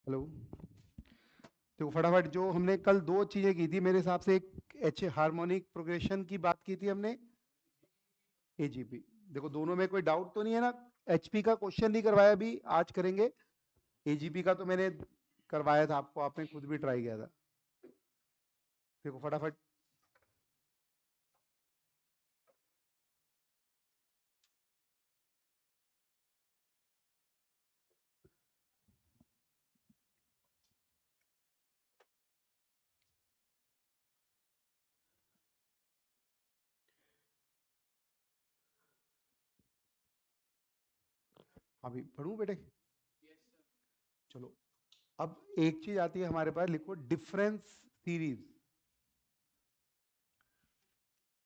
Hello. तो फटाफट जो हमने कल दो चीजें की थी मेरे हिसाब से, एक एच हार्मोनिक प्रोग्रेशन की बात की थी हमने, एजीपी। देखो दोनों में कोई डाउट तो नहीं है ना? एचपी का क्वेश्चन नहीं करवाया अभी, आज करेंगे। एजीपी का तो मैंने करवाया था आपको, आपने खुद भी ट्राई किया था। देखो फटाफट। अभी पढ़ूं बेटे? चलो। अब एक चीज आती है हमारे पास, लिखो डिफरेंस सीरीज।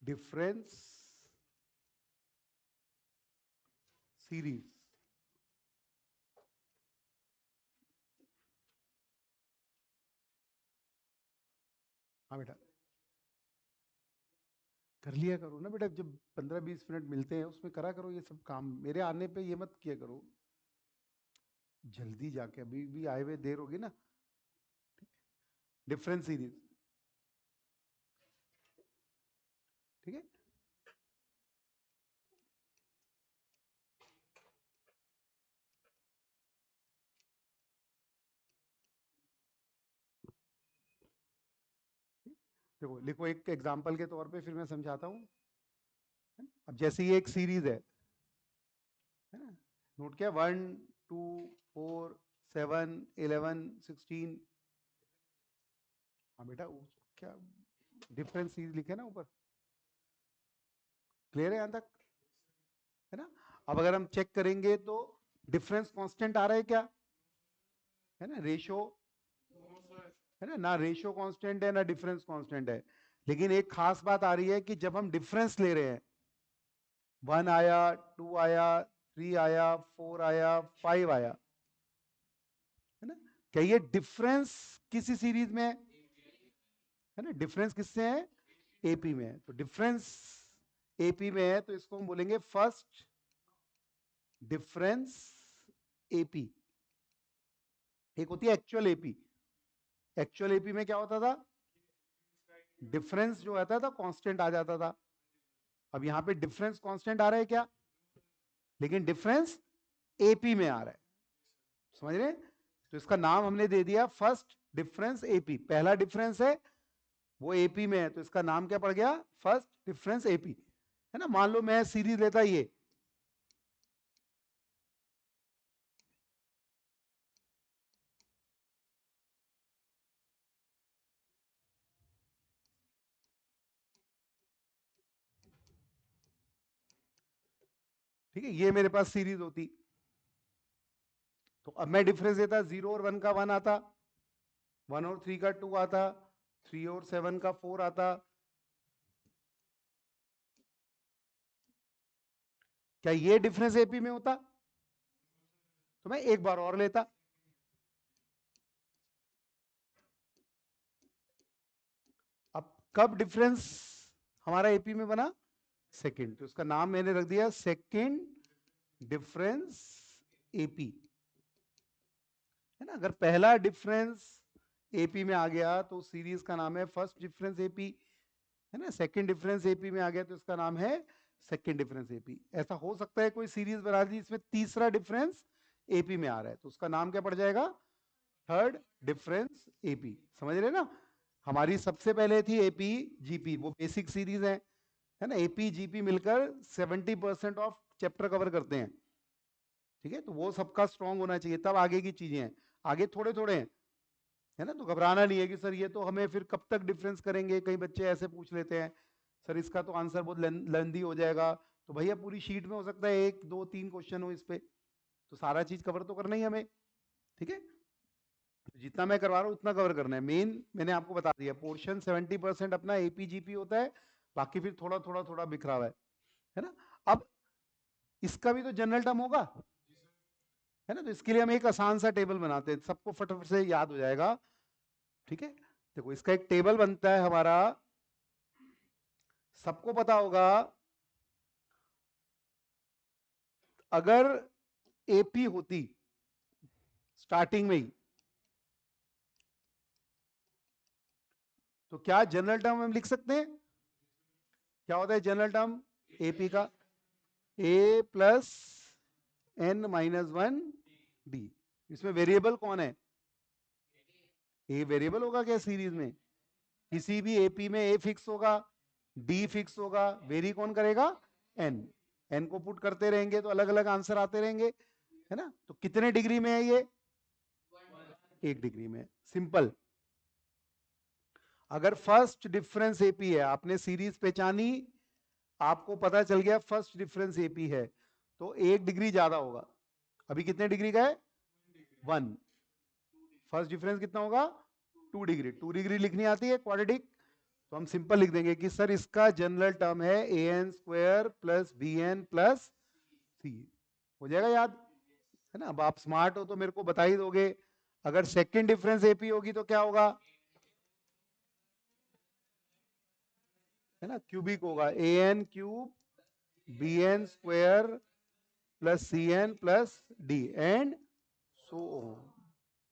Difference series. हाँ बेटा, कर लिया करो ना बेटा, जब 15-20 मिनट मिलते हैं उसमें करा करो ये सब काम, मेरे आने पे ये मत किया करो। जल्दी जाके, अभी भी आए हुए देर होगी ना। Difference series. ठीक है। देखो लिखो एक एग्जांपल के तौर पे, फिर मैं समझाता हूँ। अब जैसे ये एक सीरीज है ना? नोट किया, 1, 2, 4, 7, 11, 16। हाँ बेटा, क्या डिफरेंस सीरीज लिखे ना ऊपर? क्लियर है यहाँ तक? है ना? अब अगर हम चेक करेंगे तो डिफरेंस कांस्टेंट आ रहा है क्या? है ना? रेशो, है ना? ना रेशो कांस्टेंट है ना डिफरेंस कांस्टेंट है। लेकिन एक खास बात आ रही है कि जब हम डिफरेंस ले रहे हैं, 1 आया, 2 आया, 3 आया, 4 आया, 5 आया, है ना? क्या ये डिफरेंस किसी सीरीज में है ना? डिफरेंस किससे है? एपी में है। तो डिफरेंस एपी में है तो इसको हम बोलेंगे फर्स्ट डिफरेंस एपी। एक होती है एक्चुअल एपी। एक्चुअल एपी में क्या होता था? डिफरेंस जो आता था कांस्टेंट आ जाता था। अब यहां पे डिफरेंस कांस्टेंट आ रहा है क्या? लेकिन डिफरेंस एपी में आ रहा है। समझ रहे हैं? तो इसका नाम हमने दे दिया फर्स्ट डिफरेंस एपी। पहला डिफरेंस है वो एपी में है, तो इसका नाम क्या पड़ गया? First difference AP. है ना? मान लो मैं सीरीज लेता ये, ठीक है, ये मेरे पास सीरीज होती। तो अब मैं डिफरेंस देता, 0 और 1 का 1 आता, 1 और 3 का 2 आता, 3 और 7 का 4 आता। क्या ये डिफरेंस एपी में होता? तो मैं एक बार और लेता। अब कब डिफरेंस हमारा एपी में बना? सेकंड। तो इसका नाम मैंने रख दिया सेकंड डिफरेंस एपी। है ना? अगर पहला डिफरेंस एपी में आ गया तो सीरीज का नाम है फर्स्ट डिफरेंस एपी। है ना? सेकंड डिफरेंस एपी में आ गया तो इसका नाम है सेकंड डिफरेंस एपी। ऐसा हो सकता है कोई सीरीज बना दी इसमें तीसरा डिफरेंस एपी में आ रहा है, तो उसका नाम क्या पड़ जाएगा? Third difference AP. समझ रहे ना? हमारी सबसे पहले थी एपी जीपी, वो बेसिक सीरीज है ना? एपी जीपी मिलकर 70% ऑफ चैप्टर कवर करते हैं। ठीक है, तो वो सबका स्ट्रांग होना चाहिए, तब आगे की चीजें हैं। आगे थोड़े थोड़े हैं, है ना? तो घबराना नहीं है कि सर ये तो हमें फिर कब तक डिफरेंस करेंगे। कई बच्चे ऐसे पूछ लेते हैं, सर इसका तो आंसर बहुत लेंदी हो जाएगा। तो भैया पूरी शीट में हो सकता है 1 2 3 क्वेश्चन हो इस पे, तो सारा चीज कवर तो करना ही हमें। ठीक है, जितना मैं करवा रहा हूँ उतना कवर करना है। मेन मैंने आपको बता दिया, पोर्शन 70% अपना एपीजीपी होता है, बाकी फिर थोड़ा थोड़ा थोड़ा बिखरा हुआ है ना? अब इसका भी तो जनरल टर्म होगा, है ना? तो इसके लिए हम एक आसान सा टेबल बनाते हैं, सबको फटाफट से याद हो जाएगा। ठीक है, देखो इसका एक टेबल बनता है हमारा, सबको पता होगा। अगर एपी होती स्टार्टिंग में ही, तो क्या जनरल टर्म हम लिख सकते हैं? क्या होता है जनरल टर्म एपी का? A plus n minus one d. इसमें वेरिएबल कौन है? ए वेरिएबल होगा क्या सीरीज में? किसी भी एपी में ए फिक्स होगा, डी फिक्स होगा, वेरी कौन करेगा? एन। एन को पुट करते रहेंगे तो अलग अलग आंसर आते रहेंगे, है ना? तो कितने डिग्री में है ये? 1 डिग्री में। सिंपल। अगर फर्स्ट डिफरेंस एपी है, आपने सीरीज पहचानी, आपको पता चल गया फर्स्ट डिफरेंस एपी है, तो 1 डिग्री ज्यादा होगा। अभी कितने डिग्री का है? 1। फर्स्ट डिफरेंस कितना होगा? 2 डिग्री। 2 डिग्री लिखनी आती है क्वाड्रेटिक, तो हम सिंपल लिख देंगे कि सर इसका जनरल टर्म है a n square plus b n plus c. हो जाएगा याद, है ना? अब आप स्मार्ट हो तो मेरे को बता ही दोगे। अगर सेकंड डिफरेंस एपी होगी तो क्या होगा? है ना, क्यूबिक होगा। A n cube b n square plus c n plus d and so,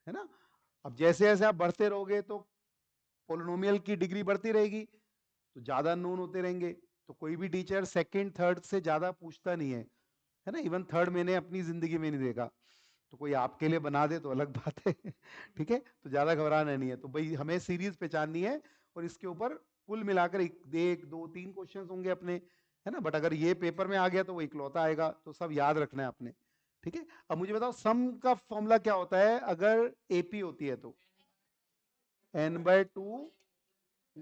है ना? अब जैसे जैसे आप बढ़ते रहोगे तो पोलिनोमियल की डिग्री बढ़ती रहेगी, तो ज्यादा नोन होते रहेंगे। तो कोई भी टीचर सेकंड थर्ड से ज्यादा पूछता नहीं है ना? इवन थर्ड मैंने अपनी जिंदगी में नहीं देखा। तो कोई आपके लिए बना दे तो अलग बात है। ठीक है, तो ज्यादा घबराना नहीं है। तो भाई हमें सीरीज पहचाननी है और इसके ऊपर कुल मिलाकर एक दो तीन क्वेश्चन होंगे अपने, है ना? बट अगर ये पेपर में आ गया तो वो इकलौता आएगा, तो सब याद रखना है आपने। ठीक है, अब मुझे बताओ सम का फॉर्मूला क्या होता है अगर एपी होती है तो? n/2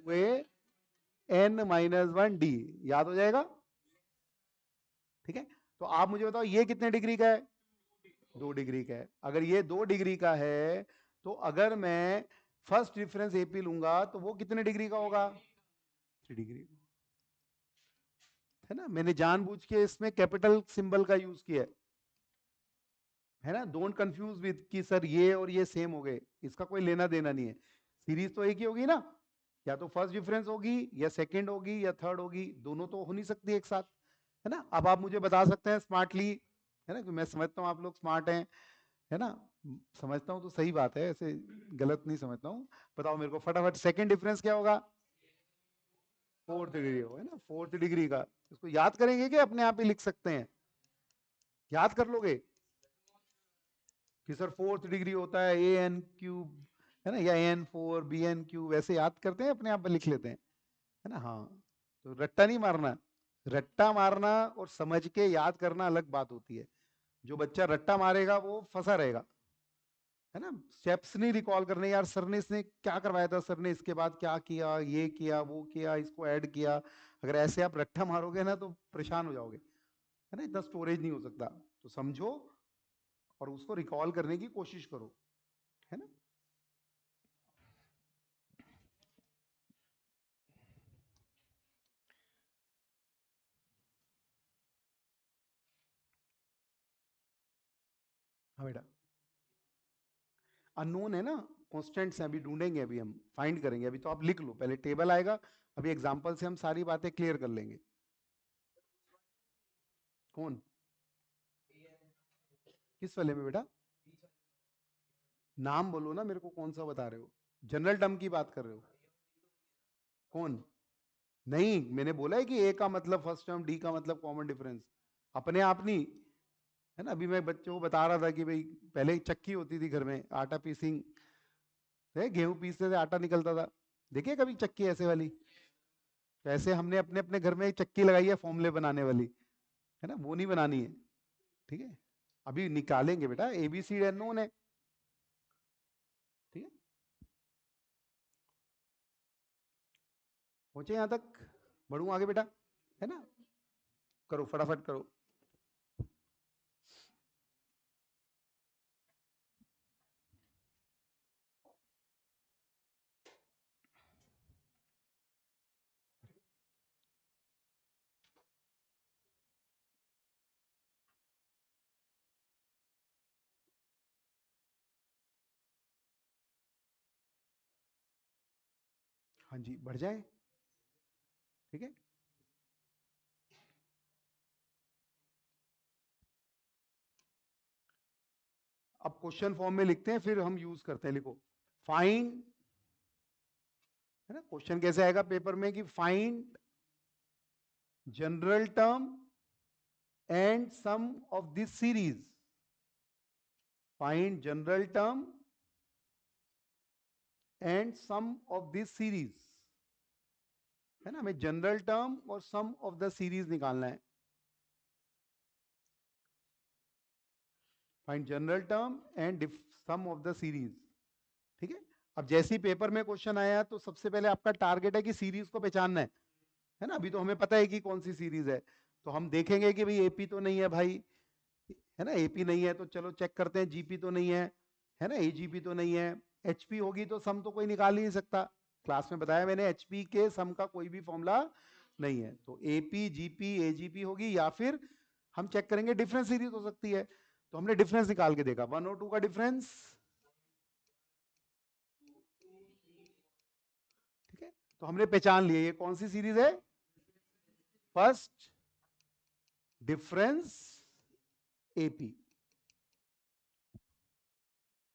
वे n-1 डी। याद हो जाएगा? ठीक है, तो आप मुझे बताओ ये कितने डिग्री का है? 2 डिग्री का है। अगर ये 2 डिग्री का है तो अगर मैं फर्स्ट डिफरेंस एपी लूंगा तो वो कितने डिग्री का होगा? 3 डिग्री, है ना? मैंने जानबूझ के इसमें कैपिटल सिंबल का यूज किया है ना? डोंट कंफ्यूज विद कि सर ये और ये सेम हो गए, इसका कोई लेना देना नहीं है। सीरीज तो एक ही होगी ना, या तो फर्स्ट डिफरेंस होगी या सेकंड होगी या थर्ड होगी, दोनों तो हो नहीं सकती एक साथ, है ना? अब आप मुझे बता सकते हैं स्मार्टली, है ना, कि मैं समझता हूँ आप लोग स्मार्ट हैं, है ना? समझता हूँ तो सही बात है, ऐसे गलत नहीं समझता हूँ। बताओ मेरे को फटाफट, सेकंड डिफरेंस क्या होगा? 4th डिग्री हो, है ना? 4th डिग्री का इसको याद करेंगे कि अपने आप ही लिख सकते हैं? याद कर लोगे कि सर 4th डिग्री होता है ए एन क्यूब, है ना, या n4 बी एन क्यूब, ऐसे याद करते हैं अपने आप लिख लेते हैं, है ना? हाँ, तो रट्टा नहीं मारना। रट्टा मारना और समझ के याद करना अलग बात होती है। जो बच्चा रट्टा मारेगा वो फंसा रहेगा, है ना? स्टेप्स नहीं रिकॉल करने, यार सर ने इसने क्या करवाया था, सर ने इसके बाद क्या किया, ये किया वो किया, इसको ऐड किया। अगर ऐसे आप रट्टा मारोगे ना तो परेशान हो जाओगे, है ना? इतना स्टोरेज नहीं हो सकता। तो समझो और उसको रिकॉल करने की कोशिश करो, है ना? हाँ बेटा, अननोन है ना, कॉन्स्टेंट्स हैं, अभी ढूंढेंगे, अभी हम फाइंड करेंगे। अभी तो आप लिख लो, पहले टेबल आएगा, अभी एग्जांपल से हम सारी बातें क्लियर कर लेंगे। कौन? किस वाले में बेटा? नाम बोलो ना मेरे को, कौन सा बता रहे हो? जनरल टर्म की बात कर रहे हो? कौन? नहीं, मैंने बोला है कि ए का मतलब फर्स्ट टर्म, डी का मतलब कॉमन डिफरेंस, अपने आप नहीं, है ना? अभी मैं बच्चों को बता रहा था कि भाई पहले एक चक्की होती थी घर में, आटा पीसिंग, गेहूं पीसने से आटा निकलता था, देखिए कभी चक्की ऐसे वाली? तो ऐसे हमने अपने अपने घर में एक चक्की लगाई है फॉर्मूले बनाने वाली, है ना? वो नहीं बनानी है, ठीक है? अभी निकालेंगे बेटा, एबीसी अननोन है, ठीक है? पहुंचे यहां तक? बढ़ू आगे बेटा, है ना? करो फटाफट करो। हाँ जी, बढ़ जाए, ठीक है? अब क्वेश्चन फॉर्म में लिखते हैं, फिर हम यूज करते हैं। लिखो, फाइंड है ना। क्वेश्चन कैसे आएगा पेपर में कि find general term and sum of this series, find general term and sum of this series, है ना। हमें जनरल टर्म और सम ऑफ द सीरीज निकालना है। Find general term and sum of the series, ठीक है। अब जैसे ही पेपर में क्वेश्चन आया तो सबसे पहले आपका टारगेट है कि सीरीज को पहचानना है ना। अभी तो हमें पता है कि कौन सी सीरीज है, तो हम देखेंगे कि भाई एपी तो नहीं है भाई, है ना। एपी नहीं है तो चलो चेक करते हैं जीपी तो नहीं है ना, एजीपी तो नहीं है। एचपी होगी तो सम तो कोई निकाल ही नहीं सकता, क्लास में बताया मैंने, एचपी के सम का कोई भी फॉर्मूला नहीं है। तो एपी जीपी एजीपी होगी, या फिर हम चेक करेंगे डिफरेंस सीरीज हो सकती है। तो हमने डिफरेंस निकाल के देखा 1 और 2 का डिफरेंस, ठीक है। तो हमने पहचान लिया ये कौन सी सीरीज है, फर्स्ट डिफरेंस एपी,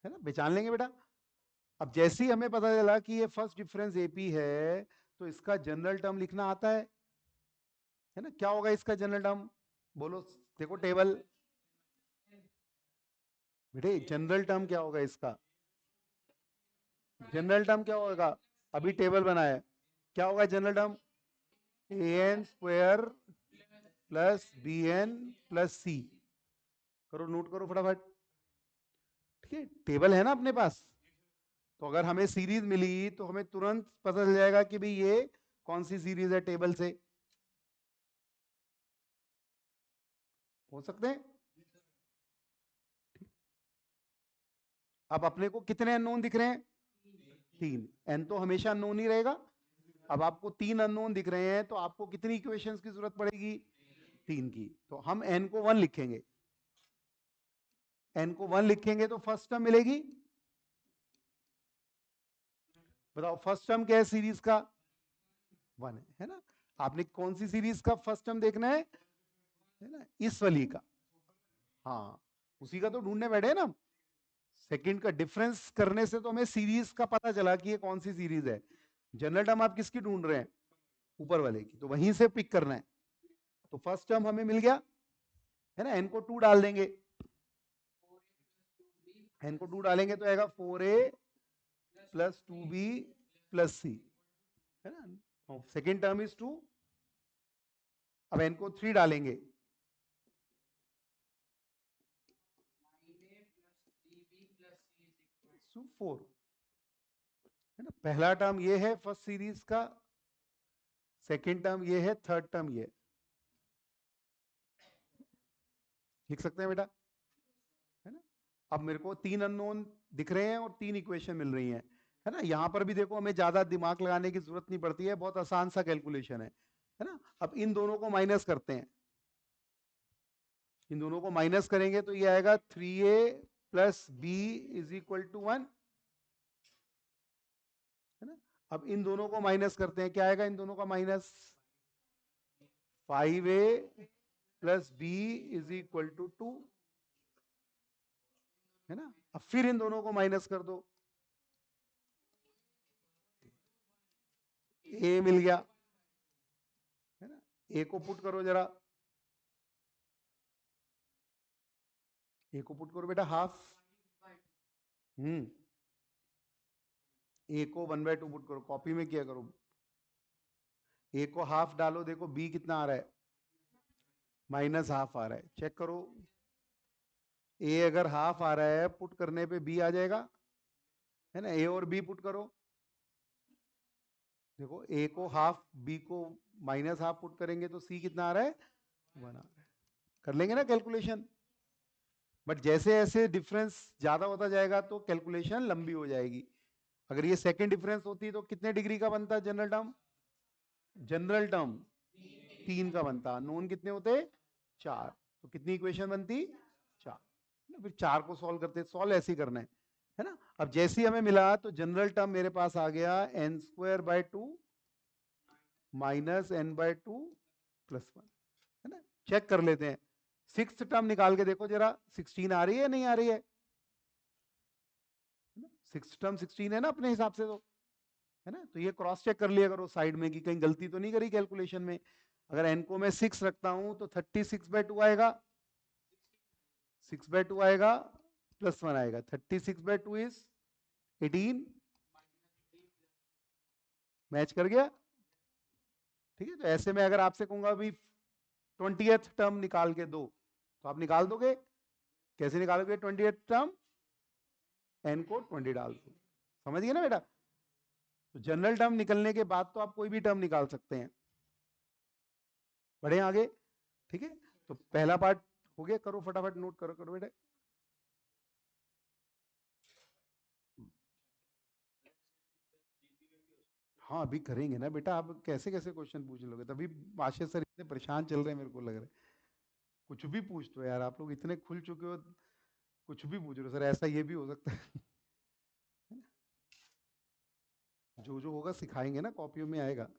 है ना। पहचान लेंगे बेटा। अब जैसे ही हमें पता चला कि ये फर्स्ट डिफरेंस एपी है, तो इसका जनरल टर्म लिखना आता है ना। क्या होगा इसका जनरल टर्म, बोलो। देखो टेबल, बेटे जनरल टर्म क्या होगा इसका, जनरल टर्म क्या होगा, अभी टेबल बनाया है, क्या होगा general term, a n square plus b n plus c. करो नोट करो फटाफट, ठीक है। टेबल है ना अपने पास, तो अगर हमें सीरीज मिली तो हमें तुरंत पता चल जाएगा कि भाई ये कौन सी सीरीज है टेबल से, हो सकते हैं। अब अपने को कितने अननोन दिख रहे हैं, 3। एन तो हमेशा अननोन ही रहेगा। अब आपको 3 अननोन दिख रहे हैं तो आपको कितनी इक्वेशंस की जरूरत पड़ेगी, 3 की। तो हम एन को 1 लिखेंगे, एन को 1 लिखेंगे तो फर्स्ट टर्म मिलेगी। बताओ फर्स्ट टर्म क्या है सीरीज का, 1 है ना। आपने कौन सी सीरीज का फर्स्ट टर्म देखना है ना, इस वाली का, हाँ उसी का तो ढूंढने बैठे हैं ना। सेकंड का डिफरेंस करने से तो हमें सीरीज का पता चला कि ये कौन सी सीरीज है। जनरल टर्म आप किसकी ढूंढ रहे हैं, ऊपर वाले की, तो वहीं से पिक करना है। तो फर्स्ट टर्म हमें मिल गया, है ना। एन को 2 डाल देंगे, एन को 2 डालेंगे तो आएगा 4a प्लस 2b प्लस सी, है ना। Second term is 2। अब एन को 3 डालेंगे, 4, है ना। पहला टर्म ये है फर्स्ट सीरीज का, सेकेंड टर्म ये है, थर्ड टर्म ये लिख सकते हैं बेटा, है ना। अब मेरे को 3 अननोन दिख रहे हैं और 3 इक्वेशन मिल रही हैं, है ना। यहां पर भी देखो हमें ज्यादा दिमाग लगाने की जरूरत नहीं पड़ती है, बहुत आसान सा कैलकुलेशन है ना। अब इन दोनों को माइनस करते हैं, इन दोनों को माइनस करेंगे तो ये आएगा 3a plus b is equal to 1, है ना। अब इन दोनों को माइनस करते हैं, क्या आएगा इन दोनों का minus, 5a plus b is equal to 2, है ना। अब फिर इन दोनों को माइनस कर दो, ए मिल गया, है ना। ए को पुट करो जरा, ए को पुट करो बेटा, हाफ, ए को 1/2 पुट करो, कॉपी में किया करो। ए को हाफ डालो, देखो बी कितना आ रहा है, माइनस हाफ आ रहा है, चेक करो। ए अगर हाफ आ रहा है पुट करने पे बी आ जाएगा, है ना। ए और बी पुट करो, देखो ए को हाफ बी को माइनस हाफ पुट करेंगे तो सी कितना आ रहा है, 1 आ रहा है। कर लेंगे ना कैलकुलेशन। बट जैसे जैसे डिफरेंस ज्यादा होता जाएगा तो कैलकुलेशन लंबी हो जाएगी। अगर ये सेकंड डिफरेंस होती तो कितने डिग्री का बनता जनरल टर्म, जनरल टर्म 3 का बनता, नोन कितने होते 4, तो कितनी इक्वेशन बनती 4, फिर 4 को सॉल्व करते, सॉल्व ऐसे ही करना है ना। अब जैसे ही हमें मिला तो जनरल टर्म मेरे पास आ गया n²/2 माइनस n/2 प्लस 1, है ना। चेक कर लेते हैं, सिक्स टर्म निकाल के देखो जरा, 16 आ रही है नहीं आ रही है, सिक्स टर्म 16 है ना अपने हिसाब से, तो है ना। तो ये क्रॉस चेक कर लिया करो साइड में कि कहीं गलती तो नहीं करी कैलकुलेशन में। अगर एन को मैं 6 रखता हूं तो 36/2 आएगा, 6/2 आएगा, +1 आएगा। 36/2 इज 18, मैच कर गया। ठीक है, तो ऐसे में अगर आपसे कहूंगा अभी 20th टर्म निकाल के दो, तो आप निकाल दोगे। कैसे निकालोगे 20th टर्म? एन को 20 डाल दो। समझ गए ना बेटा? तो जनरल टर्म निकलने के बाद तो आप कोई भी टर्म निकाल सकते हैं। बढ़े आगे। ठीक है, तो पहला पार्ट हो गया, करो फटाफट, नोट करो करो बेटा। हाँ अभी करेंगे ना बेटा, आप कैसे कैसे क्वेश्चन पूछ लोगे, तभी आशीष सर इतने परेशान चल रहे हैं, मेरे को लग रहा है। कुछ भी पूछ दो यार, आप लोग इतने खुल चुके हो, कुछ भी पूछ रहे हो सर, ऐसा ये भी हो सकता है। जो जो होगा सिखाएंगे ना, कॉपियों में आएगा।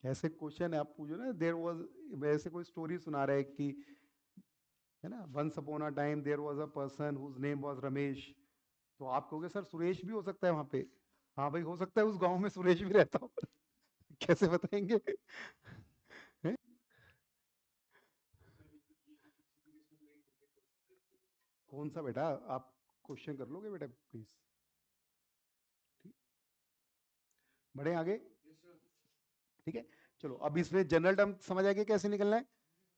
ऐसे क्वेश्चन आप पूछो ना, देर वॉज, वैसे कोई स्टोरी सुना रहा है कि, है ना, once upon a time there was a person whose name was Ramesh. तो आप कहोगे सर सुरेश भी हो सकता है वहां पे। हाँ भाई हो सकता है उस गांव में सुरेश भी रहता हो। कैसे बताएंगे? हैं? कौन सा बेटा? आप क्वेश्चन कर लोगे बेटा प्लीज। बढ़े आगे। ठीक है, चलो अब इसमें जनरल टर्म समझ आ गया कैसे निकलना है।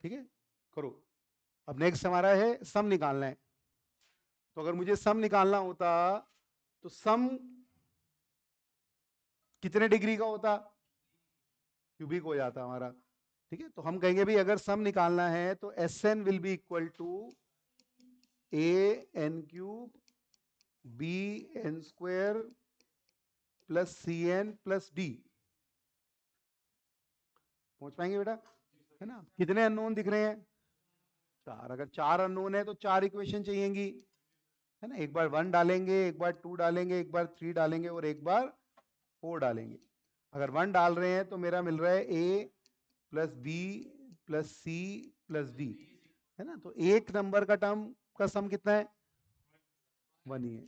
ठीक है, करो। अब नेक्स्ट हमारा है सम निकालना है। तो अगर मुझे सम निकालना होता तो सम कितने डिग्री का होता? क्यूबिक हो जाता हमारा। ठीक है, तो हम कहेंगे भी अगर सम निकालना है तो s n will be equal to a n³ b n² plus cn+d। पहुंच पाएंगे बेटा? है ना, कितने अननोन दिख रहे हैं? 4। अगर 4 अननोन है तो 4 इक्वेशन चाहिएंगी। है ना, एक बार 1 डालेंगे, एक बार 2 डालेंगे, एक बार 3 डालेंगे और एक बार 4 डालेंगे। अगर 1 डाल रहे हैं तो मेरा मिल रहा है a+b+c+d। है ना, तो एक नंबर का टर्म का सम कितना है? 1 ही है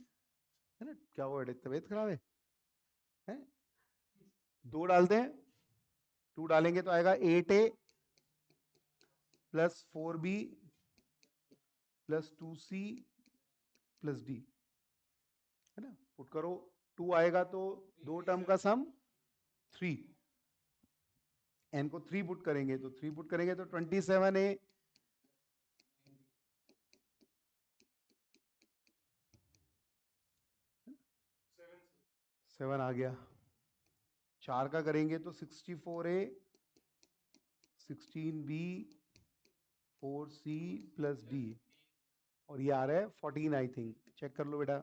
ना। क्या हुआ बेटा, तबीयत खराब है? 2 डालते हैं, 2 डालेंगे तो आएगा 8a+4b +2c+d। है ना, पुट करो, 2 आएगा तो दो टर्म का सम 3। एन को 3 पुट करेंगे तो 3 पुट करेंगे तो 27a 7 आ गया। 4 का करेंगे तो 64a 16b 4c+d और ये आ रहा है 14 आई थिंक। चेक कर लो बेटा।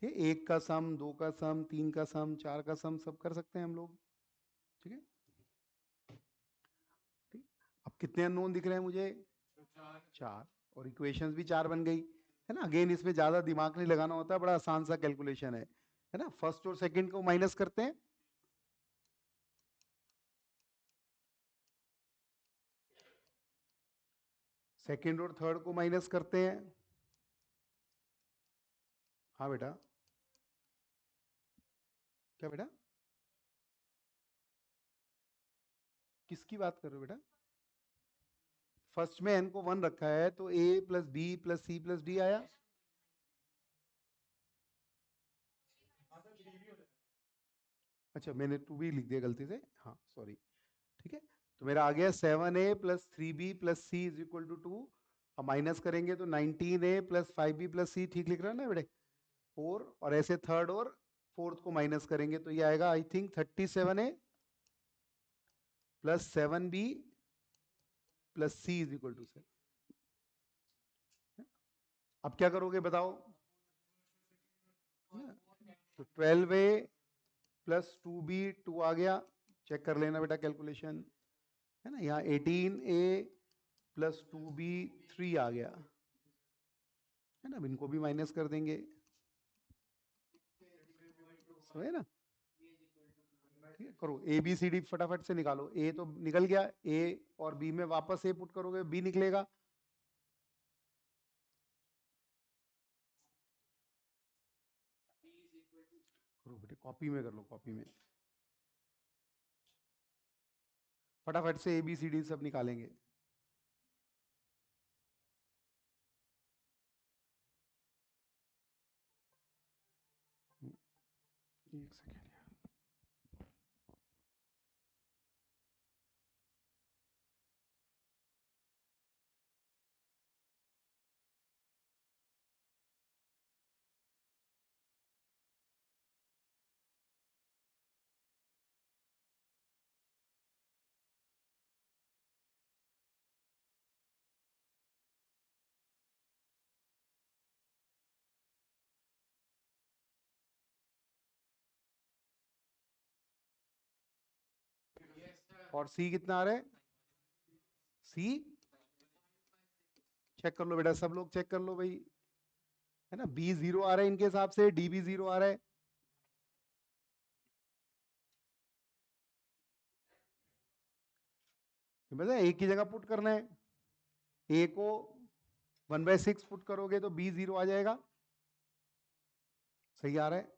ठीक है, 1 का सम, 2 का सम, 3 का सम, 4 का सम, सब कर सकते हैं हम लोग। ठीक है, ठीक। अब कितने अननोन दिख रहे हैं मुझे? 4। और इक्वेशंस भी 4 बन गई। है ना, अगेन इसमें ज्यादा दिमाग नहीं लगाना होता, बड़ा आसान सा कैलकुलेशन है ना। फर्स्ट और सेकंड को माइनस करते हैं, सेकंड और थर्ड को माइनस करते हैं। हाँ बेटा, क्या बेटा? किसकी बात कर रहे हो बेटा? फर्स्ट में एन को 1 रखा है तो a+b+c+d आया। अच्छा मैंने 2b लिख दिया गलती से, हाँ सॉरी। ठीक है, तो मेरा आ गया 7a+3b+c=2। अब माइनस करेंगे तो 19a+5b+c, ठीक लिख रहा है ना बेटे? 4, और ऐसे थर्ड और फोर्थ को माइनस करेंगे तो ये आएगा आई थिंक 37a+7b+c=7। अब क्या करोगे बताओ? तो 12a+2b 2 आ गया। चेक कर लेना बेटा कैलकुलेशन। है ना, यहाँ 18a+2b 3 आ गया। है ना, अब इनको भी माइनस कर देंगे। समझे ना? ठीक है, करो ए बी सी डी फटाफट से निकालो। ए तो निकल गया, ए और बी में वापस ए पुट करोगे, बी निकलेगा। करो बेटे, कॉपी में कर लो, कॉपी में फटाफट से ए बी सी डी सब निकालेंगे। एक सेकेंड। और सी कितना आ रहा है? सी चेक कर लो बेटा, सब लोग चेक कर लो भाई, है ना। बी 0 आ रहा है इनके हिसाब से, डी भी 0 आ रहा है। समझे? एक की जगह पुट करना है। ए को 1/6 पुट करोगे तो बी 0 आ जाएगा। सही आ रहा है।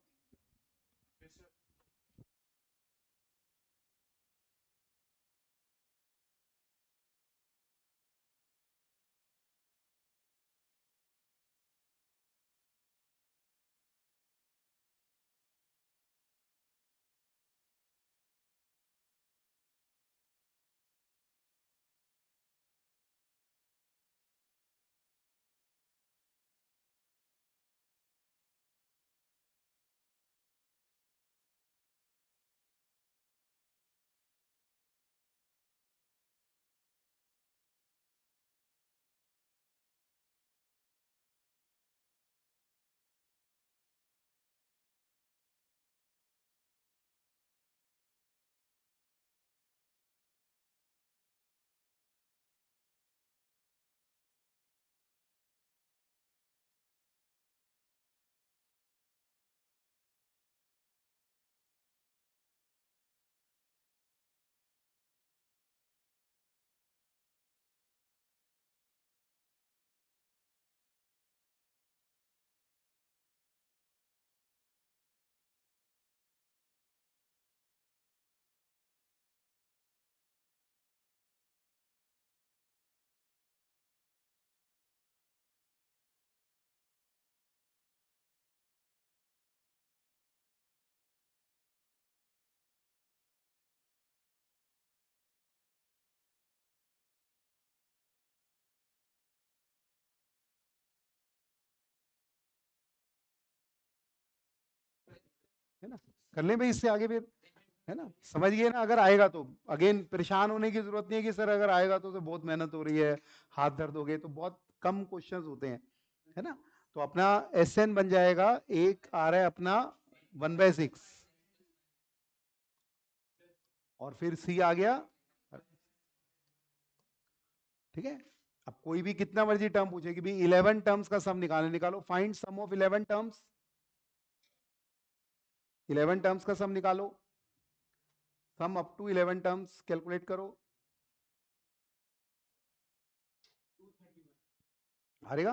है ना, कर ले भाई, इससे आगे फिर, है ना, समझ गए ना। अगर आएगा तो अगेन परेशान होने की जरूरत नहीं है कि सर अगर आएगा तो बहुत मेहनत हो रही है, हाथ दर्द हो गए, तो बहुत कम क्वेश्चंस होते हैं, है ना। तो अपना एस एन बन जाएगा, एक आ रहा है अपना 1/6, और फिर सी आ गया। ठीक है, अब कोई भी कितना मर्जी टर्म पूछे कि भाई 11 टर्म्स का सम निकालने, निकालो, find sum of 11 terms. 11 terms का सम निकालो, sum up to 11 terms calculate करो। हारेगा।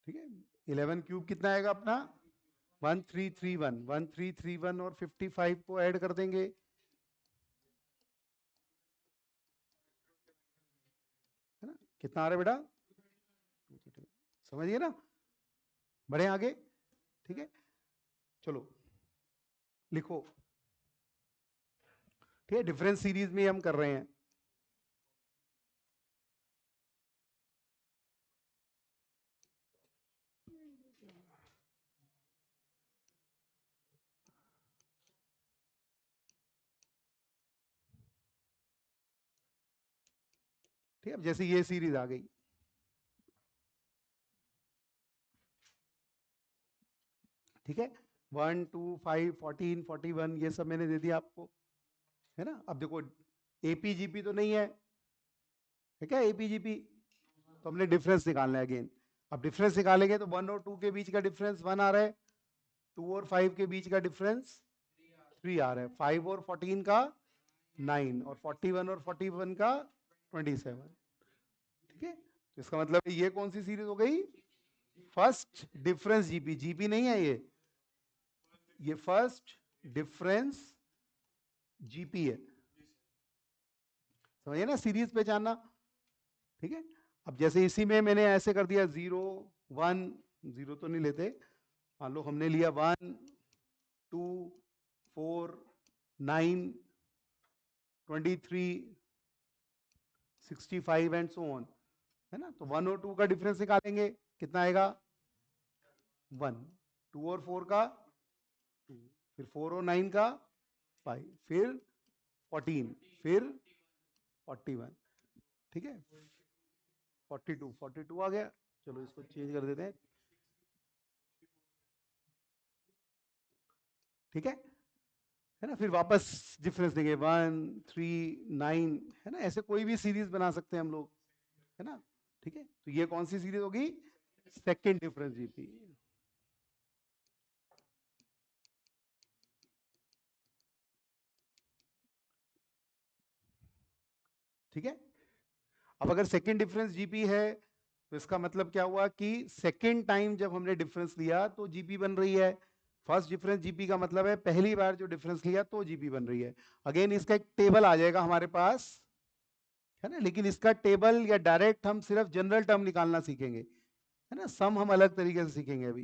ठीक है, 11 क्यूब कितना आएगा अपना? 1331, 1331 और 55 को ऐड कर देंगे, है ना। कितना आ रहा है बेटा? समझिए ना, बढ़े आगे। ठीक है, चलो लिखो। ठीक है, डिफरेंस सीरीज में हम कर रहे हैं। ठीक है, जैसे ये सीरीज आ गई, ठीक है, 1 2 5 14 41 ये सब मैंने दे दिया आपको, है ना। अब देखो, एपीजीपी तो नहीं है, ठीक है, एपीजीपी, तो हमने डिफरेंस निकालना है अगेन। अब डिफरेंस निकालेंगे तो 1 और 2 के बीच का डिफरेंस 1 आ रहा है, 2 और 5 के बीच का डिफरेंस 3 आ रहा है, 5 और 14 का 9 और 41 और 41 का 27। ठीक है, तो इसका मतलब ये कौन सी सीरीज हो गई? First difference GP. जीपी नहीं है ये फर्स्ट डिफरेंस जीपी है। समझिए ना, सीरीज पहचानना। ठीक है, अब जैसे इसी में मैंने ऐसे कर दिया 0 1, 0 तो नहीं लेते, मान लो हमने लिया 1 2 4 9 23 65 एंड सो ऑन, है ना। तो 1 और 2 का डिफरेंस निकालेंगे, कितना आएगा? 1। 2 और 4 का 2, फिर 4 और 9 का 5, फिर 14, फिर 41। ठीक है, 42 आ गया। चलो इसको चेंज कर देते हैं। ठीक है ना। फिर वापस डिफरेंस देंगे 1 3 9, है ना। ऐसे कोई भी सीरीज बना सकते हैं हम लोग, है ना। ठीक है, तो ये कौन सी सीरीज होगी? Second difference GP. ठीक है, अब अगर सेकंड डिफरेंस जीपी है तो इसका मतलब क्या हुआ कि सेकंड टाइम जब हमने डिफरेंस लिया तो जीपी बन रही है। फर्स्ट डिफरेंस जीपी का मतलब है पहली बार जो डिफरेंस लिया तो जीपी बन रही है। अगेन इसका एक टेबल आ जाएगा हमारे पास, है ना, लेकिन इसका टेबल या डायरेक्ट हम सिर्फ जनरल टर्म निकालना सीखेंगे, है ना। सम हम अलग तरीके से सीखेंगे अभी।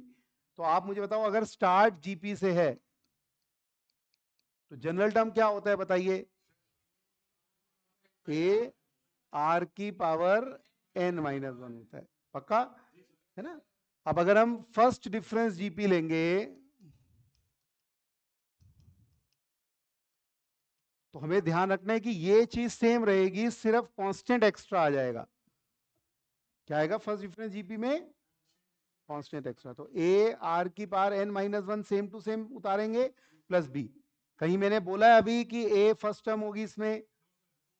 तो आप मुझे बताओ, अगर स्टार्ट जीपी से है तो जनरल टर्म क्या होता है बताइए? ए आर की पावर n-1 होता है, पक्का, है ना। अब अगर हम फर्स्ट डिफरेंस जीपी लेंगे तो हमें ध्यान रखना है कि ये चीज सेम रहेगी, सिर्फ कांस्टेंट एक्स्ट्रा आ जाएगा। क्या आएगा फर्स्ट डिफरेंस जीपी में? Constant extra. तो ए आर की power n-1 same to same उतारेंगे, प्लस बी। कहीं मैंने बोला है अभी कि ए फर्स्ट टर्म होगी इसमें,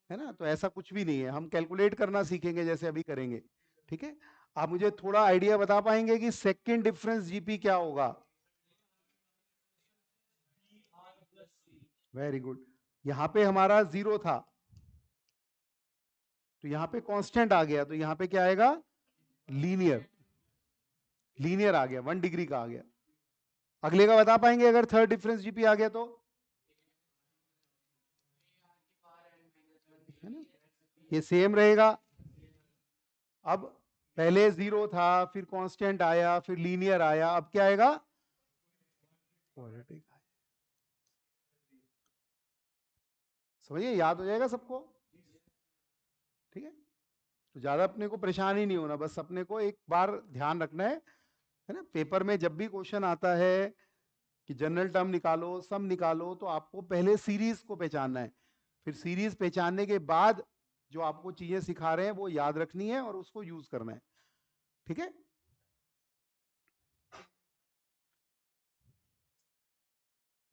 है ना। तो ऐसा कुछ भी नहीं है, हम कैलकुलेट करना सीखेंगे जैसे अभी करेंगे। ठीक है, आप मुझे थोड़ा आइडिया बता पाएंगे कि सेकंड डिफरेंस जीपी क्या होगा? Very good. यहां पे हमारा 0 था तो यहां पे कांस्टेंट आ गया, तो यहां पे क्या आएगा? लीनियर। लीनियर आ गया, 1 डिग्री का आ गया। अगले का बता पाएंगे अगर थर्ड डिफरेंस जीपी आ गया तो? है ना, ये सेम रहेगा। अब पहले 0 था, फिर कांस्टेंट आया, फिर लीनियर आया, अब क्या आएगा? क्वाड्रेटिक। समझिए, याद हो जाएगा सबको। ठीक है, तो ज्यादा अपने को परेशान ही नहीं होना, बस अपने को एक बार ध्यान रखना है ना। पेपर में जब भी क्वेश्चन आता है कि जनरल टर्म निकालो, सम निकालो, तो आपको पहले सीरीज को पहचानना है। फिर सीरीज पहचानने के बाद जो आपको चीजें सिखा रहे हैं वो याद रखनी है और उसको यूज करना है। ठीक है,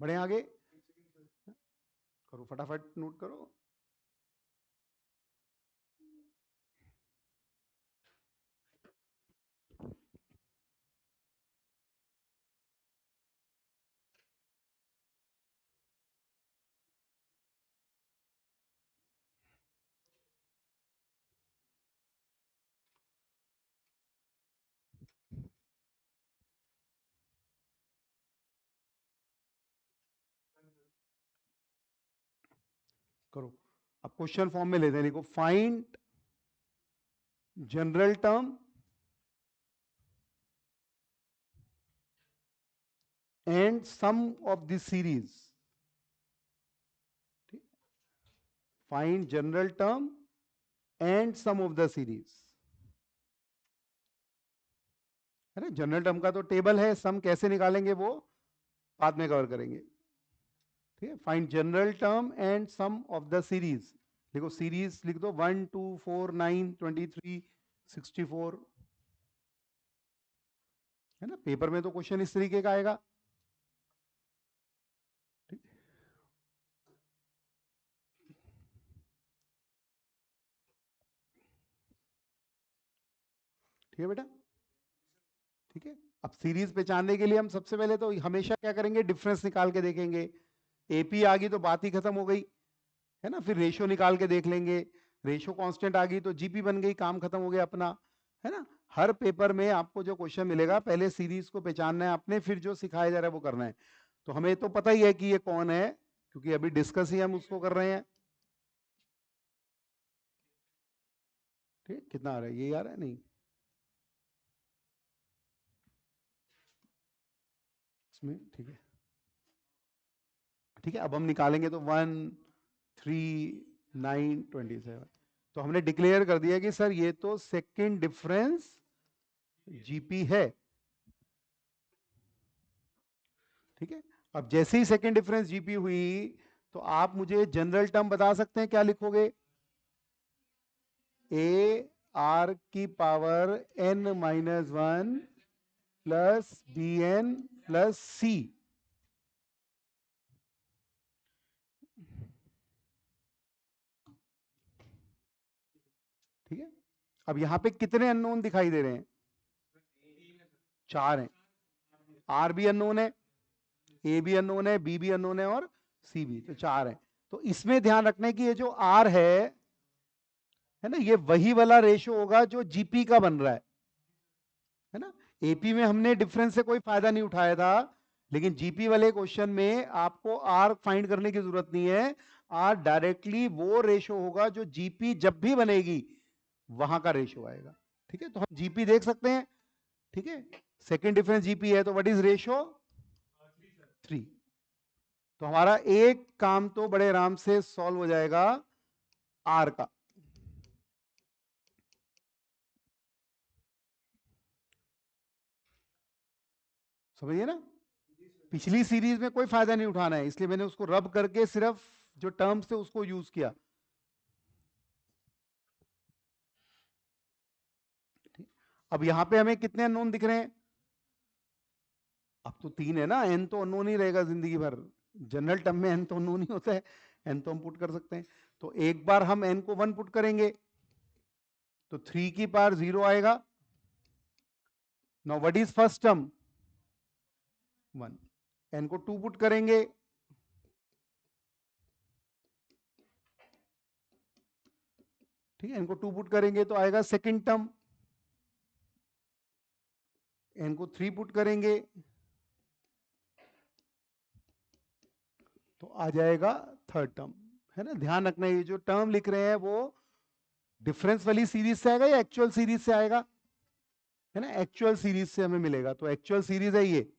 बढ़े आगे। करो फटाफट, नोट करो। करो, अब क्वेश्चन फॉर्म में लेते हैं, लिखो find general term and sum of the series. Find general term and sum of the series, है ना। जनरल टर्म का तो टेबल है, सम कैसे निकालेंगे वो बाद में कवर करेंगे। ठीक है, find general term and sum of the series. देखो सीरीज लिख दो, 1 2 4 9 23 64, है ना। पेपर में तो क्वेश्चन इस तरीके का आएगा। ठीक, ठीक है बेटा। ठीक है, अब सीरीज पहचानने के लिए हम सबसे पहले तो हमेशा क्या करेंगे, डिफरेंस निकाल के देखेंगे। एपी आ गई तो बात ही खत्म हो गई, है ना। फिर रेशो निकाल के देख लेंगे, रेशो कांस्टेंट आ गई तो जीपी बन गई, काम खत्म हो गया अपना, है ना। हर पेपर में आपको जो क्वेश्चन मिलेगा पहले सीरीज को पहचानना है आपने, फिर जो सिखाया जा रहा है वो करना है। तो हमें तो पता ही है कि ये कौन है, क्योंकि अभी डिस्कस ही हम उसको कर रहे हैं। ठीक, कितना आ रहा है, ये आ रहा है नहीं, इसमें ठीक है। ठीक है, अब हम निकालेंगे तो 1 3 9 27। तो हमने डिक्लेयर कर दिया कि सर ये तो सेकंड डिफरेंस जीपी है। ठीक है, अब जैसे ही सेकंड डिफरेंस जीपी हुई तो आप मुझे जनरल टर्म बता सकते हैं, क्या लिखोगे? ए आर की power n minus 1 plus b n plus c. ठीक है, अब यहां पे कितने अननोन दिखाई दे रहे हैं? 4 हैं। आर भी अननोन है, ए भी अननोन है, बी भी अननोन है और सी भी, तो 4 है। तो इसमें ध्यान रखना कि ये जो आर है ना, ये वही वाला रेशो होगा जो जीपी का बन रहा है ना। एपी में हमने डिफरेंस से कोई फायदा नहीं उठाया था, लेकिन जीपी वाले क्वेश्चन में आपको आर फाइंड करने की जरूरत नहीं है। आर डायरेक्टली वो रेशो होगा जो जीपी जब भी बनेगी वहां का रेशो आएगा। ठीक है, तो हम जीपी देख सकते हैं। ठीक है, सेकेंड डिफरेंस जीपी है तो व्हाट इज रेशो? 3। तो हमारा एक काम तो बड़े आराम से सॉल्व हो जाएगा आर का। समझिए ना, पिछली सीरीज में कोई फायदा नहीं उठाना है, इसलिए मैंने उसको रब करके सिर्फ जो टर्म्स थे उसको यूज किया। अब यहां पे हमें कितने अननोन दिख रहे हैं? अब तो 3 है ना, एन तो अननोन ही रहेगा जिंदगी भर। जनरल टर्म में एन तो अननोन ही होता है, एन तो हम पुट कर सकते हैं। तो एक बार हम एन को 1 पुट करेंगे तो 3 की पावर 0 आएगा। Now what is first term? 1। N को 2 पुट करेंगे, ठीक है, एन को 2 पुट करेंगे तो आएगा सेकंड टर्म। एन को 3 पुट करेंगे तो आ जाएगा थर्ड टर्म, है ना। ध्यान रखना ये जो टर्म लिख रहे हैं वो डिफरेंस वाली सीरीज से आएगा या एक्चुअल सीरीज से आएगा, है ना। एक्चुअल सीरीज से हमें मिलेगा, तो एक्चुअल सीरीज है ये।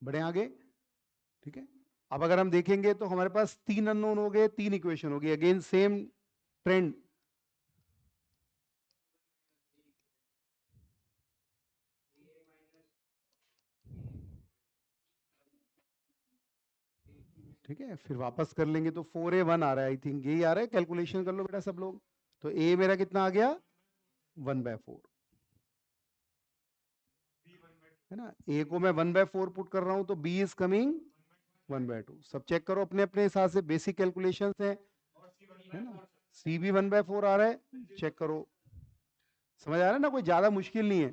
बढ़े आगे। ठीक है, अब अगर हम देखेंगे तो हमारे पास 3 अननोन हो गए, 3 इक्वेशन हो गई, अगेन सेम ट्रेंड। ठीक है, फिर वापस कर लेंगे तो 4a1 आ रहा है, आई थिंक यही आ रहा है। कैलकुलेशन कर लो बेटा सब लोग। तो a मेरा कितना आ गया? 1/4, है ना। a को मैं 1/4 पुट कर रहा हूं तो b इज कमिंग 1/2। सब चेक करो अपने अपने हिसाब से, बेसिक कैलकुलेशन है ना। c भी 1/4 आ रहा है, चेक करो। समझ आ रहा है ना, कोई ज्यादा मुश्किल नहीं है।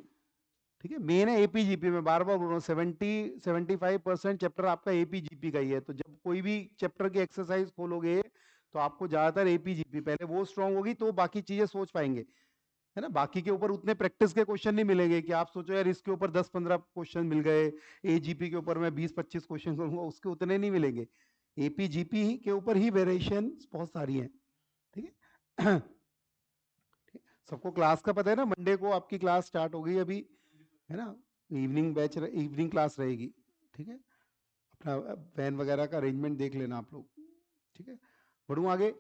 ठीक है, मेन है एपीजीपी में, बार बार बोल रहा हूँ 75% चैप्टर आपका एपीजीपी का ही है। तो जब कोई भी चैप्टर की एक्सरसाइज खोलोगे तो आपको ज्यादातर एपीजीपी, पहले वो स्ट्रांग होगी तो बाकी चीजें सोच पाएंगे, है ना। बाकी के ऊपर उतने प्रैक्टिस के क्वेश्चन नहीं मिलेंगे कि आप सोचो यार इसके ऊपर 10-15 क्वेश्चन मिल गए, एजीपी के ऊपर मैं 20-25 क्वेश्चन करूंगा, उसके उतने नहीं मिलेंगे। एपीजीपी के ऊपर ही वेरिएशन बहुत सारी हैं। ठीक है सबको क्लास का पता है ना, मंडे को आपकी क्लास स्टार्ट हो गई अभी, है ना। इवनिंग बैच, इवनिंग क्लास रहेगी। ठीक है, अपना वैन वगैरह का अरेंजमेंट देख लेना आप लोग। ठीक है, बढ़ूँ आगे।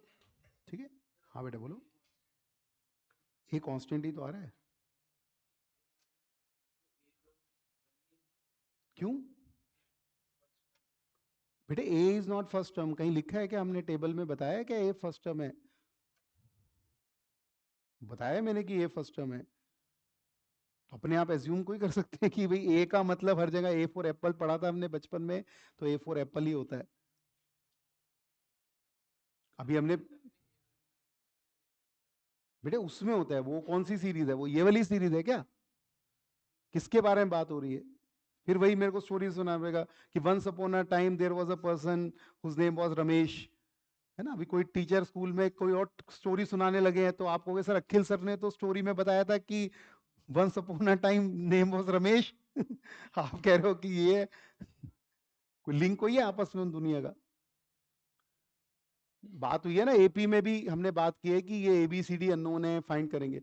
ठीक है, हाँ बेटा बोलो। ये कांस्टेंट ही तो आ रहा है, क्यों? बेटे ए इज नॉट फर्स्ट टर्म, कहीं लिखा है क्या? हमने टेबल में बताया क्या ए फर्स्ट टर्म है? बताया मैंने कि ए फर्स्ट टर्म है। अपने आप एज्यूम कोई कर सकते हैं कि भाई ए का मतलब हर जगह ए फॉर एप्पल पढ़ा था हमने बचपन में, तो ए फॉर एप्पल ही होता है। अभी हमने बेटे उसमें होता है, वो कौन सी सीरीज है, वो ये वाली सीरीज है क्या? किसके बारे में बात हो रही है? फिर वही मेरे को स्टोरी सुना पड़ेगा कि once upon a time there was a person whose name was Ramesh, है ना। अभी कोई टीचर स्कूल में कोई और स्टोरी सुनाने लगे हैं तो आप कहोगे सर अखिल सर ने तो स्टोरी में बताया था कि once upon a time name was Ramesh. आप कह रहे हो कि ये है। कोई लिंक कोई है आपस में उन दुनिया का? बात हुई है ना, एपी में भी हमने बात की है कि ये एबीसीडी अननोन है, फाइंड करेंगे।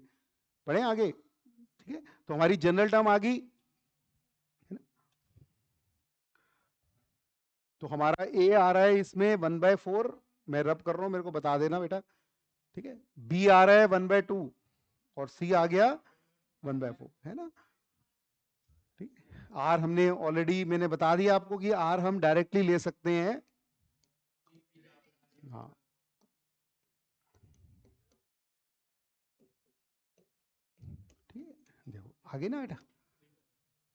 पढ़े आगे? ठीक है, तो हमारी जनरल टर्म आ गई, है ना। तो हमारा ए आ रहा है इसमें 1/4, मैं रब कर रहा हूं, मेरे को बता देना बेटा। ठीक है, बी आ रहा है 1/2 और सी आ गया 1/4, है ना। ठीक, आर हमने ऑलरेडी मैंने बता दिया आपको कि आर हम डायरेक्टली ले सकते हैं। हाँ, ठीक है, देखो आगे ना बेटा।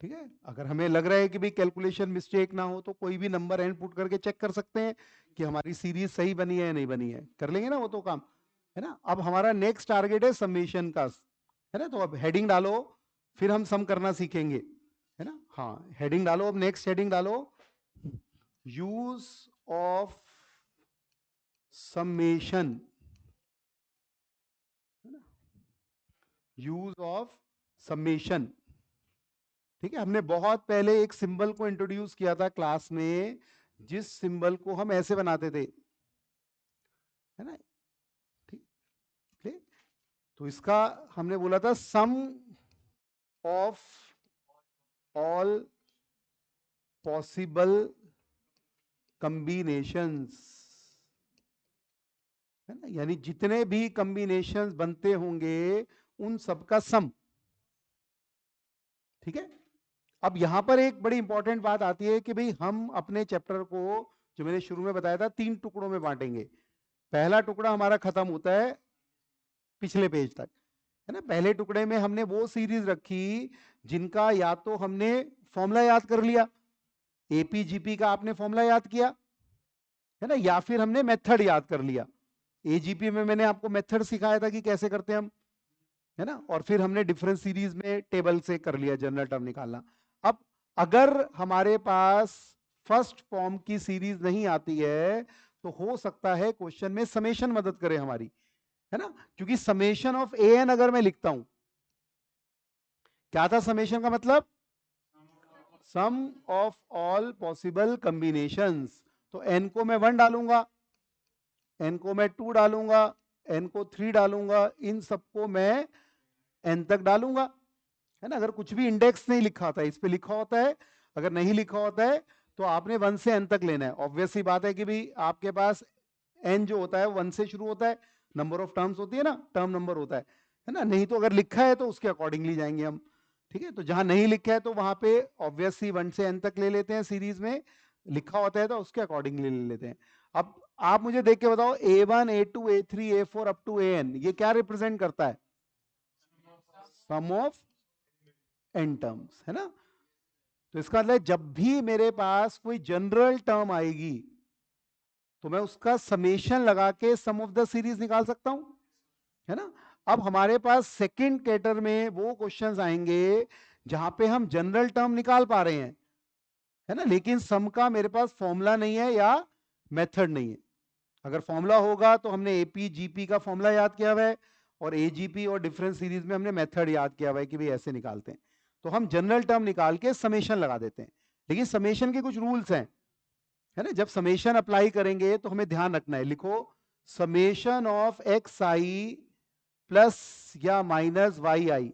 ठीक है, अगर हमें लग रहा है कि भाई कैलकुलेशन मिस्टेक ना हो तो कोई भी नंबर एंड पुट करके चेक कर सकते हैं कि हमारी सीरीज सही बनी है या नहीं बनी है, कर लेंगे ना वो तो काम, है ना। अब हमारा नेक्स्ट टारगेट है समेशन का, है ना। तो अब हेडिंग डालो, फिर हम सम करना सीखेंगे, है ना। हाँ, हेडिंग डालो, अब नेक्स्ट हेडिंग डालो, यूज ऑफ समेशन, है ना, यूज ऑफ समेशन। ठीक है, हमने बहुत पहले एक सिंबल को इंट्रोड्यूस किया था क्लास में, जिस सिंबल को हम ऐसे बनाते थे, है ना। ठीक, ठीक। तो इसका हमने बोला था सम ऑफ ऑल पॉसिबल कॉम्बिनेशंस, है ना, यानी जितने भी कॉम्बिनेशंस बनते होंगे उन सबका सम। ठीक है, अब यहां पर एक बड़ी इंपॉर्टेंट बात आती है कि भाई हम अपने चैप्टर को, जो मैंने शुरू में बताया था, 3 टुकड़ों में बांटेंगे। पहला टुकड़ा हमारा खत्म होता है पिछले पेज तक, है ना। पहले टुकड़े में हमने वो सीरीज रखी जिनका या तो हमने फॉर्मूला याद कर लिया, एपीजीपी का आपने फॉर्मूला याद किया, है ना, या फिर हमने मेथड याद कर लिया। एजीपी में मैंने आपको मेथड सिखाया था कि कैसे करते हैं हम, है ना, और फिर हमने डिफरेंस सीरीज में टेबल से कर लिया जनरल टर्म निकालना। अब अगर हमारे पास फर्स्ट फॉर्म की सीरीज नहीं आती है तो हो सकता है क्वेश्चन में समेशन मदद करे हमारी, है ना। क्योंकि समेशन ऑफ ए एन अगर मैं लिखता हूं, क्या था समेशन का मतलब? Sum of all possible combinations. तो एन को मैं 1 डालूंगा, एन को मैं 2 डालूंगा, एन को 3 डालूंगा, इन सबको मैं एन तक डालूंगा, है ना। अगर कुछ भी इंडेक्स नहीं लिखा होता है, इस पे लिखा होता है, अगर नहीं लिखा होता है तो आपने 1 से एन तक लेना है। ऑब्वियस सी बात है कि भाई आपके पास एन जो होता है 1 से शुरू होता है, नंबर ऑफ टर्म्स होती है ना, टर्म नंबर होता है ना। नहीं तो अगर लिखा है तो उसके अकॉर्डिंगली जाएंगे हम। ठीक है, तो जहां नहीं लिखा है तो वहां पे ऑब्वियसली 1 से एन तक ले लेते हैं सीरीज में, लिखा होता है तो उसके अकॉर्डिंगली ले लेते हैं। अब आप मुझे देख के बताओ, A1 A2 A3 A4 up to AN ये क्या रिप्रेजेंट करता है? सम ऑफ एन टर्म्स, है ना। तो इसका मतलब जब भी मेरे पास कोई जनरल टर्म आएगी तो मैं उसका समेशन लगा के सम ऑफ द सीरीज निकाल सकता हूं, है ना। अब हमारे पास सेकंड कैटर में वो क्वेश्चंस आएंगे जहां पे हम जनरल टर्म निकाल पा रहे हैं, है ना, लेकिन सम का मेरे पास फॉर्मूला नहीं है या मेथड नहीं है। अगर फॉर्मूला होगा तो हमने एपी जीपी का फॉर्मूला याद किया हुआ है, और एजीपी और डिफरेंस सीरीज में हमने मेथड याद किया हुआ है कि भाई ऐसे निकालते हैं। तो हम जनरल टर्म निकाल के समेशन लगा देते हैं, लेकिन समेशन के कुछ रूल्स हैं, है ना। जब समेशन अप्लाई करेंगे तो हमें ध्यान रखना है, लिखो summation of x I plus या माइनस वाई आई,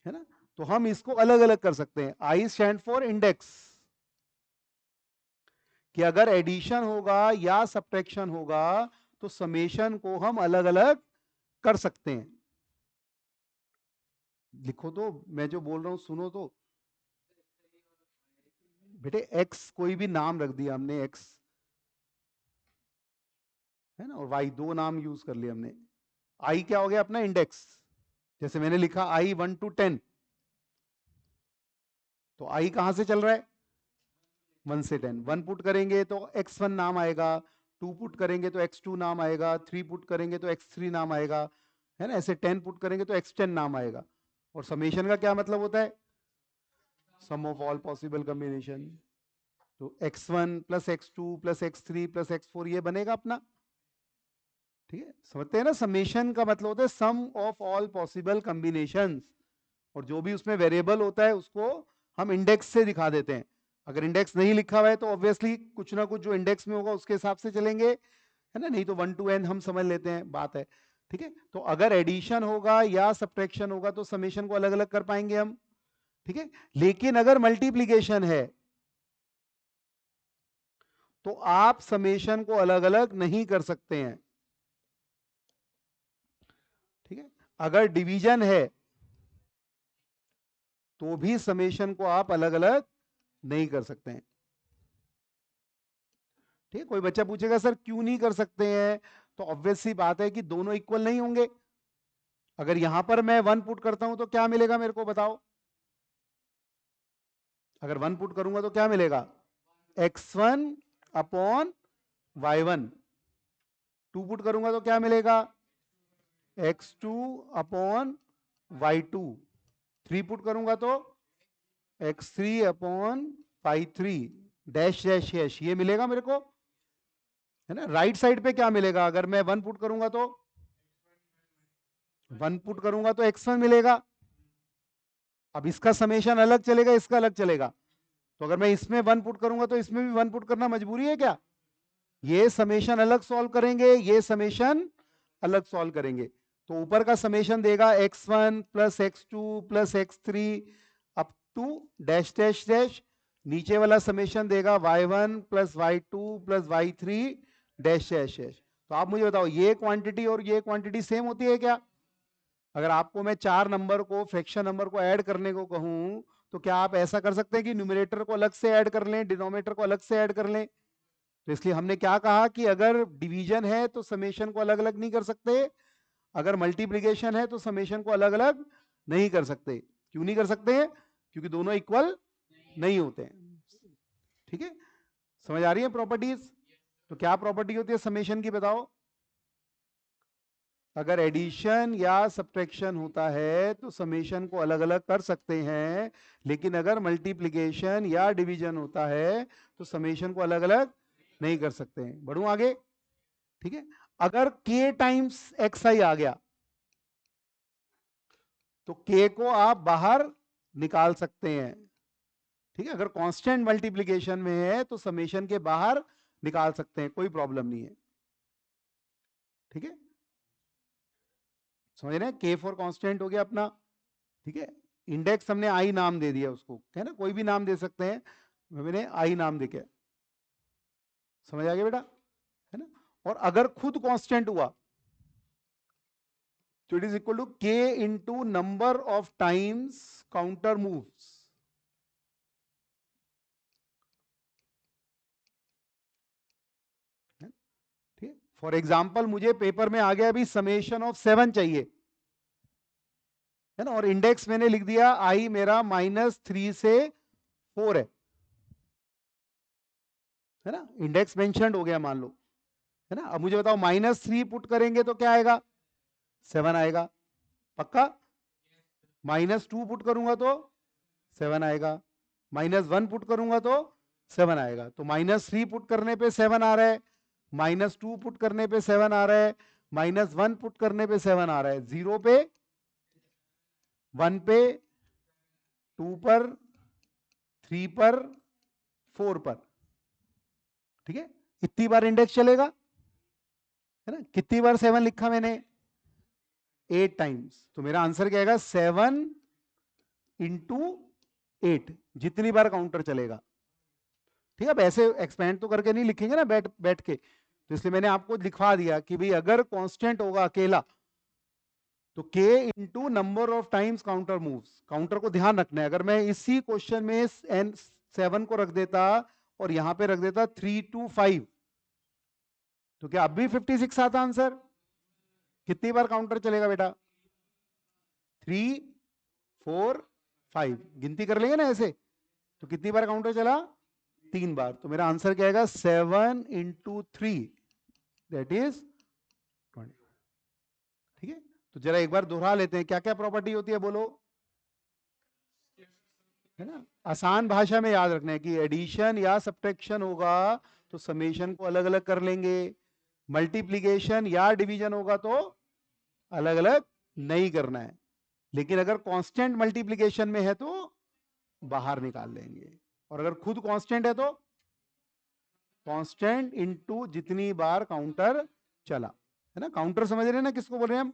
है ना। तो हम इसको अलग अलग कर सकते हैं। आई स्टैंड फॉर इंडेक्स, कि अगर एडिशन होगा या सब्ट्रैक्शन होगा तो समेशन को हम अलग अलग कर सकते हैं। लिखो तो, मैं जो बोल रहा हूं सुनो तो। बेटे एक्स कोई भी नाम रख दिया हमने, एक्स, है ना, और वाई दो नाम यूज कर लिए हमने। आई क्या हो गया अपना? इंडेक्स। जैसे मैंने लिखा आई 1 to 10, तो आई कहां से चल रहा है? 1 से 10। 1 पुट करेंगे तो x1 नाम आएगा, 2 पुट करेंगे तो x2 नाम आएगा, 3 पुट करेंगे तो x3 नाम आएगा, है ना? ऐसे 10 पुट करेंगे तो x10 नाम आएगा। और समेशन का क्या मतलब होता है? सम ऑफ ऑल पॉसिबल कॉम्बिनेशन। तो x1 plus x2 plus x3 plus x4 ये बनेगा अपना। ठीक है, समझते हैं ना? समेशन का मतलब होता है सम ऑफ ऑल पॉसिबल कॉम्बिनेशंस, और जो भी उसमें वेरिएबल होता है उसको हम इंडेक्स से दिखा देते हैं। अगर इंडेक्स नहीं लिखा हुआ है तो ऑब्वियसली कुछ ना कुछ जो इंडेक्स में होगा उसके हिसाब से चलेंगे, है ना? नहीं तो 1 to n हम समझ लेते हैं, बात है। ठीक है, तो अगर एडिशन होगा या सब्ट्रैक्शन होगा तो समेशन को अलग अलग कर पाएंगे हम। ठीक है, लेकिन अगर मल्टीप्लीकेशन है तो आप समेशन को अलग अलग नहीं कर सकते हैं। ठीक है, अगर डिवीजन है तो भी समेशन को आप अलग अलग नहीं कर सकते हैं। ठीक है, कोई बच्चा पूछेगा सर क्यों नहीं कर सकते हैं, तो ऑब्वियस सी बात है कि दोनों इक्वल नहीं होंगे। अगर यहां पर मैं 1 पुट करता हूं तो क्या मिलेगा मेरे को बताओ? अगर 1 पुट करूंगा तो क्या मिलेगा? x1 upon y1। 2 पुट करूंगा तो क्या मिलेगा? x2 upon y2। 3 पुट करूंगा तो x3 upon y3 dash dash dash, ये मिलेगा मेरे को, है ना? राइट साइड पे क्या मिलेगा? अगर मैं 1 पुट करूंगा तो 1 पुट करूंगा तो x1 मिलेगा। अब इसका समेशन अलग चलेगा, इसका अलग चलेगा, तो अगर मैं इसमें 1 पुट करूंगा तो इसमें भी 1 पुट करना मजबूरी है क्या? ये समेशन अलग सॉल्व करेंगे, ये समेशन अलग सॉल्व करेंगे। तो ऊपर का समेशन देगा x1 plus x2 plus x3 up to dash dash dash. नीचे वाला समेशन देगा y1 plus y2 plus y3 dash dash dash. तो आप मुझे बताओ, ये क्वांटिटी और ये क्वांटिटी सेम होती है क्या? अगर आपको मैं 4 नंबर को, फ्रैक्शन नंबर को ऐड करने को कहूं तो क्या आप ऐसा कर सकते हैं कि न्यूमरेटर को अलग से ऐड कर लें, डिनोमिनेटर को अलग से ऐड कर लें? तो इसलिए हमने क्या कहा कि अगर डिवीजन है तो समेशन को अलग अलग नहीं कर सकते, अगर मल्टीप्लिकेशन है तो समेशन को अलग अलग नहीं कर सकते। क्यों नहीं कर सकते हैं? क्योंकि दोनों इक्वल नहीं होते हैं। ठीक है, समझ आ रही है प्रॉपर्टीज? तो क्या प्रॉपर्टी होती है समेशन की बताओ? अगर एडिशन या सब्ट्रैक्शन होता है तो समेशन को अलग अलग कर सकते हैं, लेकिन अगर मल्टीप्लिकेशन या डिवीजन होता है तो समेशन को अलग अलग नहीं कर सकते हैं। बढ़ूं आगे? ठीक है, अगर k टाइम्स xi आ गया तो k को आप बाहर निकाल सकते हैं। ठीक है, अगर कांस्टेंट मल्टीप्लिकेशन में है तो समेशन के बाहर निकाल सकते हैं, कोई प्रॉब्लम नहीं है। ठीक है, समझ रहे हैं? k फॉर कांस्टेंट हो गया अपना। ठीक है, इंडेक्स हमने आई नाम दे दिया उसको, है ना? कोई भी नाम दे सकते हैं, मैंने आई नाम देके। समझ आ गया बेटा? है ना? और अगर खुद कांस्टेंट हुआ तो it is equal to k into number of times counter moves. ठीक है, फॉर एग्जाम्पल मुझे पेपर में आ गया अभी समेशन ऑफ 7 चाहिए, है ना? और इंडेक्स मैंने लिख दिया आई मेरा -3 से 4 है ना? इंडेक्स मेंशन्ड हो गया मान लो, है ना? अब मुझे बताओ -3 पुट करेंगे तो क्या आएगा? 7 आएगा, पक्का? -2 पुट करूंगा तो 7 आएगा, -1 पुट करूंगा तो 7 आएगा। तो -3 पुट करने पे 7 आ रहा है, -2 पुट करने पे 7 आ रहा है, -1 पुट करने पे 7 आ रहा है। 0 पे, 1 पे, 2 पर, 3 पर, 4 पर। ठीक है, इतनी बार इंडेक्स चलेगा, है ना? कितनी बार 7 लिखा मैंने? 8 टाइम्स। तो मेरा आंसर क्या आएगा? 7 इंटू 8, जितनी बार काउंटर चलेगा। ठीक है, अब ऐसे एक्सपेंड तो करके नहीं लिखेंगे ना बैठ बैठ के, तो इसलिए मैंने आपको लिखवा दिया कि भाई अगर कांस्टेंट होगा अकेला तो k into number of times counter moves. Counter को ध्यान रखना है, अगर मैं इसी क्वेश्चन में n7 को रख देता और यहां पे रख देता 3 to 5 तो क्या अब भी 56 आता आंसर? कितनी बार काउंटर चलेगा बेटा? 3, 4, 5, गिनती कर लेंगे ना ऐसे। तो कितनी बार काउंटर चला? 3 बार। तो मेरा आंसर क्या आएगा? 7 × 3 दैट इज 20। ठीक है, तो जरा एक बार दोहरा लेते हैं, क्या क्या प्रॉपर्टी होती है बोलो, है ना। आसान भाषा में याद रखना है कि एडिशन या सब्ट्रैक्शन होगा तो समेशन को अलग अलग कर लेंगे, मल्टीप्लीकेशन या डिवीजन होगा तो अलग अलग नहीं करना है, लेकिन अगर कांस्टेंट मल्टीप्लीकेशन में है तो बाहर निकाल लेंगे, और अगर खुद कांस्टेंट है तो कांस्टेंट इनटू जितनी बार काउंटर चला, है ना। काउंटर समझ रहे हैं ना किसको बोल रहे हैं हम?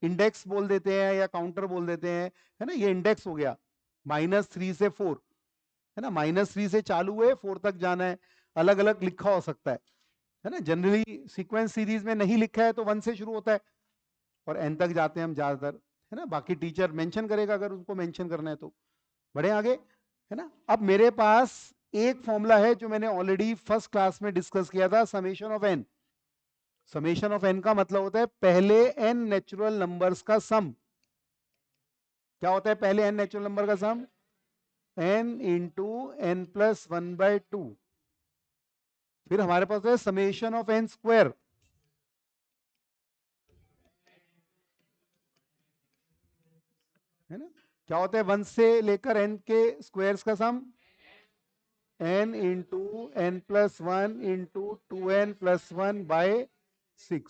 इंडेक्स बोल देते हैं या काउंटर बोल देते हैं, है ना। ये इंडेक्स हो गया -3 से 4, है ना। -3 से चालू हुए 4 तक जाना है, अलग अलग लिखा हो सकता है ना। जनरली सीक्वेंस सीरीज में नहीं लिखा है तो 1 से शुरू होता है और n तक जाते हैं हम ज्यादातर, है ना। बाकी टीचर मेंशन करेगा अगर उसको मेंशन करना है तो। बढ़े आगे, है ना। अब मेरे पास एक फॉर्मूला है जो मैंने ऑलरेडी फर्स्ट क्लास में डिस्कस किया था, summation of n। Summation of n का मतलब होता है पहले n नेचुरल नंबर्स का सम। क्या होता है पहले n नेचुरल नंबर का sum? n into n plus 1/2। फिर हमारे पास है समेशन ऑफ n स्क्वायर, है ना। क्या होता है 1 से लेकर n के स्क्वायर्स का sum? n into n plus 1 into 2n plus 1/6।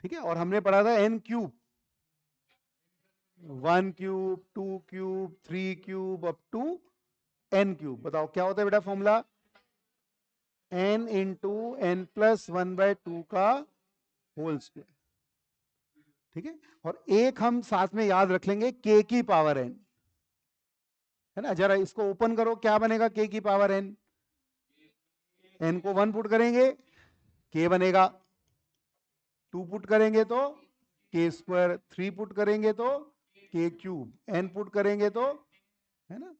ठीक है, और हमने पढ़ा था n cube, 1 cube, 2 cube, 3 cube up to n cube. बताओ क्या होता है बेटा formula? n into n plus 1/2 का होल स्क्वायर। ठीक है, और एक हम साथ में याद रख लेंगे k की पावर n, है ना। जरा इसको ओपन करो, क्या बनेगा k की पावर n? n को 1 पुट करेंगे k बनेगा, 2 पुट करेंगे तो k स्क्वायर, 3 पुट करेंगे तो k क्यूब, n पुट करेंगे तो, है ना,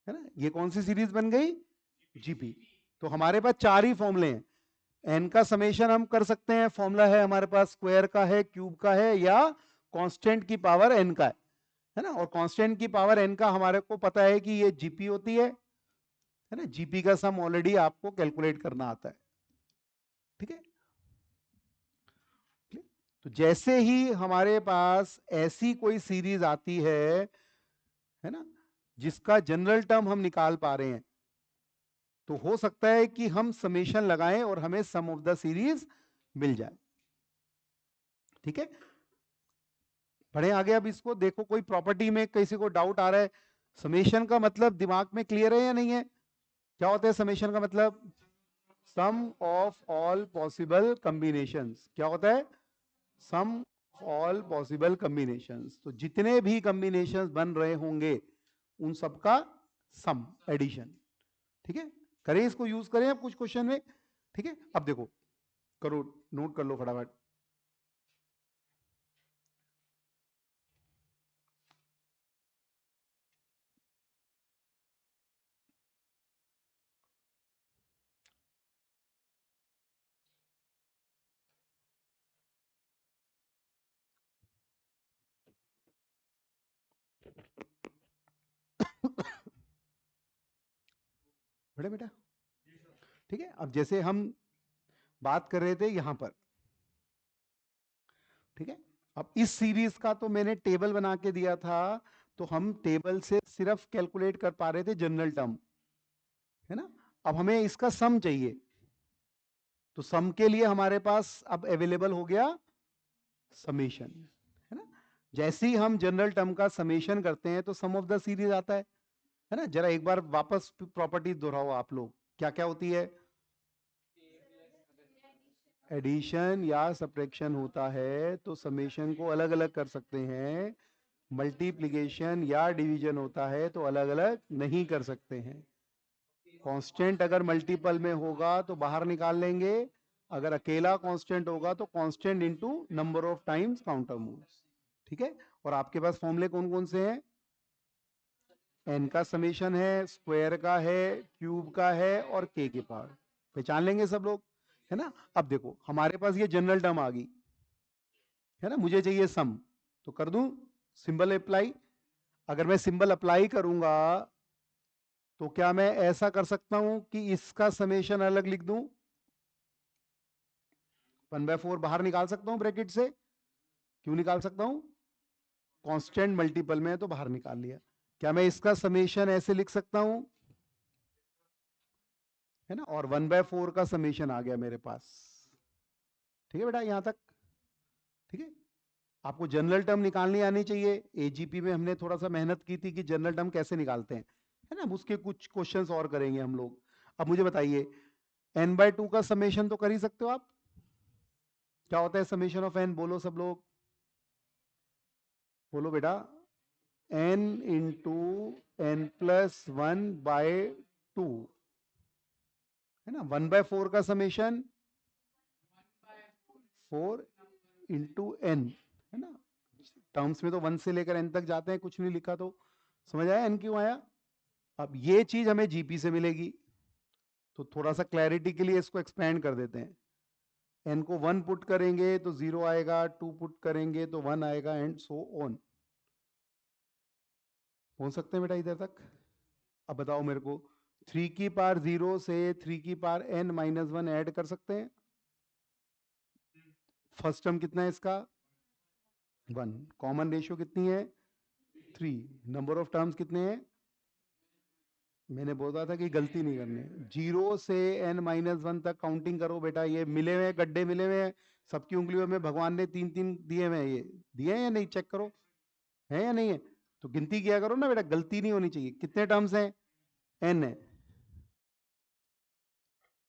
है ना। ये कौन सी सीरीज बन गई? जीपी। तो हमारे पास 4 ही फॉर्मूले हैं। n का समेशन हम कर सकते हैं, फॉर्मूला है हमारे पास स्क्वायर का है, क्यूब का है, या कांस्टेंट की पावर n का है ना। और कांस्टेंट की पावर n का हमारे को पता है कि ये जीपी होती है ना। जीपी का सम ऑलरेडी आपको कैलकुलेट करना आता है। ठीक है, तो जैसे ही हमारे पास ऐसी कोई सीरीज आती है ना, जिसका जनरल टर्म हम निकाल पा रहे हैं, तो हो सकता है कि हम समेशन लगाएं और हमें सम ऑफ द सीरीज मिल जाए। ठीक है, बढ़े आगे। अब इसको देखो, कोई प्रॉपर्टी में किसी को डाउट आ रहा है, समेशन का मतलब दिमाग में क्लियर है या नहीं है? क्या होता है समेशन का मतलब? Sum of all possible combinations. क्या होता है? Sum all possible combinations. तो जितने भी कॉम्बिनेशंस बन रहे होंगे उन सबका सम, एडिशन। ठीक है, करें इसको, यूज करें अब कुछ क्वेश्चन में। ठीक है, अब देखो, करो, नोट कर लो फटाफट। बड़े बेटा, ठीक है। अब जैसे हम बात कर रहे थे यहां पर, ठीक है। अब इस सीरीज का तो मैंने टेबल बना के दिया था, तो हम टेबल से सिर्फ कैलकुलेट कर पा रहे थे जनरल टर्म, है ना। अब हमें इसका सम चाहिए, तो सम के लिए हमारे पास अब अवेलेबल हो गया समेशन, है ना। जैसे ही हम जनरल टर्म का समेशन करते हैं तो सम ऑफ द सीरीज आता है ना। जरा एक बार वापस प्रॉपर्टी दोहराओ आप लोग, क्या क्या होती है? एडिशन या सब्ट्रैक्शन होता है तो समेशन को अलग अलग कर सकते हैं, मल्टीप्लिकेशन या डिवीजन होता है तो अलग अलग नहीं कर सकते हैं। कांस्टेंट अगर मल्टीपल में होगा तो बाहर निकाल लेंगे, अगर अकेला कांस्टेंट होगा तो constant into number of times counter moves. ठीक है, और आपके पास फॉर्मूले कौन कौन से हैं? n का समेशन है, स्क्वायर का है, क्यूब का है, और k के पावर। पहचान लेंगे सब लोग, है ना। अब देखो हमारे पास ये जनरल टर्म आ गई, है ना। मुझे चाहिए सम, तो कर दूं सिंबल अप्लाई। अगर मैं सिंबल अप्लाई करूंगा तो क्या मैं ऐसा कर सकता हूं कि इसका समेशन अलग लिख दूं? 1/4 बाहर निकाल सकता हूं ब्रैकेट से। क्यों निकाल सकता हूं? कांस्टेंट मल्टीपल में है तो बाहर निकाल लिया। क्या मैं इसका समेशन ऐसे लिख सकता हूं? है ना, और 1/4 का समेशन आ गया मेरे पास। ठीक है बेटा, यहां तक ठीक है। आपको जनरल टर्म निकालनी आनी चाहिए। एजीपी में हमने थोड़ा सा मेहनत की थी कि जनरल टर्म कैसे निकालते हैं, है ना। उसके कुछ क्वेश्चंस और करेंगे हम लोग। अब मुझे बताइए, n/2 का समेशन तो कर ही सकते हो आप। क्या होता है समेशन ऑफ n? बोलो सब लोग, बोलो बेटा। n इंटू n+1/2, है ना। 1/4 का समेशन 4 इंटू n, है ना। टर्म्स में तो 1 से लेकर n तक जाते हैं, कुछ नहीं लिखा तो समझ आया n क्यों आया। अब ये चीज हमें जीपी से मिलेगी, तो थोड़ा सा क्लैरिटी के लिए इसको एक्सपेंड कर देते हैं। n को 1 पुट करेंगे तो 0 आएगा, 2 पुट करेंगे तो 1 आएगा, एंड सो ऑन। पहुंच सकते हैं बेटा इधर तक? अब बताओ मेरे को, 3 की पावर 0 से 3 की पावर n-1 ऐड कर सकते हैं? फर्स्ट टर्म कितना है इसका? 1। कॉमन रेशियो कितनी है? 3। नंबर ऑफ टर्म्स कितने हैं? मैंने बोला था कि गलती नहीं करनी, 0 से n-1 तक काउंटिंग करो बेटा। ये मिले हुए गड्ढे मिले हुए हैं सबकी उंगलियों में, भगवान ने 3-3 दिए हुए हैं। ये दिए हैं या नहीं, चेक करो, है या नहीं है। तो गिनती किया करो ना बेटा, गलती नहीं होनी चाहिए। कितने टर्म्स हैं? n है,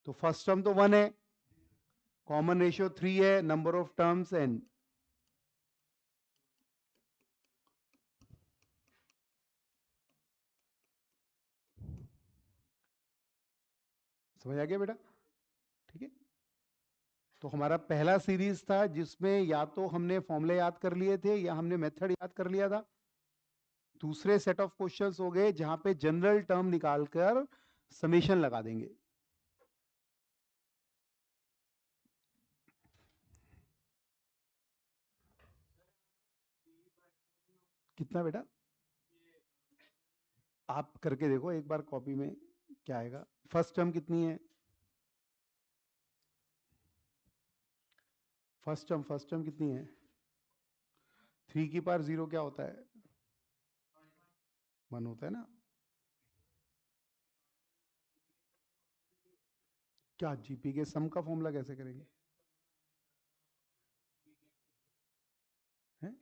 तो फर्स्ट टर्म तो 1 है, कॉमन रेशियो 3 है, नंबर ऑफ टर्म्स n। समझ आ गया बेटा? ठीक है। तो हमारा पहला सीरीज था जिसमें या तो हमने फॉर्मूले याद कर लिए थे या हमने मेथड याद कर लिया था। दूसरे सेट ऑफ क्वेश्चंस हो गए जहां पे जनरल टर्म निकालकर समेशन लगा देंगे। कितना बेटा? आप करके देखो एक बार कॉपी में क्या आएगा। फर्स्ट टर्म कितनी है? फर्स्ट टर्म कितनी है? 3 की पावर 0 क्या होता है? 1 होता है ना। क्या जीपी के सम का फॉर्मूला कैसे करेंगे? हैं?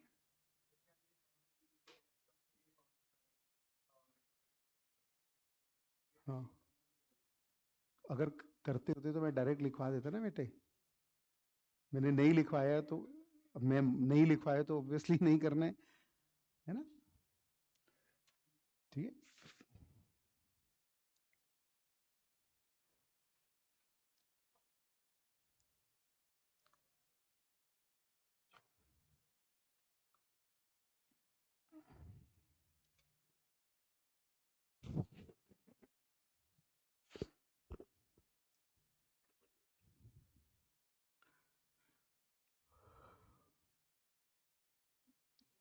हाँ, अगर करते होते तो मैं डायरेक्ट लिखवा देता ना बेटे। मैंने नहीं लिखवाया तो, अब मैं नहीं लिखवाया तो ऑब्वियसली नहीं करना है ना। ठीक है।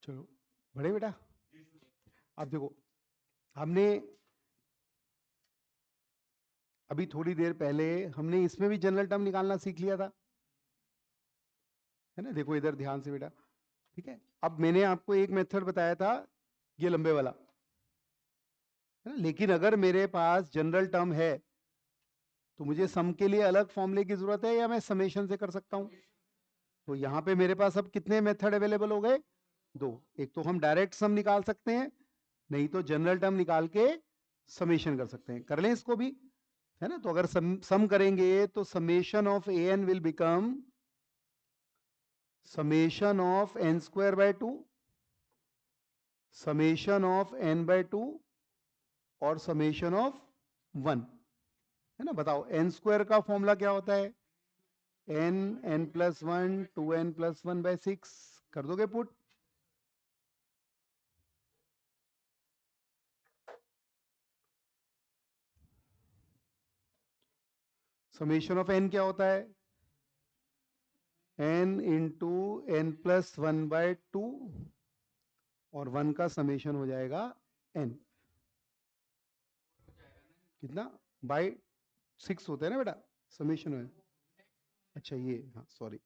चलो बड़े बेटा, अब देखो, हमने अभी थोड़ी देर पहले हमने इसमें भी जनरल टर्म निकालना सीख लिया था, है ना। देखो इधर ध्यान से बेटा, ठीक है। अब मैंने आपको एक मेथड बताया था, ये लंबे वाला, है ना। लेकिन अगर मेरे पास जनरल टर्म है तो मुझे सम के लिए अलग फॉर्मूले की जरूरत है या मैं समेशन से कर सकता हूं? तो यहां पे मेरे पास अब कितने मेथड अवेलेबल हो गए? 2। एक तो हम डायरेक्ट सम निकाल सकते हैं, नहीं तो जनरल टर्म निकाल के समेशन कर सकते हैं। कर लें इसको भी, है ना। तो अगर सम करेंगे तो summation of a n will become summation of n²/2, summation of n/2 और समेशन ऑफ 1, है ना। बताओ n² का फॉर्मूला क्या होता है? n+1 2n+1/6। कर दोगे पुट? समेशन ऑफ n क्या होता है? n इंटू n+1/2 और 1 का समेशन हो जाएगा n। कितना बाय 6 होता है ना बेटा समेशन में। अच्छा ये, हाँ सॉरी।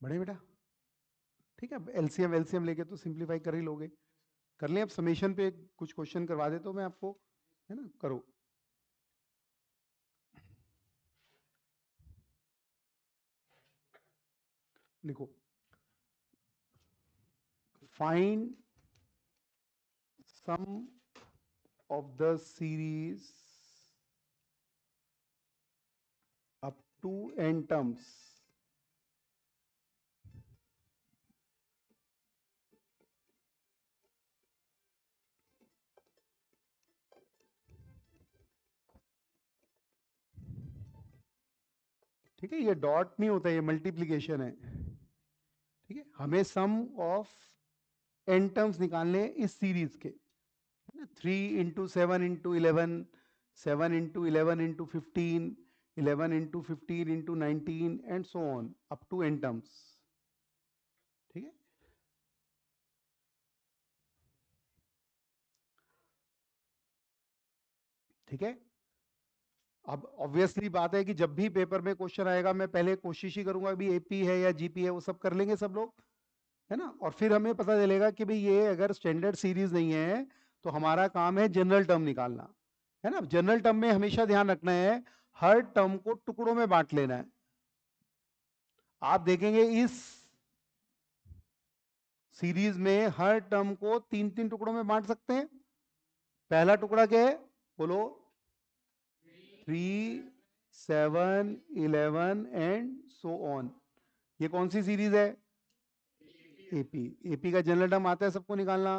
बढ़े बेटा, ठीक है। अब एलसीएम एलसीएम लेके तो सिंप्लीफाई कर ही लोगे। कर लें अब समेशन पे कुछ क्वेश्चन करवा देता हूँ मैं आपको, है ना, करो। लिखो, find sum of the series up to n terms ठीक है। ये डॉट नहीं होता, ये मल्टीप्लीकेशन है। ठीक है, हमें सम ऑफ n टर्म्स निकालने हैं इस सीरीज के, 3 into 7 into 11, 7 into 11 into 15, 11 into 15 into 19 and so on up to n terms। ठीक है, ठीक है। अब ऑब्वियसली बात है कि जब भी पेपर में क्वेश्चन आएगा मैं पहले कोशिश ही करूंगा भी एपी है या जीपी है वो सब कर लेंगे सब लोग, है ना। और फिर हमें पता चलेगा कि भाई ये अगर स्टैंडर्ड सीरीज नहीं है तो हमारा काम है जनरल टर्म निकालना, है ना। जनरल टर्म में हमेशा ध्यान रखना है हर टर्म को टुकड़ों में बांट लेना है। आप देखेंगे इस सीरीज में हर टर्म को 3 3 टुकड़ों में बांट सकते हैं। पहला टुकड़ा क्या है, बोलो। 3 7 11 एंड सो ऑन। ये कौन सी सीरीज है, एपी। एपी का जनरल टर्म आता है सबको निकालना।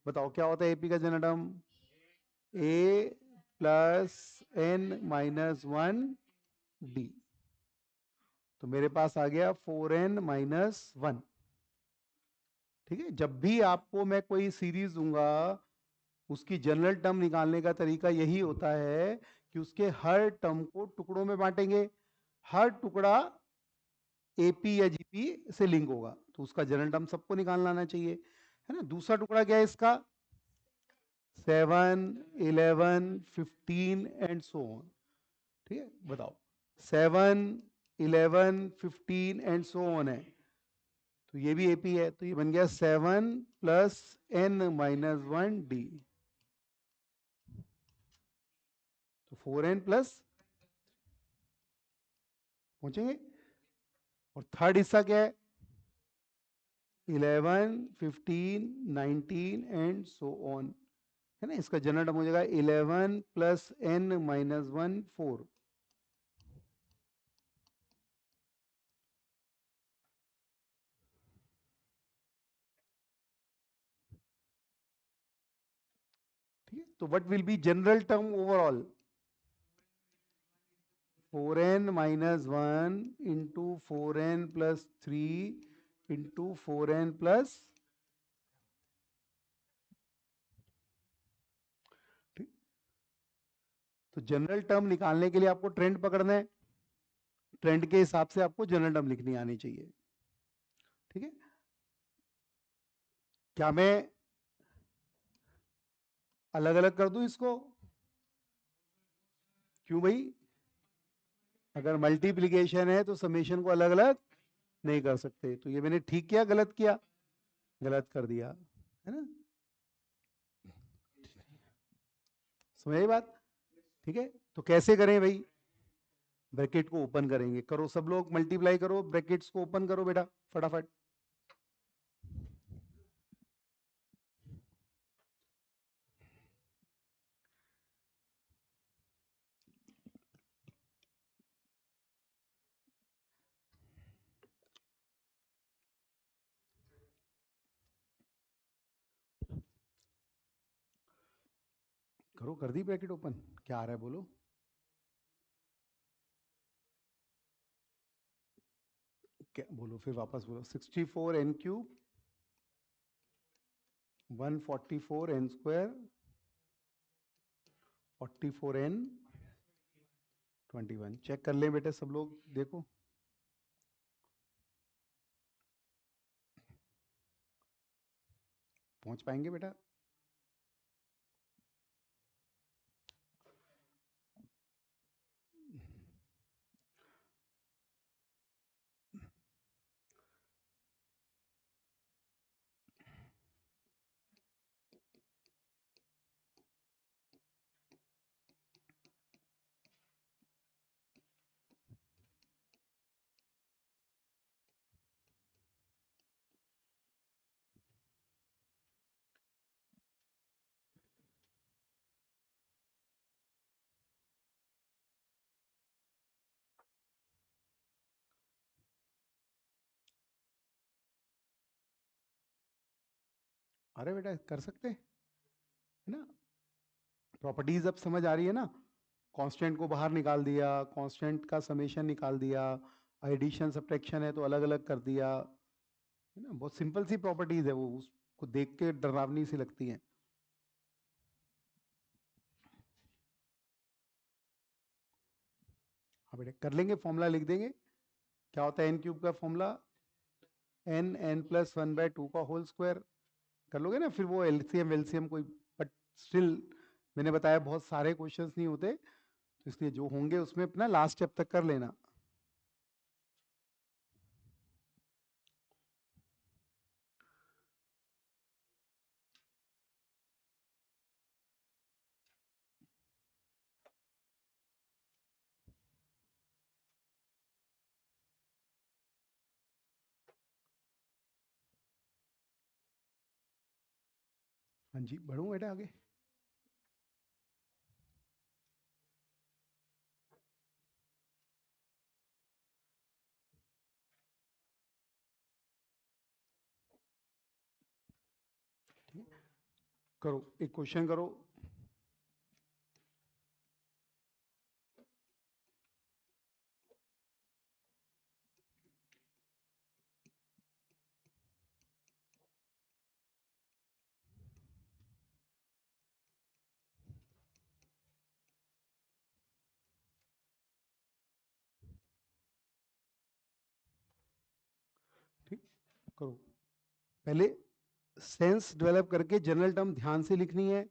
बताओ क्या होता है एपी का जनरल टर्म, ए प्लस n-1 डी। तो मेरे पास आ गया 4n-1। ठीक है, जब भी आपको मैं कोई सीरीज दूंगा उसकी जनरल टर्म निकालने का तरीका यही होता है कि उसके हर टर्म को टुकड़ों में बांटेंगे। हर टुकड़ा एपी या जीपी से लिंक होगा तो उसका जनरल टर्म सबको निकालना आना चाहिए, है ना। दूसरा टुकड़ा क्या है इसका, 7 11 15 एंड सो ऑन। ठीक है, बताओ 7 11 15 एंड सो ऑन है तो ये भी एपी है, तो ये बन गया 7 + n-1 डी। तो 4n+ पहुंचेंगे। और थर्ड हिस्सा क्या है, 11 15 19 एंड सो ऑन, है ना। इसका जनरल टर्म हो जाएगा 11 + n-1 4। ठीक है, तो what will be general term overall, 4n-1 into 4n+3 into 4n+। ठीक, तो जनरल टर्म निकालने के लिए आपको ट्रेंड पकड़ना है, ट्रेंड के हिसाब से आपको जनरल टर्म लिखनी आनी चाहिए। ठीक है, क्या मैं अलग अलग कर दूं इसको, क्यों भाई, अगर मल्टीप्लीकेशन है तो समेशन को अलग अलग नहीं कर सकते। तो ये मैंने ठीक किया गलत किया, गलत कर दिया, है ना। समझ आई बात, ठीक है। तो कैसे करें भाई, ब्रैकेट को ओपन करेंगे, करो सब लोग मल्टीप्लाई करो, ब्रैकेट्स को ओपन करो बेटा फटाफट। करो, कर दी ब्रैकेट ओपन, क्या आ रहा है बोलो। क्या बोलो फिर वापस बोलो, 64 n cube 144 n square 44 n 21। Check कर लें बेटे सब लोग, देखो पहुंच पाएंगे बेटा। अरे बेटा कर सकते हैं, है ना। प्रॉपर्टीज अब समझ आ रही है ना। कांस्टेंट को बाहर निकाल दिया, कांस्टेंट का समेशन निकाल दिया, एडिशन सब्ट्रैक्शन है तो अलग अलग कर दिया, है ना। बहुत सिंपल सी प्रॉपर्टीज है वो, उसको देख के डरावनी सी लगती है। हाँ बेटा कर लेंगे, फॉर्मूला लिख देंगे। क्या होता है एन क्यूब का फॉर्मूला, n n+1/2 का होल स्क्वायर। कर लोगे ना, फिर वो एलसीएम वेलसीएम कोई, बट स्टिल मैंने बताया बहुत सारे क्वेश्चंस नहीं होते, तो इसलिए जो होंगे उसमें अपना लास्ट स्टेप तक कर लेना। हाँ जी बढ़ूँ बेटा आगे। करो एक क्वेश्चन करो। ठीक, करो। पहले सेंस डेवलप करके जनरल टर्म ध्यान से लिखनी है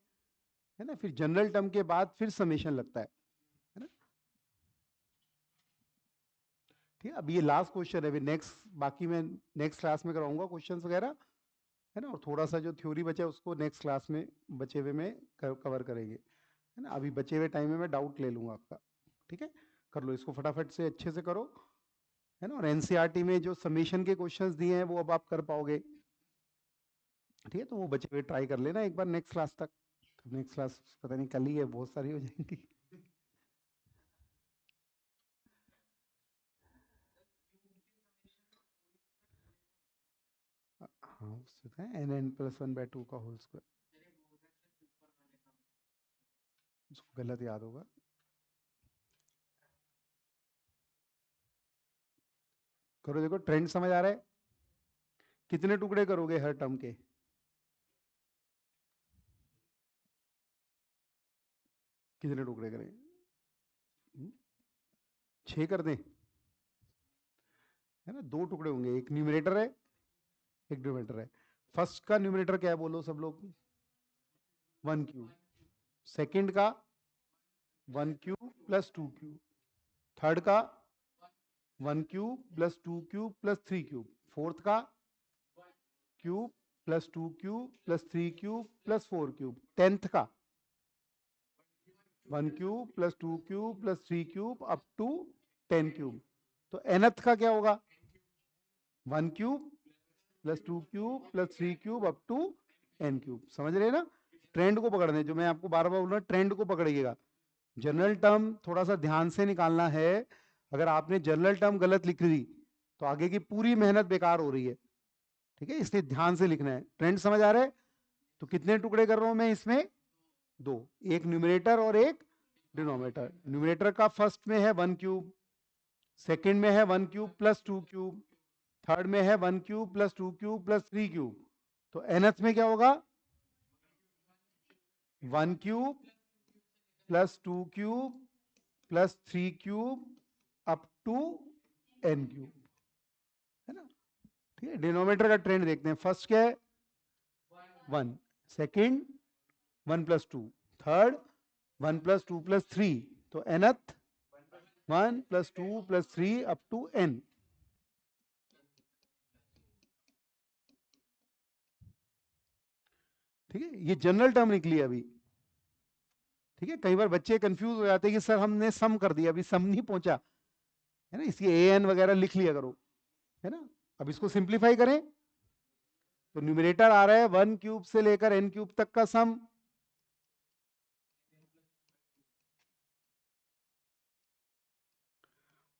ना, फिर जनरल टर्म के बाद फिर समेशन लगता है ना। ठीक है, अब ये लास्ट क्वेश्चन है, अभी नेक्स्ट बाकी मैं नेक्स्ट क्लास में कराऊंगा क्वेश्चंस वगैरह, है ना। और थोड़ा सा जो थ्योरी बचा है उसको नेक्स्ट क्लास में बचे हुए में कवर करेंगे, है ना। अभी बचे हुए टाइम में मैं डाउट ले लूंगा आपका। ठीक है, कर लो इसको फटाफट से अच्छे से करो, है ना। और एनसीईआरटी में जो समेशन के क्वेश्चंस दिए हैं वो अब आप कर पाओगे। ठीक है, तो वो बचे हुए ट्राई कर लेना एक बार नेक्स्ट क्लास तक। नेक्स्ट क्लास पता नहीं कल ही है, बहुत सारी हो जाएंगी। हाँ उससे है n n+1/2 का होल स्क्वायर, उसको गलत याद होगा। करो, देखो ट्रेंड समझ आ रहा है। कितने टुकड़े करोगे हर टर्म के, कितने टुकड़े करें? 6 कर दें, है ना। 2 टुकड़े होंगे, एक न्यूमरेटर है एक डिनोमिनेटर है। फर्स्ट का न्यूमरेटर क्या है बोलो सब लोग, 1 क्यूब। सेकंड का 1 क्यूब प्लस 2 क्यूब। थर्ड का 1 cube plus 2 cube plus 3 cube. Fourth का cube plus 2 cube plus 3 cube plus 4 cube. Tenth का 1 cube plus 2 cube plus 3 cube up to 10 cube. तो nth का क्या होगा, 1 cube plus 2 cube plus 3 cube up to n cube. समझ रहे हैं ना। ट्रेंड को पकड़ने, जो मैं आपको बार बार बोल रहा हूँ, ट्रेंड को पकड़िएगा। जनरल टर्म थोड़ा सा ध्यान से निकालना है। अगर आपने जनरल टर्म गलत लिख दी तो आगे की पूरी मेहनत बेकार हो रही है। ठीक है, इसलिए ध्यान से लिखना है। ट्रेंड समझ आ रहा है। तो कितने टुकड़े कर रहा हूं मैं इसमें, दो, एक न्यूमरेटर और एक डिनोमिनेटर। न्यूमरेटर का फर्स्ट में है 1 क्यूब, सेकंड में है 1 क्यूब प्लस 2 क्यूब, थर्ड में है 1 cube plus 2 cube plus 3 cube. तो nth में क्या होगा? 1 cube plus 2 cube plus 3 cube up to n cube, है ना? ठीक है, डिनोमिनेटर का ट्रेंड देखते हैं। फर्स्ट क्या है? 1, second 1 plus 2, third 1 plus 2 plus 3, तो nth 1 plus 2 plus 3 up to n। ठीक है, ये जनरल टर्म निकली अभी। ठीक है, कई बार बच्चे कंफ्यूज हो जाते हैं कि सर हमने सम कर दिया, अभी सम नहीं पहुंचा, है ना, इसकी an वगैरह लिख लिया करो, है ना। अब इसको सिंप्लीफाई करें तो न्यूमरेटर आ रहा है 1 क्यूब से लेकर n क्यूब तक का सम,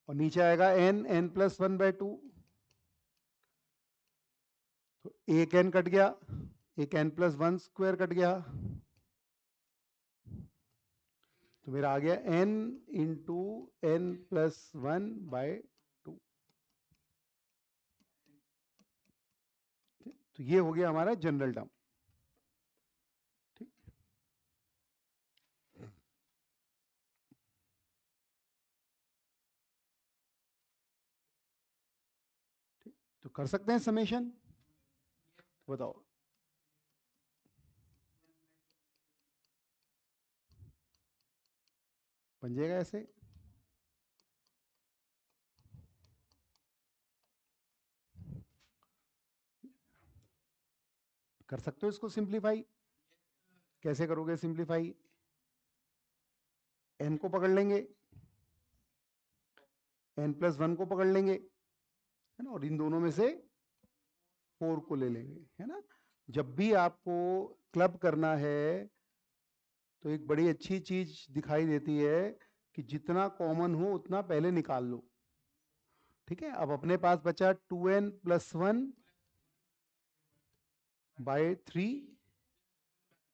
और नीचे आएगा n प्लस 1/2। तो एक n कट गया, एक n प्लस 1 स्क्वायर कट गया, तो मेरा आ गया n इंटू n प्लस 1/2। तो ये हो गया हमारा जनरल टर्म। ठीक, तो कर सकते हैं समेशन, बताओ। बन जाएगा ऐसे, कर सकते हो इसको सिंप्लीफाई। कैसे करोगे सिंप्लीफाई? n को पकड़ लेंगे, n प्लस 1 को पकड़ लेंगे, है ना, और इन दोनों में से 4 को ले लेंगे, है ना। जब भी आपको क्लब करना है तो एक बड़ी अच्छी चीज दिखाई देती है कि जितना कॉमन हो उतना पहले निकाल लो। ठीक है, अब अपने पास बचा 2n प्लस 1/3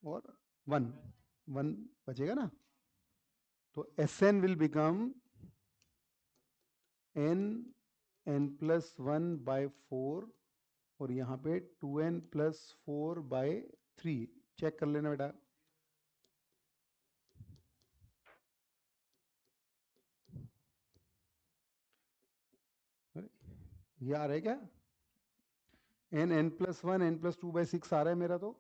और 1, 1 बचेगा ना, तो Sn will become n plus 1/4, और यहाँ पे 2n प्लस 4/3। चेक कर लेना बेटा। अरे, ये आ रहा है क्या? n प्लस 1 n प्लस 2/6 आ रहा है मेरा तो।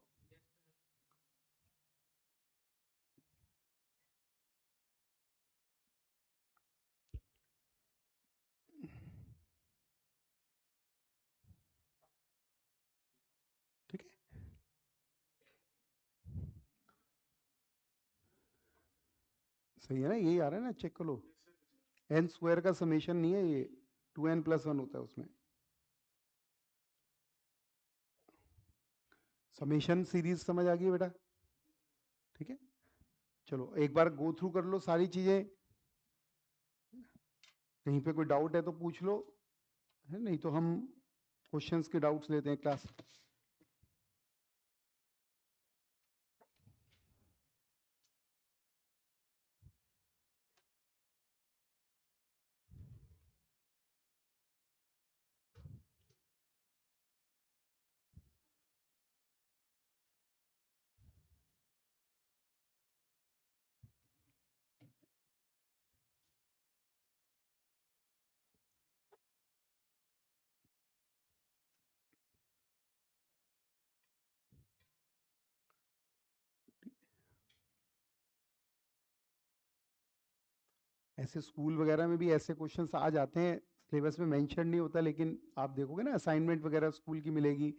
ठीक है, सही है ना, यही आ रहा है ना, चेक कर लो। n स्क्वायर का समेशन नहीं है ये, 2n प्लस 1 होता है उसमें। समेशन सीरीज समझ आ गई बेटा? ठीक है, चलो एक बार गो थ्रू कर लो सारी चीजें, कहीं पे कोई डाउट है तो पूछ लो, है, नहीं तो हम क्वेश्चंस के डाउट्स लेते हैं क्लास। ऐसे स्कूल वगैरह में भी ऐसे क्वेश्चंस आ जाते हैं, सिलेबस में मेंशन नहीं होता, लेकिन आप देखोगे ना असाइनमेंट वगैरह स्कूल की मिलेगी।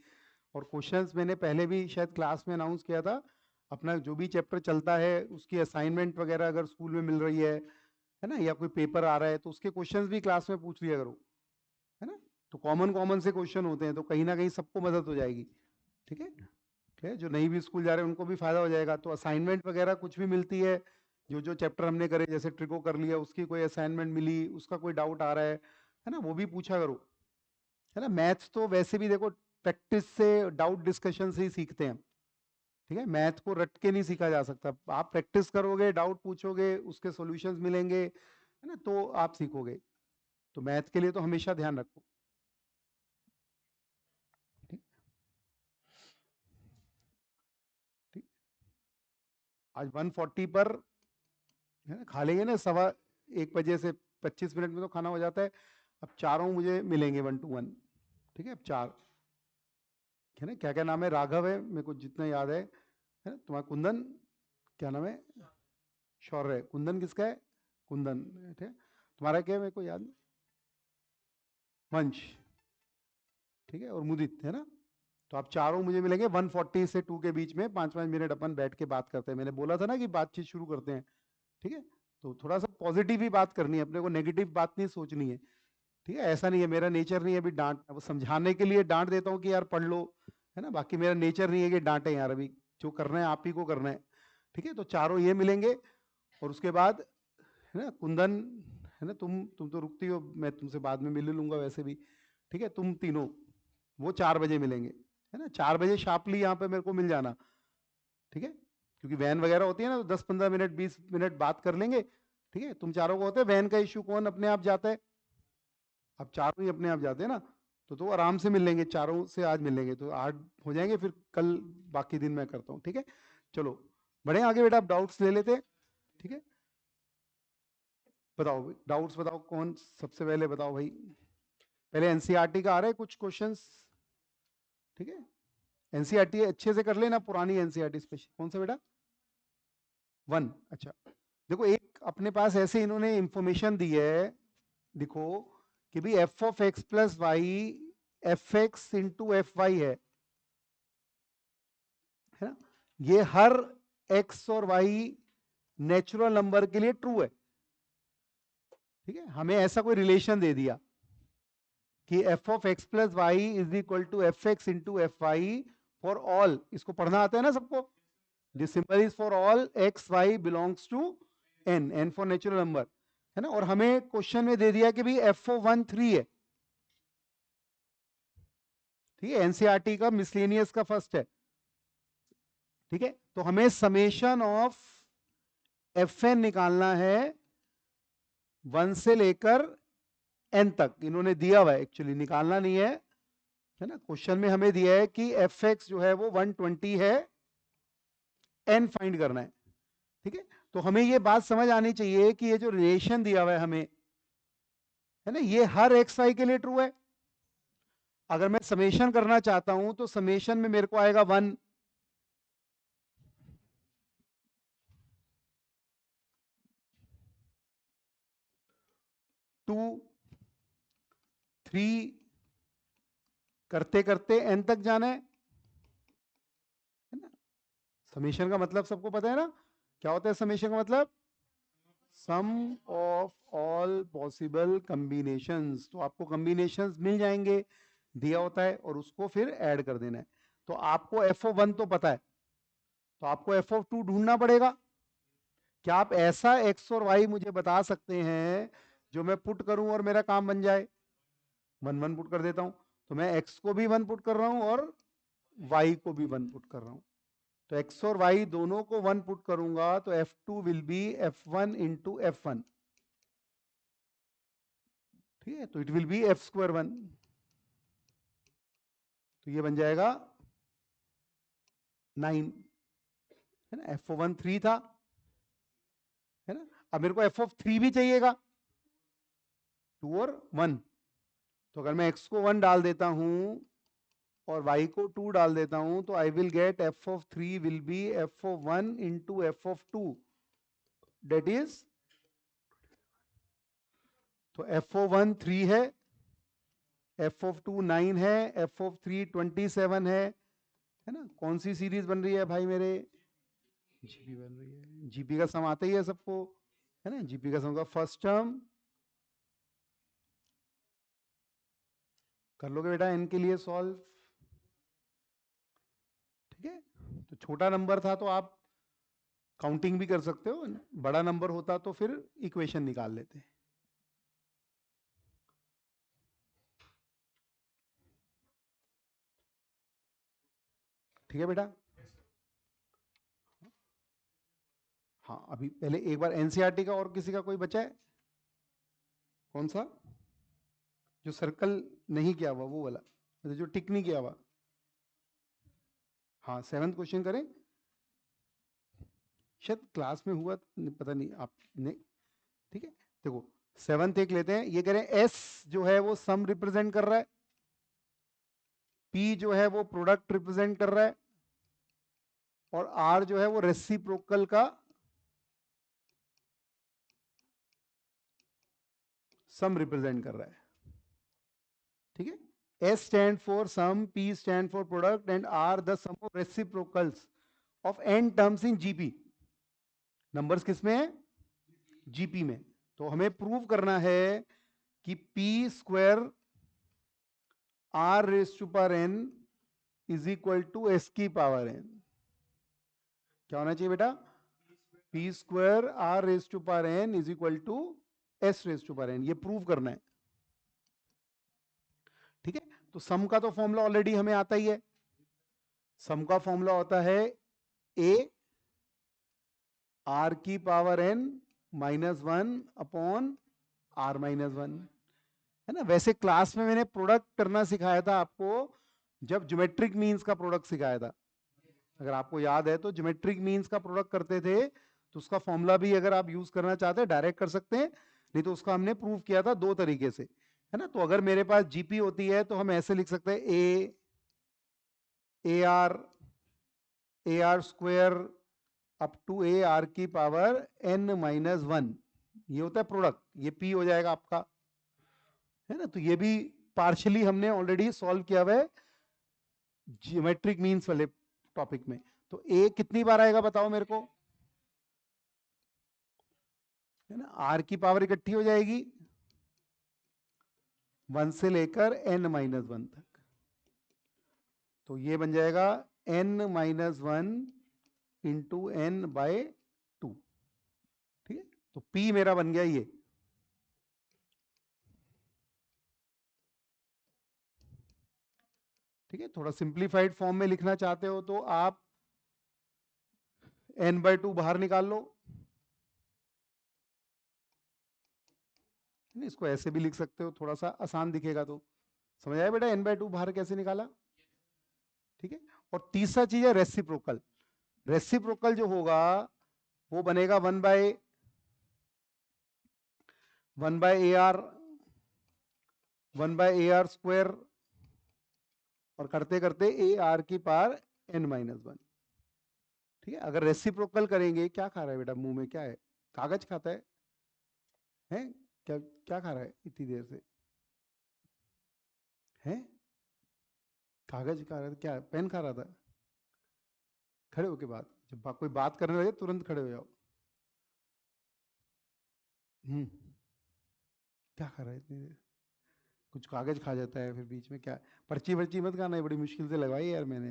और क्वेश्चंस मैंने पहले भी शायद क्लास में अनाउंस किया था, अपना जो भी चैप्टर चलता है उसकी असाइनमेंट वगैरह अगर स्कूल में मिल रही है ना, या कोई पेपर आ रहा है तो उसके क्वेश्चंस भी क्लास में पूछ लिया करो, है ना। तो कॉमन कॉमन से क्वेश्चन होते हैं, तो कहीं ना कहीं सबको मदद हो जाएगी। ठीक है, ठीक है, जो नहीं भी स्कूल जा रहे हैं उनको भी फायदा हो जाएगा। तो असाइनमेंट वगैरह कुछ भी मिलती है, जो जो चैप्टर हमने करे, जैसे ट्रिको कर लिया, उसकी कोई असाइनमेंट मिली, उसका कोई डाउट आ रहा है ना, वो भी पूछा करो, है ना। मैथ्स तो वैसे भी देखो प्रैक्टिस से, डाउट डिस्कशन से ही सीखते हैं। ठीक है, मैथ को रट के नहीं सीखा जा सकता, आप प्रैक्टिस करोगे, डाउट पूछोगे, उसके सॉल्यूशंस मिलेंगे, है ना, तो आप सीखोगे। तो मैथ के लिए तो हमेशा ध्यान रखो। ठीक ठीक। आज 140 पर, है ना, खा लेंगे ना, 1:15 से 25 मिनट में तो खाना हो जाता है। अब चारों मुझे मिलेंगे 1 to 1। ठीक है, अब चार, है ना, क्या क्या नाम है, राघव है मेरे को जितना याद है ना, तुम्हारा कुंदन, क्या नाम है, शौर्य, कुंदन किसका है, कुंदन, ठीक है, तुम्हारा क्या है मेरे को याद नहीं, वंश, ठीक है, और मुदित, है ना। तो आप चारों मुझे मिलेंगे 140 से 2 के बीच में, 5-5 मिनट अपन बैठ के बात करते हैं। मैंने बोला था ना कि बातचीत शुरू करते हैं। ठीक है, तो थोड़ा सा पॉजिटिव ही बात करनी है अपने को, नेगेटिव बात नहीं सोचनी है। ठीक है, ऐसा नहीं है, मेरा नेचर नहीं है अभी डांट, अब समझाने के लिए डांट देता हूँ कि यार पढ़ लो, है ना, बाकी मेरा नेचर नहीं है कि डांटे यार, अभी जो करना है आप ही को करना है। ठीक है, तो चारों ये मिलेंगे, और उसके बाद, है ना, कुंदन, है ना, तुम तो रुकती हो, मैं तुमसे बाद में मिल लूंगा वैसे भी। ठीक है, तुम तीनों, वो 4 बजे मिलेंगे, है ना, 4 बजे शार्पली यहाँ पे मेरे को मिल जाना। ठीक है, क्योंकि वैन वगैरह होती है ना, तो 10-15 मिनट 20 मिनट बात कर लेंगे। ठीक है, तुम चारों को होते हैं वैन का इश्यू, कौन अपने आप जाता है, अब चारों ही अपने आप जाते हैं ना, तो आराम से मिल लेंगे, चारों से आज मिल लेंगे, तो 8 हो जाएंगे, फिर कल बाकी दिन मैं करता हूँ। ठीक है, चलो बढ़े आगे बेटा, आप डाउट्स ले लेते हैं। ठीक है, बताओ डाउट्स बताओ, कौन सबसे पहले बताओ भाई, पहले एनसीईआरटी का आ रहा है कुछ क्वेश्चंस। ठीक है, एनसीईआरटी अच्छे से कर लेना, पुरानी एनसीईआरटी स्पेशल, कौन सा बेटा, 1, अच्छा। देखो एक अपने पास ऐसे इन्होंने इंफॉर्मेशन दी है, देखो कि भी f of x plus y f x into f y है ना, ये हर एक्स और वाई नेचुरल नंबर के लिए ट्रू है। ठीक है, हमें ऐसा कोई रिलेशन दे दिया कि f of x plus y is equal to f x into f y for all, इसको पढ़ना आता है ना सबको, this symbol is for all x y belongs to n, n for natural number, है ना, और हमें क्वेश्चन में दे दिया कि भाई एफ ओ 1 3 है। ठीक है, एनसीईआरटी का मिसलेनियस का फर्स्ट है। ठीक है, तो हमें समेशन ऑफ एफ एन निकालना है 1 से लेकर एन तक, इन्होंने दिया हुआ है, एक्चुअली निकालना नहीं है ना, क्वेश्चन में हमें दिया है कि एफ एक्स जो है वो 120 है, एन फाइंड करना है। ठीक है, तो हमें ये बात समझ आनी चाहिए कि ये जो रिलेशन दिया हुआ है हमें, है ना, ये हर एक्स वाई के लिए ट्रू है। अगर मैं समेशन करना चाहता हूं तो समेशन में मेरे को आएगा 1, 2, 3, करते करते एन तक जाना है ना। समेशन का मतलब सबको पता है ना, क्या होता है समेशन का मतलब, sum of all possible combinations, तो आपको कॉम्बिनेशंस मिल जाएंगे, दिया होता है, और उसको फिर ऐड कर देना है। तो आपको एफ ओ 1 तो पता है, तो आपको एफ ओ 2 ढूंढना पड़ेगा। क्या आप ऐसा एक्स और वाई मुझे बता सकते हैं जो मैं पुट करूं और मेरा काम बन जाए, 1 1 पुट कर देता हूं, तो मैं एक्स को भी 1 पुट कर रहा हूं और वाई को भी 1 पुट कर रहा हूं, तो एक्स और वाई दोनों को 1 पुट करूंगा, तो F2 will be F1 into F1। ठीक है, तो it will be F square 1, तो ये बन जाएगा 9, है ना, एफ ओ 1 3 था, है ना, अब मेरे को एफ ऑफ 3 भी चाहिएगा, 2 और 1, तो अगर मैं x को 1 डाल देता हूं और y को 2 डाल देता हूं, तो I will get f of 3 will be f of 1 into f of 2, that is, तो एफ ओ 1 3 है, एफ ऑफ 2 9 है, एफ ऑफ 3 27 है ना, कौन सी सीरीज बन रही है भाई मेरे, जीपी बन रही है, जीपी का सम आता ही है सबको, है ना, जीपी का सम का फर्स्ट टर्म कर लोगे बेटा एन के लिए सॉल्व। ठीक है, तो छोटा नंबर था तो आप काउंटिंग भी कर सकते हो, बड़ा नंबर होता तो फिर इक्वेशन निकाल लेते। ठीक है बेटा, हाँ अभी पहले एक बार एनसीईआरटी का, और किसी का कोई बचा है? कौन सा? जो सर्कल नहीं किया हुआ वो वाला, मतलब जो टिक नहीं किया हुआ। हाँ 7th क्वेश्चन करें, शायद क्लास में हुआ, पता नहीं आपने। ठीक है, देखो 7th एक लेते हैं, ये कह रहे हैं एस जो है वो सम रिप्रेजेंट कर रहा है, पी जो है वो प्रोडक्ट रिप्रेजेंट कर रहा है, और आर जो है वो रेसिप्रोकल का सम रिप्रेजेंट कर रहा है। ठीक है, s stand for sum, p stand for product, and r the sum of reciprocals of n terms in GP. Numbers किस में है? जीपी में। तो हमें प्रूव करना है कि p square r raise to power n is equal to s की पावर एन। क्या होना चाहिए बेटा? P square r raise to power n is equal to s raise to power n, ये प्रूव करना है। ठीक है, तो सम का तो फॉर्मूला ऑलरेडी हमें आता ही है। सम का फॉर्मूला होता है ए आर की पावर एन -1 अपॉन आर -1, है ना। वैसे क्लास में मैंने प्रोडक्ट करना सिखाया था आपको, जब ज्योमेट्रिक मीन्स का प्रोडक्ट सिखाया था, अगर आपको याद है तो। ज्योमेट्रिक मीन्स का प्रोडक्ट करते थे, तो उसका फॉर्मूला भी अगर आप यूज करना चाहते हैं डायरेक्ट कर सकते हैं, नहीं तो उसका हमने प्रूव किया था दो तरीके से, है ना। तो अगर मेरे पास जीपी होती है तो हम ऐसे लिख सकते हैं a r square up to a r की पावर n-1, ये होता है प्रोडक्ट, ये पी हो जाएगा आपका, है ना। तो ये भी पार्शियली हमने ऑलरेडी सॉल्व किया हुआ है जियोमेट्रिक मीन्स वाले टॉपिक में। तो ए कितनी बार आएगा बताओ मेरे को, है ना। आर की पावर इकट्ठी हो जाएगी 1 से लेकर n-1 तक, तो ये बन जाएगा n-1 इंटू एन बाय 2। ठीक है, तो P मेरा बन गया ये। ठीक है, थोड़ा सिंप्लीफाइड फॉर्म में लिखना चाहते हो तो आप n/2 बाहर निकाल लो, नहीं इसको ऐसे भी लिख सकते हो, थोड़ा सा आसान दिखेगा तो। समझ आया बेटा n/2 बाहर कैसे निकाला? ठीक है, और तीसरा चीज है रेसिप्रोकल। रेसिप्रोकल जो होगा वो बनेगा 1/AR, 1/AR स्क्वायर, और करते करते AR की पावर n-1। ठीक है, अगर रेसिप्रोकल करेंगे, क्या खा रहा है बेटा मुंह में, क्या है? कागज खाता है? हैं? क्या क्या खा रहा है इतनी देर से? हैं? कागज खा रहा था क्या? पेन खा रहा था? खड़े होके बात, जब कोई बात करने लगे तुरंत खड़े हो जाओ। हम्म, क्या खा रहा है इतनी देर? कुछ कागज खा जाता है फिर बीच में, क्या? पर्ची वर्ची मत खाना, बड़ी मुश्किल से लगवाई यार मैंने,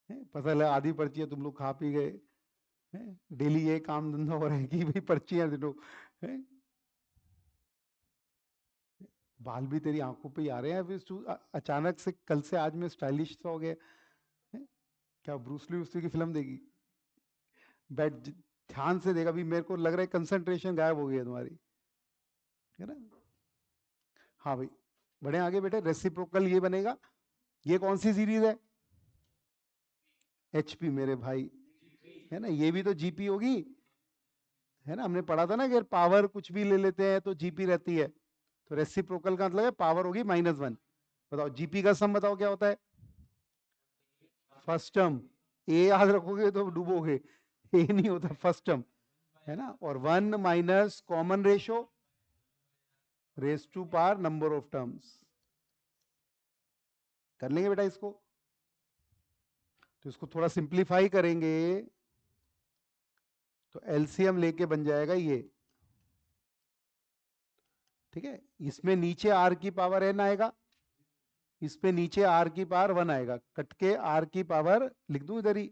है? पता लगा आधी पर्ची है तुम लोग खा पी गए, हैं? डेली ये काम धंधा हो रहा है कि भाई पर्चियां दे दो, हैं? बाल भी तेरी आंखों पे ही आ रहे हैं अभी अचानक से, कल से आज में स्टाइलिश सा हो गया, हैं? क्या ब्रूसली उसली की फिल्म देगी? बैठ ध्यान से देखा, अभी मेरे को लग रहा है कंसंट्रेशन गायब हो गई है तुम्हारी, है ना। हाँ भाई, बढ़े आगे बेटे, रेसिप्रोकल ये बनेगा। ये कौन सी सीरीज है? एचपी मेरे भाई, है ना। ये भी तो जीपी होगी, है ना। हमने पढ़ा था ना कि पावर कुछ भी ले लेते हैं तो जीपी रहती है, तो रेसिप्रोकल का मतलब है पावर होगी -1। बताओ जीपी का सम बताओ क्या होता है? फर्स्ट टर्म, ए याद रखोगे तो डूबोगे, ए नहीं होता फर्स्ट टर्म, है ना। और 1 minus common ratio raise to power number of terms. कर लेंगे बेटा इसको, तो इसको थोड़ा सिंप्लीफाई करेंगे तो एलसीएम लेके बन जाएगा ये। ठीक है, इसमें नीचे आर की पावर एन आएगा, इस पे नीचे आर की पावर 1 आएगा, कट के आर की पावर लिख दूं इधर ही,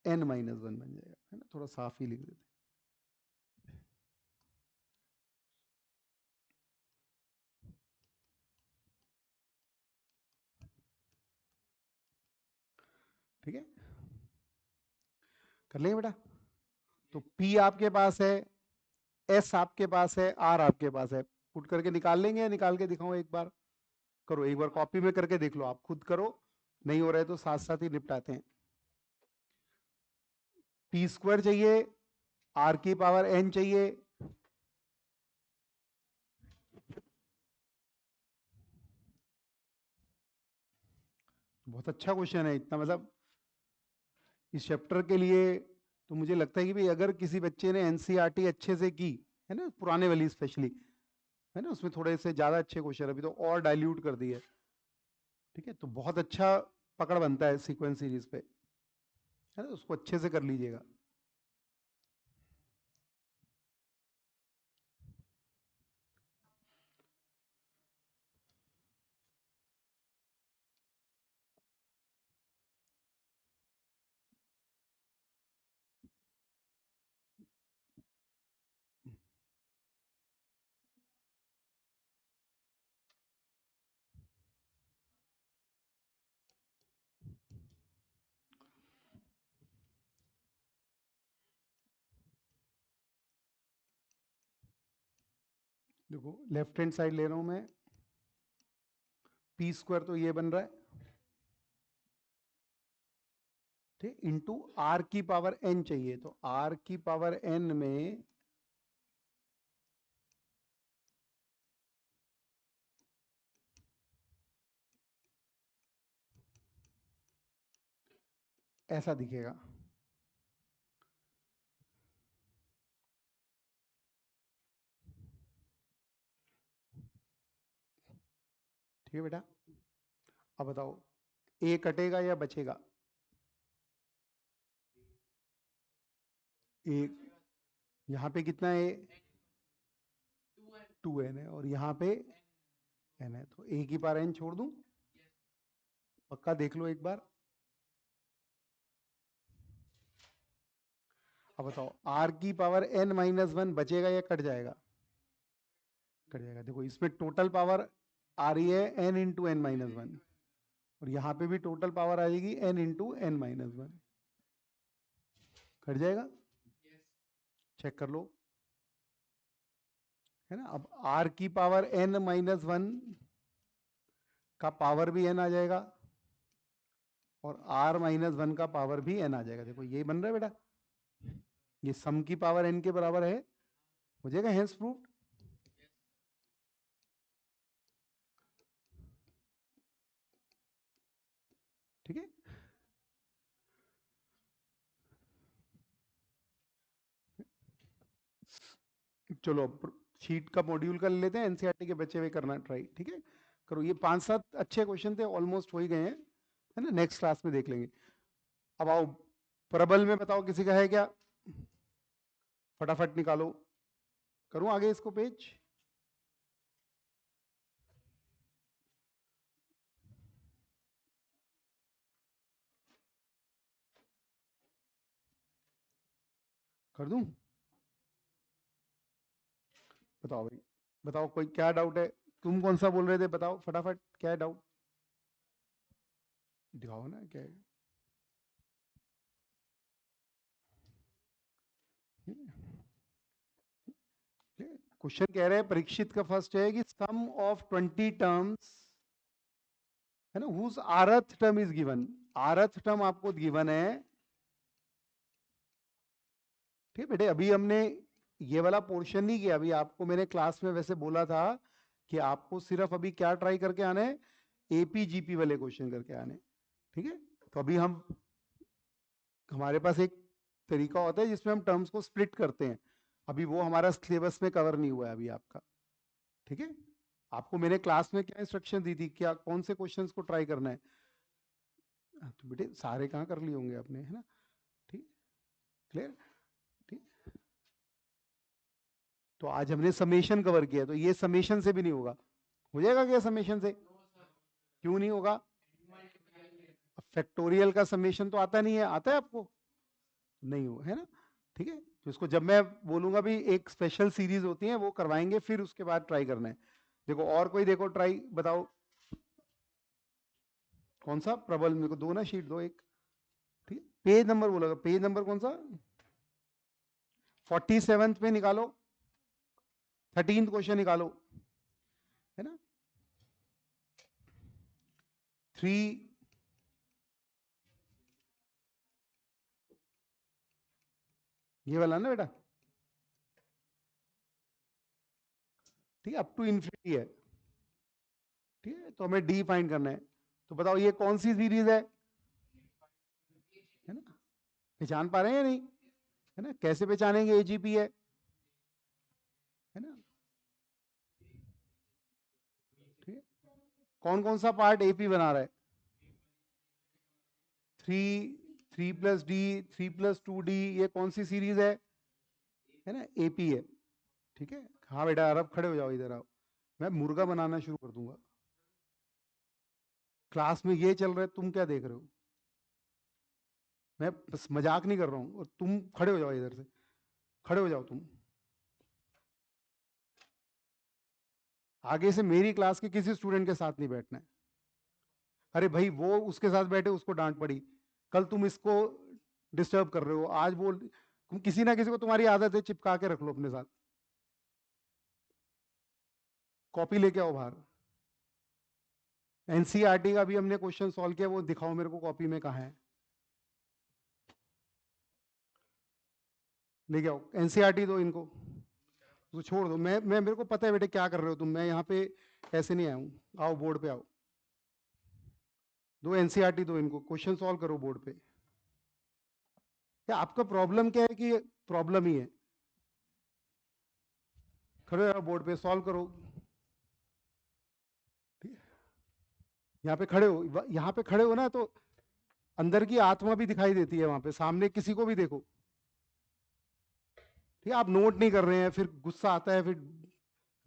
n-1 बन जाएगा, है ना। थोड़ा साफ ही लिख देते। ठीक है, कर लेंगे बेटा। तो P आपके पास है, S आपके पास है, R आपके पास है। पुट करके निकाल लेंगे या निकाल के दिखाऊं एक बार? करो एक बार, कॉपी में करके देख लो, आप खुद करो, नहीं हो रहा है तो साथ साथ ही निपटाते हैं। P स्क्वायर चाहिए, R की पावर N चाहिए, बहुत अच्छा क्वेश्चन है इतना, मतलब इस चैप्टर के लिए तो मुझे लगता है कि भाई अगर किसी बच्चे ने एनसीईआरटी अच्छे से की है ना, पुराने वाली स्पेशली, है ना, उसमें थोड़े से ज्यादा अच्छे क्वेश्चन, अभी तो और डाइल्यूट कर दिए, ठीक है, तो बहुत अच्छा पकड़ बनता है सीक्वेंस सीरीज पे, है ना, उसको अच्छे से कर लीजिएगा। देखो लेफ्ट हैंड साइड ले रहा हूं मैं, पी स्क्वायर तो ये बन रहा है, ठीक, इंटू आर की पावर एन चाहिए, तो आर की पावर एन में ऐसा दिखेगा, ठीक है बेटा। अब बताओ ए कटेगा या बचेगा? ए, यहाँ पे कितना है? 2n है, और यहाँ पे n है, तो a की पावर n छोड़ दूं? पक्का देख लो एक बार। अब बताओ r की पावर n माइनस वन बचेगा या कट जाएगा? कट जाएगा। देखो इसमें टोटल पावर आ रही है n इंटू एन माइनस वन, और यहाँ पे भी टोटल पावर आ जाएगी n इंटू एन माइनस वन, कट जाएगा, चेक कर लो, है ना। अब r की पावर n माइनस वन का पावर भी n आ जाएगा, और r माइनस वन का पावर भी n आ जाएगा। देखो ये बन रहा है बेटा, ये सम की पावर n के बराबर है, हो जाएगा हेंस प्रूफ। ठीक है, चलो शीट का मॉड्यूल कर लेते हैं, एनसीईआरटी के बच्चे हुए करना ट्राई, ठीक है, करो। ये 5-7 अच्छे क्वेश्चन थे, ऑलमोस्ट हो ही गए हैं, है ना, नेक्स्ट क्लास में देख लेंगे। अब आओ प्रबल में, बताओ किसी का है क्या? फटाफट निकालो, करूं आगे इसको पेज? कर दूं? बताओ भाई, बताओ कोई क्या डाउट है? तुम कौन सा बोल रहे थे, बताओ फटाफट, क्या है डाउट? दिखाओ ना क्या है। क्वेश्चन कह रहे हैं, परीक्षित का फर्स्ट है कि सम ऑफ 20 टर्म्स, है ना, whose rth term is given, rth term आपको गिवन है, ठीक है बेटे। अभी हमने ये वाला पोर्शन नहीं किया, अभी आपको मैंने क्लास में वैसे बोला था कि आपको सिर्फ अभी क्या ट्राई करके आने, एपीजीपी वाले क्वेश्चन करके आने, ठीक है। तो अभी हम, हमारे पास एक तरीका होता है जिसमें हम टर्म्स को स्प्लिट करते हैं, अभी वो हमारा सिलेबस में कवर नहीं हुआ है अभी आपका, ठीक है। आपको मैंने क्लास में क्या इंस्ट्रक्शन दी थी, क्या कौन से क्वेश्चंस को ट्राई करना है? तो बेटे सारे कहाँ कर लिए होंगे आपने, है ना, ठीक, क्लियर, ठीक। तो आज हमने समेशन कवर किया, तो ये समेशन से भी नहीं होगा, हो जाएगा क्या समेशन से? क्यों नहीं होगा? फैक्टोरियल का समेशन तो आता नहीं है, आता है आपको? नहीं हो, है ना, ठीक है। तो इसको जब मैं बोलूंगा भी एक स्पेशल सीरीज होती है वो करवाएंगे, फिर उसके बाद ट्राई करना है। देखो और कोई, देखो ट्राई बताओ, कौन सा प्रबल, मेरे को दो ना शीट दो एक, ठीक है, पेज नंबर बोला, पेज नंबर कौन सा? 47th पे निकालो, 13th क्वेश्चन निकालो, है ना। 3 ये वाला ना बेटा, ठीक है, अप टू इन्फिनिटी है, ठीक है, तो हमें डी फाइंड करना है। तो बताओ ये कौन सी सीरीज है ना, पहचान पा रहे हैं या नहीं, है ना, कैसे पहचानेंगे एजीपी है ना, ठीक है। कौन कौन सा पार्ट एपी बना रहा है, 3 3 + डी, 3 + 2 डी, ये कौन सी सीरीज है ना, एपी है, ठीक है। हाँ बेटा, अब खड़े हो जाओ, इधर आओ, मैं मुर्गा बनाना शुरू कर दूंगा। क्लास में ये चल रहा है, तुम क्या देख रहे हो, मैं बस मजाक नहीं कर रहा हूं, और तुम खड़े हो जाओ, इधर से खड़े हो जाओ तुम, आगे से मेरी क्लास के किसी स्टूडेंट के साथ नहीं बैठना है। अरे भाई, वो उसके साथ बैठे, उसको डांट पड़ी, कल तुम इसको डिस्टर्ब कर रहे हो, आज वो तुम किसी ना किसी को, तुम्हारी आदत है चिपका के रख लो अपने साथ। कॉपी लेके आओ बाहर, एनसीईआरटी का भी हमने क्वेश्चन सॉल्व किया, वो दिखाओ मेरे को कॉपी में कहाँ है, लेके आओ, एनसीईआरटी दो इनको, तो छोड़ दो, मैं मेरे को पता है बेटे क्या कर रहे हो तुम, मैं यहाँ पे ऐसे नहीं आया हूँ, आओ बोर्ड पे आओ, दो एनसीईआरटी दो इनको, क्वेश्चन सॉल्व करो बोर्ड पे। क्या आपका प्रॉब्लम क्या है, कि प्रॉब्लम ही है, खड़े हो बोर्ड पे, सॉल्व करो, ठीक है? यहाँ पे खड़े हो, यहाँ पे खड़े हो ना, तो अंदर की आत्मा भी दिखाई देती है वहां पे, सामने किसी को भी देखो, ठीक है। आप नोट नहीं कर रहे हैं, फिर गुस्सा आता है, फिर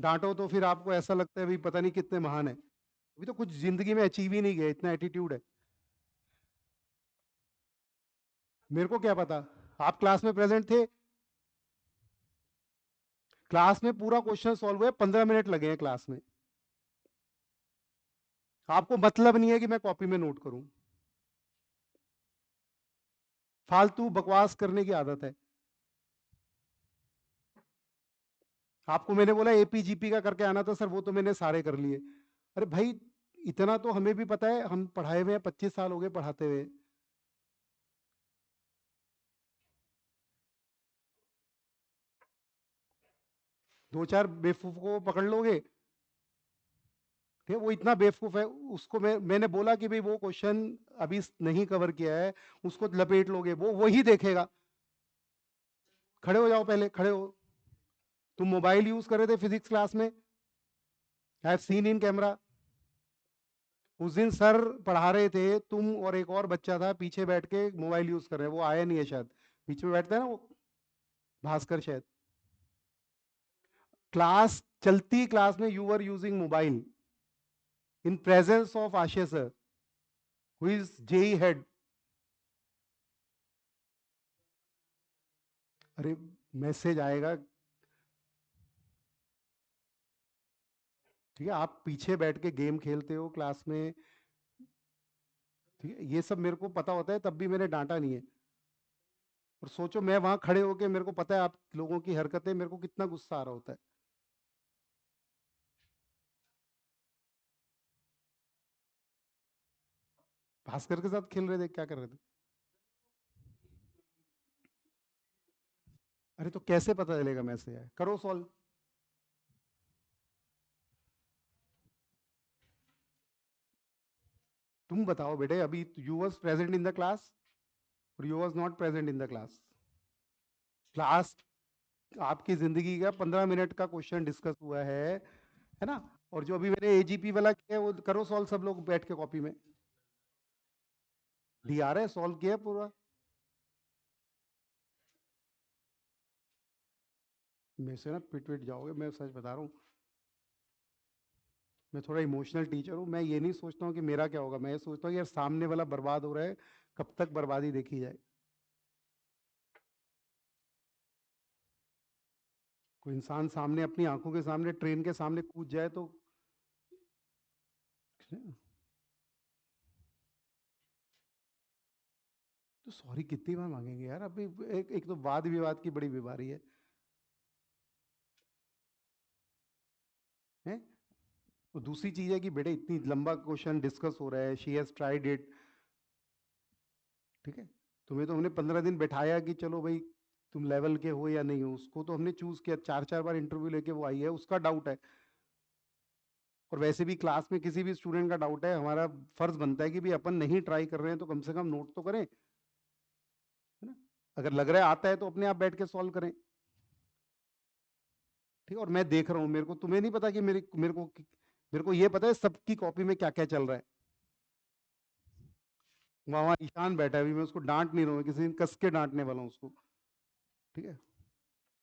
डांटो तो फिर आपको ऐसा लगता है भाई पता नहीं कितने महान है, अभी तो कुछ जिंदगी में अचीव ही नहीं गया, इतना एटीट्यूड है। मेरे को क्या पता, आप क्लास में प्रेजेंट थे, क्लास में पूरा क्वेश्चन सॉल्व हुआ है, 15 मिनट लगे हैं क्लास में, आपको मतलब नहीं है कि मैं कॉपी में नोट करूं, फालतू बकवास करने की आदत है। आपको मैंने बोला एपीजीपी का करके आना था सर, वो तो मैंने सारे कर लिए। अरे भाई, इतना तो हमें भी पता है, हम पढ़ाए हुए हैं, 25 साल हो गए पढ़ाते हुए। 2 4 बेवकूफ को पकड़ लोगे, ठीक है, वो इतना बेवकूफ है, उसको मैंने बोला कि भाई वो क्वेश्चन अभी नहीं कवर किया है, उसको लपेट लोगे, वो वही देखेगा। खड़े हो जाओ, पहले खड़े हो, तुम मोबाइल यूज कर रहे थे फिजिक्स क्लास में, I have seen in camera. उस दिन सर पढ़ा रहे थे, तुम और एक और बच्चा था पीछे बैठ के मोबाइल यूज कर रहे हैं, वो आया नहीं है शायद, बीच में बैठता है ना वो, भास्कर शायद। क्लास चलती क्लास में you are using mobile in presence of Ashish sir, who is JE head. अरे मैसेज आएगा, ठीक है, आप पीछे बैठ के गेम खेलते हो क्लास में, ठीक है, ये सब मेरे को पता होता है, तब भी मैंने डांटा नहीं है। और सोचो मैं वहां खड़े होके, मेरे को पता है आप लोगों की हरकतें, मेरे को कितना गुस्सा आ रहा होता है। भास्कर के साथ खेल रहे थे, क्या कर रहे थे, अरे तो कैसे पता चलेगा मैसेज आया, करो सॉल्व। तुम बताओ बेटे, अभी you was present in the class और you was not present in the class, class आपकी जिंदगी का 15 मिनट का क्वेश्चन डिस्कस हुआ है ना। और जो अभी मैंने एजीपी वाला किया है, वो करो सॉल्व सब लोग बैठ के कॉपी में, डी आ रहा है, सॉल्व किया है पूरा। मेरे से ना पिट पिट जाओगे, मैं सच बता रहा हूँ, मैं थोड़ा इमोशनल टीचर हूँ, मैं ये नहीं सोचता हूँ कि मेरा क्या होगा, मैं ये सोचता हूँ कि यार सामने वाला बर्बाद हो रहा है, कब तक बर्बादी देखी जाए। कोई इंसान सामने अपनी आंखों के सामने ट्रेन के सामने कूद जाए तो, तो सॉरी कितनी बार मांगेंगे यार, अभी एक तो वाद विवाद की बड़ी बीमारी है, हैं? तो दूसरी चीज है कि बेटे इतनी लंबा क्वेश्चन डिस्कस हो रहा है, शी हैज ट्राइड इट, ठीक है, तुम्हें तो हमने 15 दिन बैठाया कि चलो भाई तुम लेवल के हो या नहीं हो, उसको तो हमने चूज किया, 4 4 बार इंटरव्यू लेके वो आई है, उसका डाउट है। और वैसे भी क्लास में किसी भी स्टूडेंट का डाउट है, हमारा फर्ज बनता है कि भाई अपन नहीं ट्राई कर रहे हैं तो कम से कम नोट तो करें, है ना? अगर लग रहा है आता है तो अपने आप बैठ के सॉल्व करें, ठीक है? और मैं देख रहा हूं, मेरे को, तुम्हें नहीं पता कि मेरे को ये पता है सबकी कॉपी में क्या क्या चल रहा है। वहां ईशान बैठा है, अभी मैं उसको डांट नहीं रहा हूँ, किसी दिन कस के डांटने वाला हूँ उसको, ठीक है?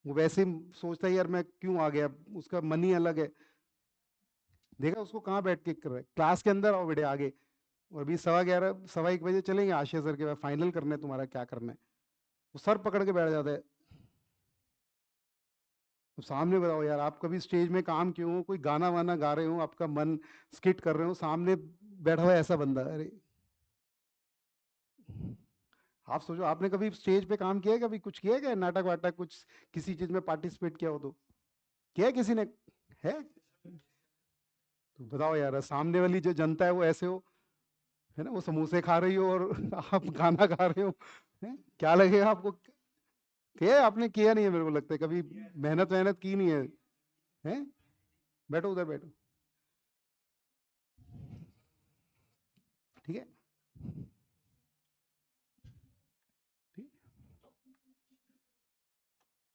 वो वैसे ही सोचता है यार मैं क्यों आ गया, उसका मन ही अलग है। देखा उसको कहाँ बैठ के कर रहा है, क्लास के अंदर आओ बेटे आगे। और अभी 11:15 1:15 चलेंगे आशय सर के बाद, फाइनल करना है तुम्हारा क्या करना है। वो सर पकड़ के बैठ जाता है। तो सामने बताओ यार, आप कभी स्टेज में काम किए हो, कोई गाना वाना गा रहे हो, आपका मन स्किट कर रहे हो, सामने बैठा हुआ है ऐसा बंदा, अरे आप सोचो, आपने कभी स्टेज पे काम किया है, कभी कुछ किया है क्या, नाटक वाटक कुछ, किसी चीज में पार्टिसिपेट किया हो तो किया है किसी ने, है? तो बताओ यार, सामने वाली जो जनता है वो ऐसे हो, है ना, वो समोसे खा रही हो और आप गाना गा रहे हो, है? क्या लगेगा आपको? किया है? आपने किया नहीं है मेरे को लगता है कभी, मेहनत मेहनत की नहीं है, हैं? बैठो उधर बैठो, ठीक है, ठीक।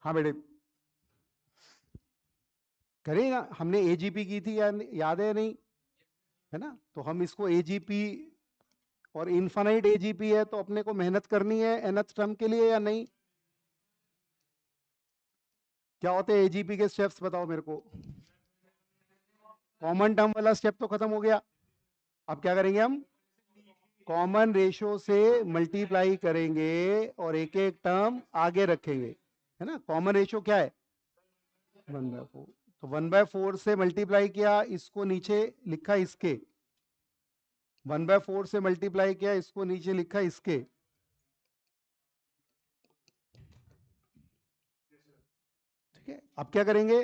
हाँ बेटे, करें ना, हमने एजीपी की थी या याद है नहीं, है ना? तो हम इसको एजीपी, और इनफाइनाइट एजीपी है तो अपने को मेहनत करनी है nth टर्म के लिए या नहीं? क्या होते हैं एजीपी के स्टेप्स बताओ मेरे को। कॉमन टर्म वाला स्टेप तो खत्म हो गया, अब क्या करेंगे हम? कॉमन रेशो से मल्टीप्लाई करेंगे और एक एक टर्म आगे रखेंगे, है ना? कॉमन रेशो क्या है? 1/4। तो 1/4 से मल्टीप्लाई किया, इसको नीचे लिखा इसके, 1/4 से मल्टीप्लाई किया, इसको नीचे लिखा इसके, ठीक है? अब क्या करेंगे?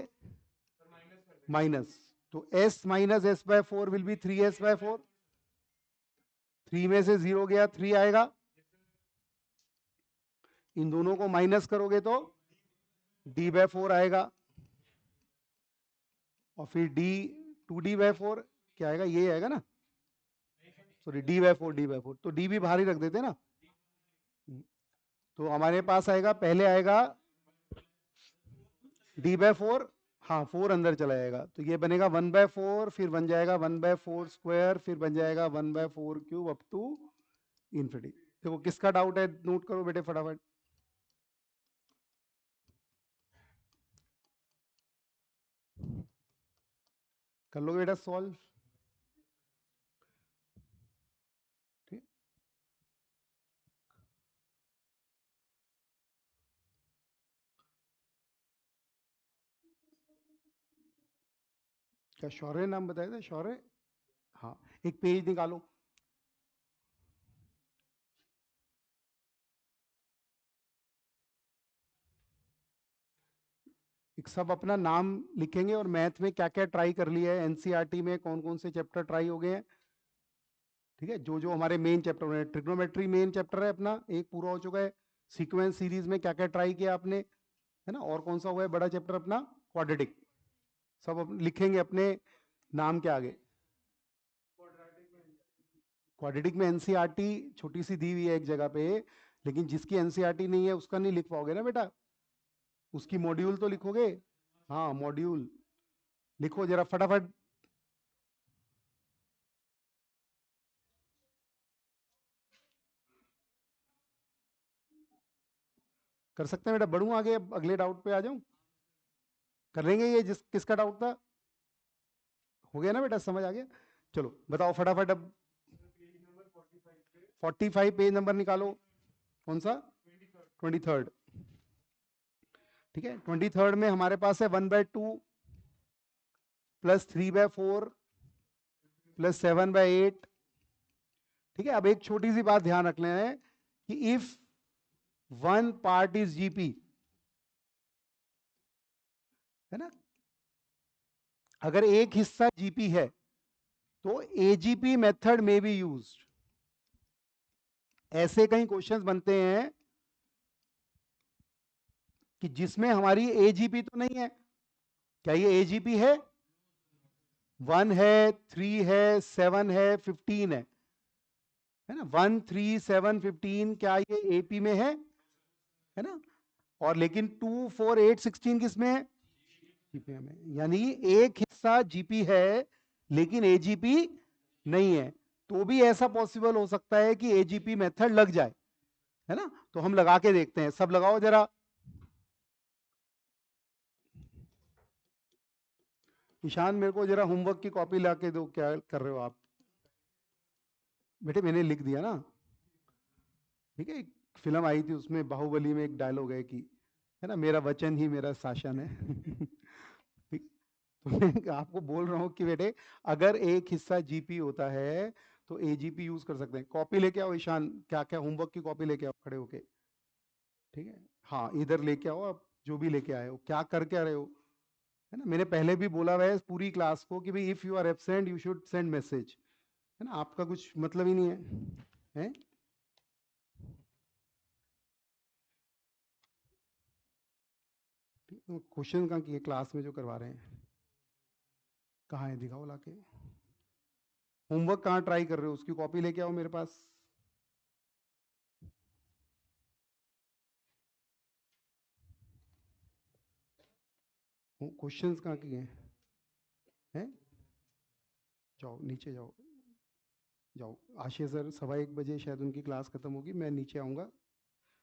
माइनस, तो s minus s/4 will be 3s/4, 3 में से 0 गया, 3 आएगा, इन दोनों को माइनस करोगे तो d/4 आएगा, और फिर d 2d/4 क्या आएगा, ये आएगा ना, सॉरी d/4, तो d भी बाहर ही रख देते ना। तो हमारे पास आएगा, पहले आएगा d/4, हाँ 4 अंदर चला जाएगा, तो ये बनेगा 1/4, फिर बन जाएगा 1/4 स्क्वायर, फिर बन जाएगा 1/4 क्यूब अप टू इन्फिनिटी। देखो किसका डाउट है, नोट करो बेटे फटाफट, कर लोगे बेटा सॉल्व, ठीक? क्या शौर्य नाम बताया था, शौर्य? हाँ, एक पेज निकालो, एक सब अपना नाम लिखेंगे, और मैथ में क्या क्या ट्राई कर लिया है, एनसीईआरटी में कौन कौन से चैप्टर ट्राई हो गए हैं, ठीक है? जो जो हमारे मेन चैप्टर है, ट्रिग्नोमेट्री मेन चैप्टर है अपना, एक पूरा हो चुका है। सीक्वेंस सीरीज में क्या क्या ट्राई किया आपने, है ना? और कौन सा हुआ है बड़ा चैप्टर अपना, क्वाड्रेटिक, सब लिखेंगे अपने नाम के आगे। क्वाड्रेटिक में एनसीईआरटी छोटी सी दी हुई है एक जगह पे, लेकिन जिसकी एनसीईआरटी नहीं है उसका नहीं लिख पाओगे ना बेटा, उसकी मॉड्यूल तो लिखोगे, हाँ मॉड्यूल लिखो जरा फटाफट, कर सकते हैं बेटा, बढ़ू आगे, अब अगले डाउट पे आ जाऊं, कर लेंगे ये जिस किसका डाउट था, हो गया ना बेटा, समझ आ गया? चलो बताओ फटाफट अब, 45 पेज नंबर निकालो, कौन सा? 23rd, ठीक है? 23rd में हमारे पास है 1/2 प्लस 3/4 प्लस 7/8, ठीक है? अब एक छोटी सी बात ध्यान रखना है कि if one part is GP, है ना, अगर एक हिस्सा जीपी है तो एजीपी मेथड में बी यूज्ड। ऐसे कई क्वेश्चंस बनते हैं कि जिसमें हमारी एजीपी तो नहीं है। क्या ये एजीपी है? 1 है, 3 है, 7 है, 15 है ना, 1 3 7 15, क्या ये एपी में है ना? और लेकिन 2 4 8 16 किस में है? जीपी में। यानी एक हिस्सा जीपी है लेकिन एजीपी नहीं है। तो भी ऐसा पॉसिबल हो सकता है कि एजीपी मेथड लग जाए, है ना? तो हम लगा के देखते हैं, सब लगाओ जरा। ईशान, मेरे को जरा होमवर्क की कॉपी ला के दो, क्या कर रहे हो आप? बेटे मैंने लिख दिया ना, ठीक है। एक फिल्म आई थी, उसमें बाहुबली में एक डायलॉग है कि, है ना, मेरा वचन ही मेरा शासन है। ठीक। तो मैं आपको बोल रहा हूँ कि बेटे अगर एक हिस्सा जीपी होता है तो एजीपी यूज कर सकते हैं। कॉपी लेके आओ ईशान, क्या क्या होमवर्क की कॉपी लेके आओ खड़े होके, ठीक है। हाँ, इधर लेके आओ आप, जो भी लेके आए हो, क्या करके आ रहे हो, है ना। मैंने पहले भी बोला हुआ है पूरी क्लास को कि भाई if you are absent you should send message, है ना। आपका कुछ मतलब ही नहीं है? क्वेश्चन कहाँ किए क्लास में जो करवा रहे हैं? कहाँ है, दिखाओ लाके। होमवर्क कहाँ ट्राई कर रहे हो, उसकी कॉपी लेके आओ मेरे पास। क्वेश्चंस कहाँ किए हैं? जाओ नीचे जाओ, जाओ। आशीष सर 1:15 शायद उनकी क्लास खत्म होगी, मैं नीचे आऊँगा,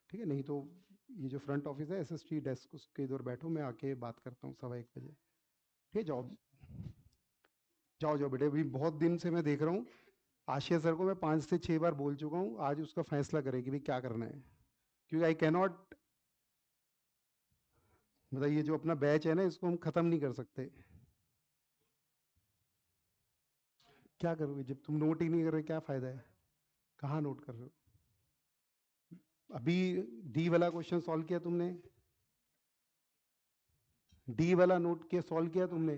ठीक है। नहीं तो ये जो फ्रंट ऑफिस है एसएसटी डेस्क, उसके इधर बैठो, मैं आके बात करता हूँ 1:15। ठीक है, जाओ जाओ जाओ बेटे। अभी बहुत दिन से मैं देख रहा हूँ, आशीष सर को मैं 5 से 6 बार बोल चुका हूँ, आज उसका फैसला करें कि भाई क्या करना है। क्योंकि आई कैनॉट, मतलब ये जो अपना बैच है ना, इसको हम खत्म नहीं कर सकते। क्या करोगे जब तुम नोट ही नहीं कर रहे, क्या फायदा है? कहाँ नोट कर रहे हो? अभी डी वाला क्वेश्चन सॉल्व किया तुमने? डी वाला नोट किया, सॉल्व किया तुमने?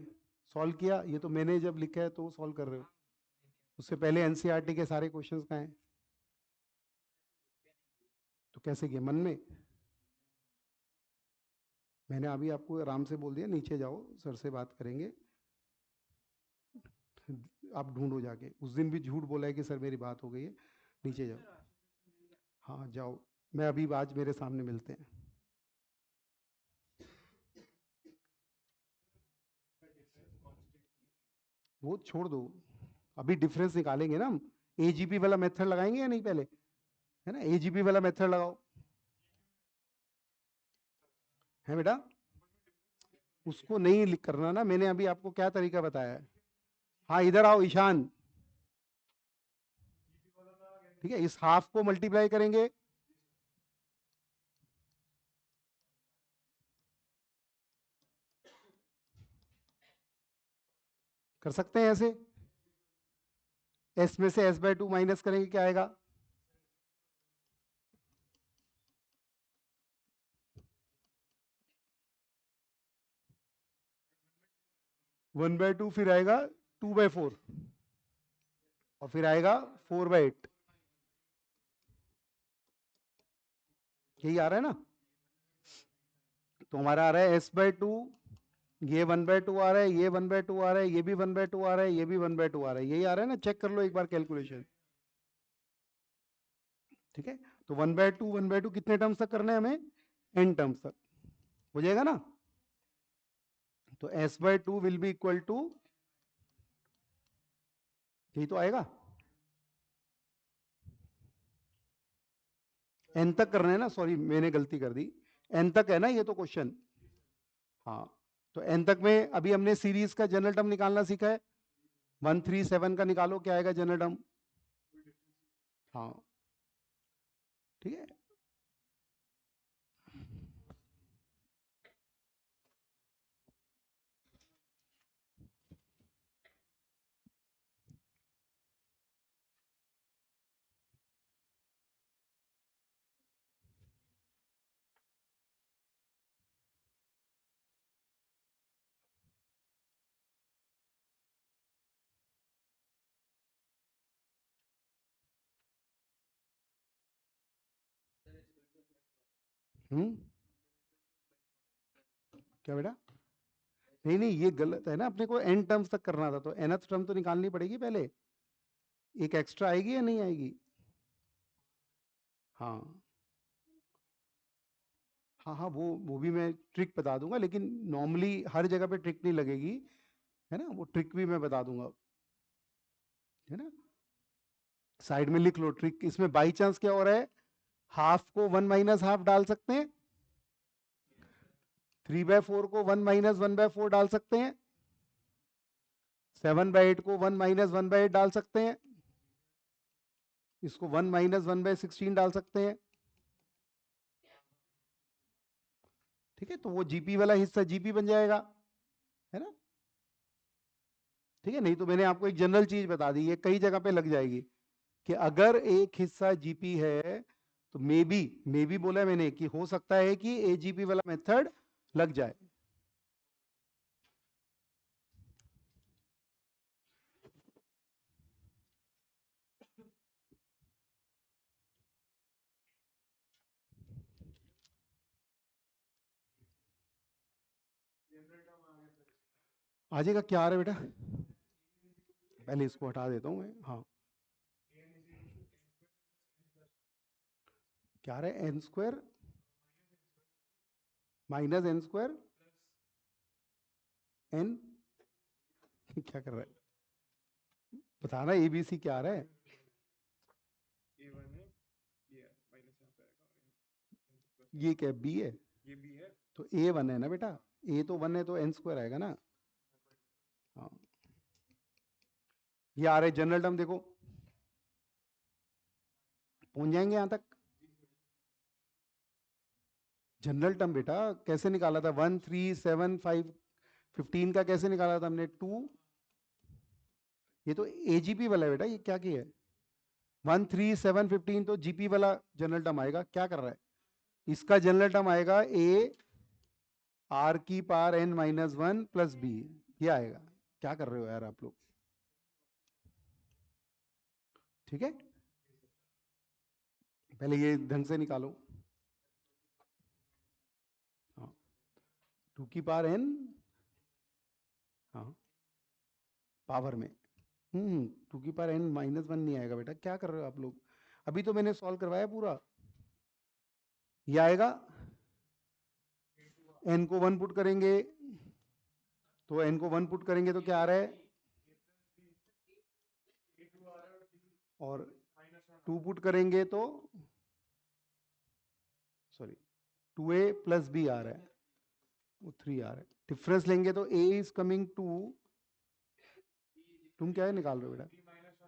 सॉल्व किया? ये तो मैंने जब लिखा है तो सॉल्व कर रहे हो। उससे पहले एनसीईआरटी के सारे क्वेश्चंस कहाँ हैं? तो कैसे किया, मन में? मैंने अभी आपको आराम से बोल दिया नीचे जाओ, सर से बात करेंगे। आप ढूंढो जाके, उस दिन भी झूठ बोला है कि सर मेरी बात हो गई है। नीचे जाओ, हाँ जाओ। मैं अभी आज मेरे सामने मिलते हैं। वो छोड़ दो, अभी डिफरेंस निकालेंगे ना हम। एजीपी वाला मेथड लगाएंगे या नहीं पहले, है ना? एजीपी वाला मेथड लगाओ, है बेटा। उसको नहीं लिख करना ना, मैंने अभी आपको क्या तरीका बताया है। हाँ इधर आओ ईशान, ठीक है। इस हाफ को मल्टीप्लाई करेंगे, कर सकते हैं ऐसे। एस में से s/2 माइनस करेंगे, क्या आएगा? 1/2, फिर आएगा 2/4, और फिर आएगा 4/8। यही आ रहा है ना? तो हमारा आ रहा है s/2, ये 1/2 आ रहा है, ये 1/2 आ रहा है, ये भी 1/2 आ रहा है, ये भी 1/2 आ रहा है। यही आ रहा है ना? चेक कर लो एक बार कैलकुलेशन, ठीक है। तो 1/2 कितने टर्म्स तक करना है हमें? n टर्म्स तक, हो जाएगा ना? तो s/2 will be equal to, यही तो आएगा। n तक करना है ना, सॉरी मैंने गलती कर दी। n तक है ना ये तो क्वेश्चन। हाँ, तो n तक में अभी हमने सीरीज का जनरल टर्म निकालना सीखा है। 1 3 7 का निकालो, क्या आएगा जनरल टर्म? हाँ, ठीक है। क्या बेटा? नहीं नहीं, ये गलत है ना, अपने को एन टर्म्स तक करना था, तो nth टर्म तो निकालनी पड़ेगी पहले, एक एक्स्ट्रा आएगी या नहीं आएगी? हाँ हाँ हाँ, वो भी मैं ट्रिक बता दूंगा, लेकिन नॉर्मली हर जगह पे ट्रिक नहीं लगेगी, है ना, वो ट्रिक भी मैं बता दूंगा, है ना। साइड में लिख लो ट्रिक। इसमें बाई चांस क्या हो रहा है, हाफ को 1 - हाफ डाल सकते हैं, 3/4 को 1 - 1/4 डाल सकते हैं, 7/8 को 1 - 1/8 डाल सकते हैं, इसको 1 - 1/16 डाल सकते हैं। ठीक है, तो वो जीपी वाला हिस्सा जीपी बन जाएगा, है ना। ठीक है, नहीं तो मैंने आपको एक जनरल चीज बता दी, ये कई जगह पे लग जाएगी कि अगर एक हिस्सा जीपी है तो मे बी बोला मैंने कि हो सकता है कि एजीपी वाला मेथड लग जाए। आ जाएगा, क्या आ रहा है बेटा? पहले इसको हटा देता हूँ मैं। हाँ, क्या आ रहा है? n² माइनस n² n क्या कर रहा है बताना, एबीसी क्या आ रहा है? ये क्या बी है? तो A1 है ना बेटा, A तो 1 है तो n² आएगा ना। हाँ, ये आ रहे जनरल टर्म, देखो पहुंच जाएंगे यहां तक। जनरल टर्म बेटा कैसे निकाला था? 1 3 7 5 15 का कैसे निकाला था हमने? 2, ये तो एजीपी वाला है बेटा, ये क्या किया है? 1 3 7 15 तो जीपी वाला जनरल टर्म आएगा, क्या कर रहा है? इसका जनरल टर्म आएगा ए आर की पावर n - 1 प्लस बी, ये आएगा। क्या कर रहे हो यार आप लोग? ठीक है, पहले ये ढंग से निकालो। हाँ, 2 की पावर n, हाँ, पावर में 2 की पावर n - 1 नहीं आएगा बेटा, क्या कर रहे हो आप लोग? अभी तो मैंने सॉल्व करवाया पूरा। ये आएगा, n को 1 पुट करेंगे तो n को 1 पुट करेंगे तो क्या आ रहा है, और 2 पुट करेंगे तो सॉरी 2a प्लस बी आ रहा है, वो 3 आ रहा है। डिफरेंस लेंगे तो a इज कमिंग टू, तुम क्या है निकाल रहे हो बेटा,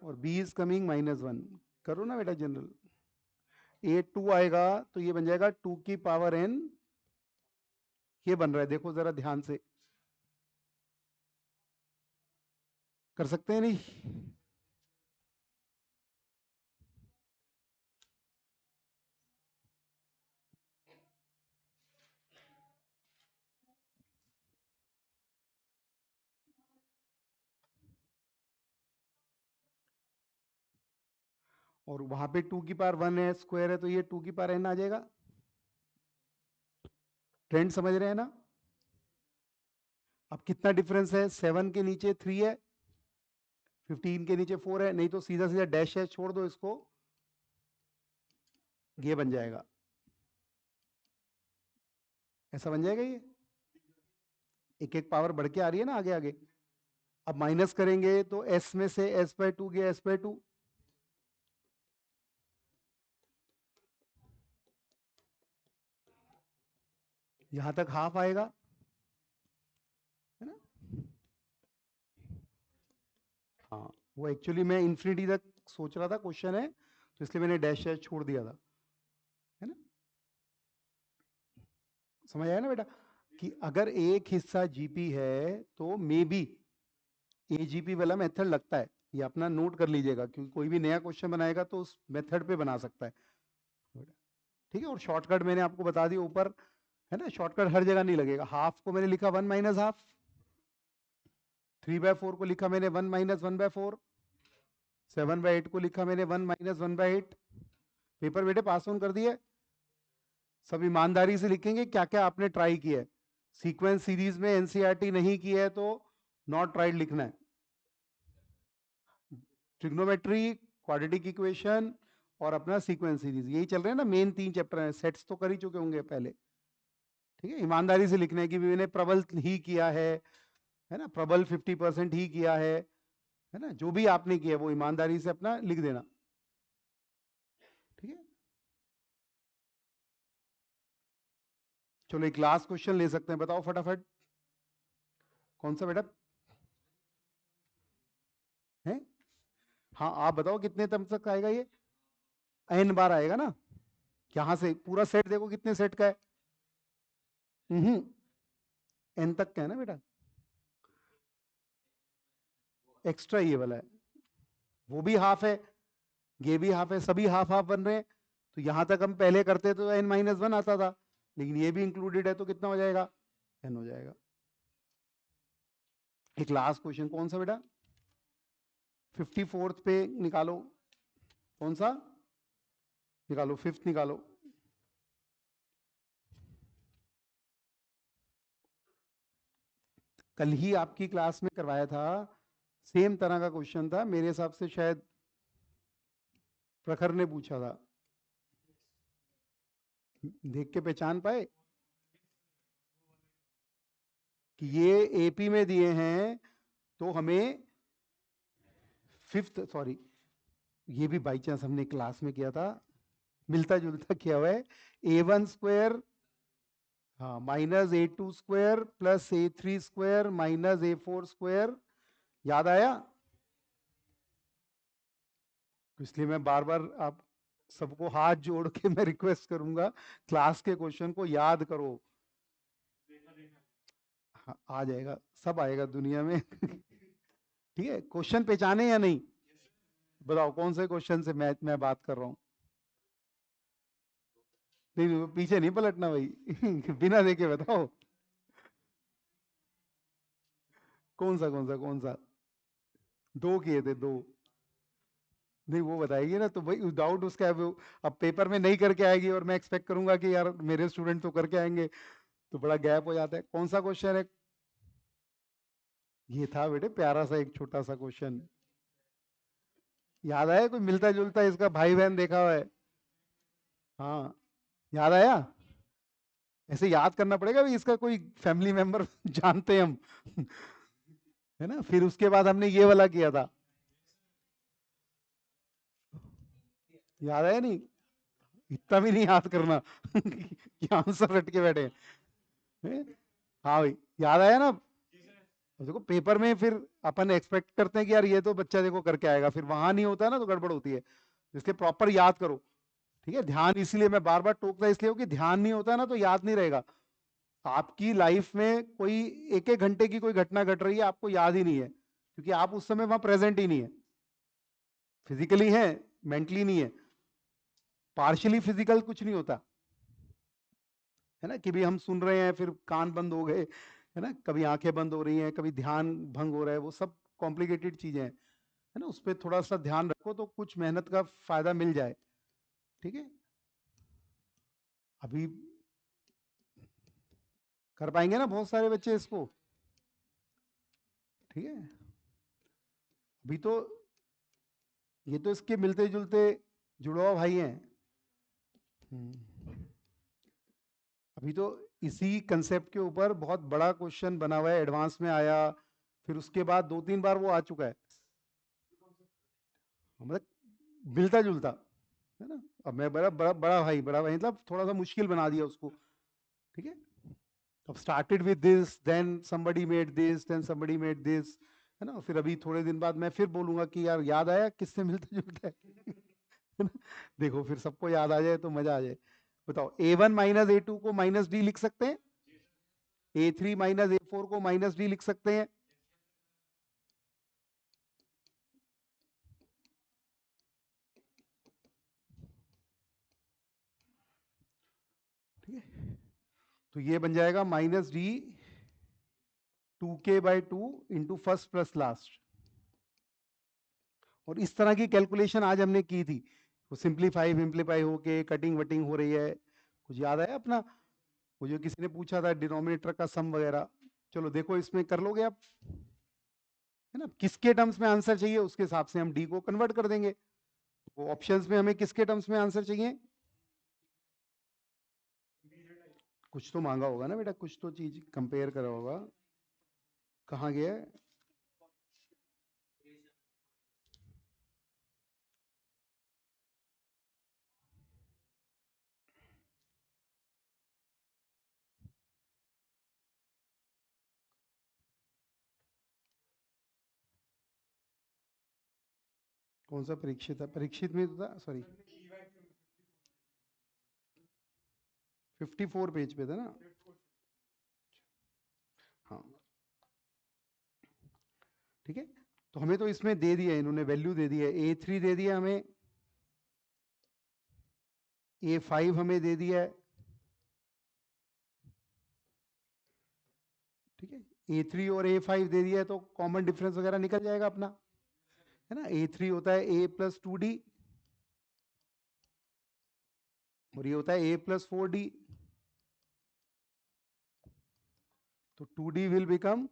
और b इज कमिंग -1। करो ना बेटा जनरल, a 2 आएगा तो ये बन जाएगा 2 की पावर n, ये बन रहा है, देखो जरा ध्यान से, कर सकते हैं नहीं? और वहां पे 2 की पावर 1 है, स्क्वायर है, तो ये 2 की पावर n आ जाएगा। ट्रेंड समझ रहे हैं ना? अब कितना डिफरेंस है, 7 के नीचे 3 है, 15 के नीचे 4 है, नहीं तो सीधा सीधा डैश है, छोड़ दो इसको, ये बन जाएगा, ऐसा बन जाएगा। ये एक एक पावर बढ़ के आ रही है ना आगे आगे। अब माइनस करेंगे तो s में से s/2 गया, s/2, यहां तक हाफ आएगा, है ना। हाँ, वो एक्चुअली मैं इंफिनिटी तक सोच रहा था क्वेश्चन है, तो इसलिए मैंने डैश डैश छोड़ दिया था, है ना। समझ आया ना बेटा, कि अगर एक हिस्सा जीपी है तो मे बी एजीपी वाला मेथड लगता है, ये अपना नोट कर लीजिएगा, क्योंकि कोई भी नया क्वेश्चन बनाएगा तो उस मेथड पे बना सकता है। ठीक है, और शॉर्टकट मैंने आपको बता दिया ऊपर, है ना, शॉर्टकट हर जगह नहीं लगेगा। हाफ को मैंने लिखा 1 - हाफ, 3/4 को लिखा मैंने 1 - 1/4, 7/8 को लिखा मैंने 1 - 1/8। पेपर बेटे पास ऑन कर दिए, सब ईमानदारी से लिखेंगे क्या क्या आपने ट्राई किया है। सीक्वेंस सीरीज में एनसीईआरटी नहीं की है तो नॉट ट्राइड लिखना है। ट्रिग्नोमेट्री, क्वाड्रेटिक इक्वेशन और अपना सीक्वेंस सीरीज, यही चल रहे हैं ना मेन 3 चैप्टर हैं। सेट्स तो कर ही चुके होंगे पहले। ठीक है, ईमानदारी से लिखना है कि मैंने प्रबल ही किया है ना, प्रबल 50% ही किया है ना, जो भी आपने किया वो ईमानदारी से अपना लिख देना। ठीक है, चलो एक लास्ट क्वेश्चन ले सकते हैं, बताओ फटाफट। कौन सा बेटा है? हाँ आप बताओ कितने तक आएगा ये? n बार आएगा ना। यहां से पूरा सेट देखो कितने सेट का है। हम्म, n तक का है ना बेटा। एक्स्ट्रा ये वाला है, वो भी हाफ है, ये भी हाफ है, सभी हाफ हाफ बन रहे हैं। तो यहां तक हम पहले करते तो n-1 आता था, लेकिन ये भी इंक्लूडेड है तो कितना हो जाएगा? n हो जाएगा। एक लास्ट क्वेश्चन कौन सा बेटा? 54th पे निकालो। कौन सा निकालो? 5th निकालो। कल ही आपकी क्लास में करवाया था, सेम तरह का क्वेश्चन था, मेरे हिसाब से शायद प्रखर ने पूछा था। देख के पहचान पाए कि ये एपी में दिए हैं, तो हमें 5th, सॉरी ये भी बाई चांस हमने क्लास में किया था, मिलता जुलता किया हुआ है। a1 स्क्वायर, हाँ, -a2 square plus a3 square minus a4 square, याद आया? तो इसलिए मैं बार बार आप सबको हाथ जोड़ के मैं रिक्वेस्ट करूंगा, क्लास के क्वेश्चन को याद करो। हाँ, आ जाएगा, सब आएगा दुनिया में। ठीक है, क्वेश्चन पहचाने या नहीं? बताओ कौन से क्वेश्चन से मैं बात कर रहा हूँ। नहीं नहीं, पीछे नहीं पलटना भाई। बिना देखे बताओ। कौन सा? दो किए थे, दो। नहीं वो बताएगी ना, तो भाई डाउट उसका है अब पेपर में नहीं करके आएगी और मैं एक्सपेक्ट करूंगा कि यार मेरे स्टूडेंट तो करके आएंगे, तो बड़ा गैप हो जाता है। कौन सा क्वेश्चन है? ये था बेटे प्यारा सा एक छोटा सा क्वेश्चन, याद आया? कोई मिलता जुलता इसका भाई बहन देखा हुआ है? हाँ, याद आया? ऐसे याद करना पड़ेगा भी, इसका कोई फैमिली मेंबर जानते हैं हम। है ना, फिर उसके बाद हमने ये वाला किया था, याद आया नहीं? इतना भी नहीं याद करना कि आंसर रट के बैठे हैं। हाँ भाई, याद आया ना? अब देखो पेपर में फिर अपन एक्सपेक्ट करते हैं कि यार ये तो बच्चा देखो करके आएगा, फिर वहां नहीं होता है ना तो गड़बड़ होती है। इसलिए प्रॉपर याद करो। ठीक है, ध्यान इसलिए मैं बार बार टोकता इसलिए हूँ कि ध्यान नहीं होता है ना तो याद नहीं रहेगा। आपकी लाइफ में कोई एक एक घंटे की कोई घटना घट रही है, आपको याद ही नहीं है, क्योंकि आप उस समय वहां प्रेजेंट ही नहीं है। फिजिकली है, मेंटली नहीं है। पार्शियली फिजिकल कुछ नहीं होता है ना, कि भी हम सुन रहे हैं फिर कान बंद हो गए, है ना, कभी आंखें बंद हो रही हैं, कभी ध्यान भंग हो रहा है, वो सब कॉम्प्लिकेटेड चीजें हैं, है ना। उस पर थोड़ा सा ध्यान रखो तो कुछ मेहनत का फायदा मिल जाए। ठीक है, अभी कर पाएंगे ना बहुत सारे बच्चे इसको? ठीक है, अभी तो ये तो इसके मिलते जुलते जुड़वा भाई हैं। हम्म, अभी तो इसी कंसेप्ट के ऊपर बहुत बड़ा क्वेश्चन बना हुआ है, एडवांस में आया, फिर उसके बाद 2-3 बार वो आ चुका है, मतलब मिलता जुलता, है ना। अब मैं बड़ा भाई मतलब थोड़ा सा मुश्किल बना दिया उसको। ठीक है, अब started with this, then somebody made this, then somebody made this, है ना। फिर अभी थोड़े दिन बाद मैं फिर बोलूंगा कि यार याद आया किससे मिलता जुलता है? है ना? देखो फिर सबको याद आ जाए तो मजा आ जाए। बताओ a1 - a2 को -d लिख सकते हैं, a3 - a4 को -d लिख सकते हैं। ठीक है, तो ये बन जाएगा -d 2k/2 into first plus last. और इस तरह की कैलकुलेशन आज हमने की थी, वो सिंप्लीफाई विम्प्लीफाई होके कटिंग वटिंग हो रही है, कुछ याद आया अपना, वो जो किसी ने पूछा था डिनोमिनेटर का सम वगैरह? चलो देखो इसमें कर लोगे आप, है ना, किसके टर्म्स में आंसर चाहिए उसके हिसाब से हम डी को कन्वर्ट कर देंगे। वो ऑप्शंस में हमें किसके टर्म्स में आंसर चाहिए? कुछ तो मांगा होगा ना बेटा, कुछ तो चीज कंपेयर करा होगा। कहाँ गया है? कौन सा परीक्षित था? परीक्षित में तो था, सॉरी 54 पेज पे था ना। हाँ ठीक है, तो हमें तो इसमें दे दिया, इन्होंने वैल्यू दे दी है, A3 दे दिया हमें, A5 हमें दे दिया है, ठीक है, A3 और A5 दे दिया है, तो कॉमन डिफरेंस वगैरह निकल जाएगा अपना, है ना। A3 होता है A+2D और ये होता है A+4D, तो 2D विल बिकम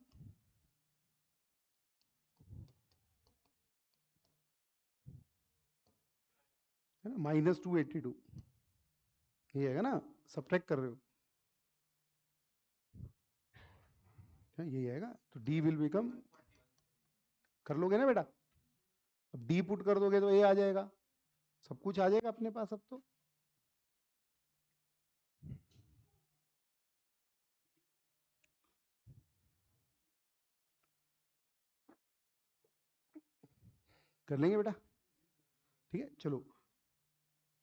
है ना -282, ये है ना, सब्ट्रैक्ट कर रहे हो, यही आएगा, तो D विल बिकम, कर लोगे ना बेटा, अब D पुट कर दोगे तो A आ जाएगा, सब कुछ आ जाएगा अपने पास अब तो। कर लेंगे बेटा, ठीक है। चलो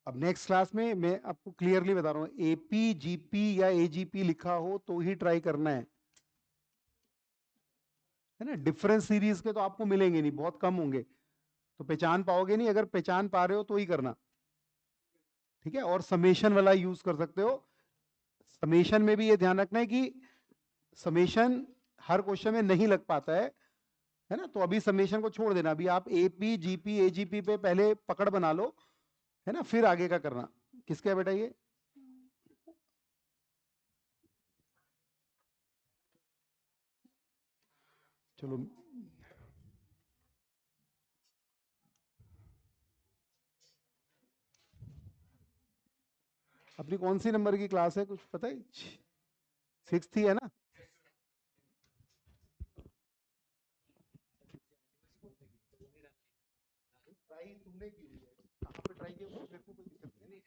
अब नेक्स्ट क्लास में मैं आपको क्लियरली बता रहा हूँ, एपी जीपी या एजीपी लिखा हो तो ही ट्राई करना है ना। डिफरेंस सीरीज के तो आपको मिलेंगे नहीं, बहुत कम होंगे, तो पहचान पाओगे नहीं, अगर पहचान पा रहे हो तो ही करना, ठीक है। और समेशन वाला यूज कर सकते हो, समेशन में भी ये ध्यान रखना है कि समेशन हर क्वेश्चन में नहीं लग पाता है ना, तो अभी समेशन को छोड़ देना, अभी आप एपी जीपी एजीपी पे पहले पकड़ बना लो, है ना, फिर आगे का करना। किसका है बेटा ये? चलो अपनी कौन सी नंबर की क्लास है, कुछ पता है? 6th ही है ना? ट्राई तुमने की हुई है, कहाँ पे ट्राई किया वो मेरे को कोई दिक्कत नहीं है।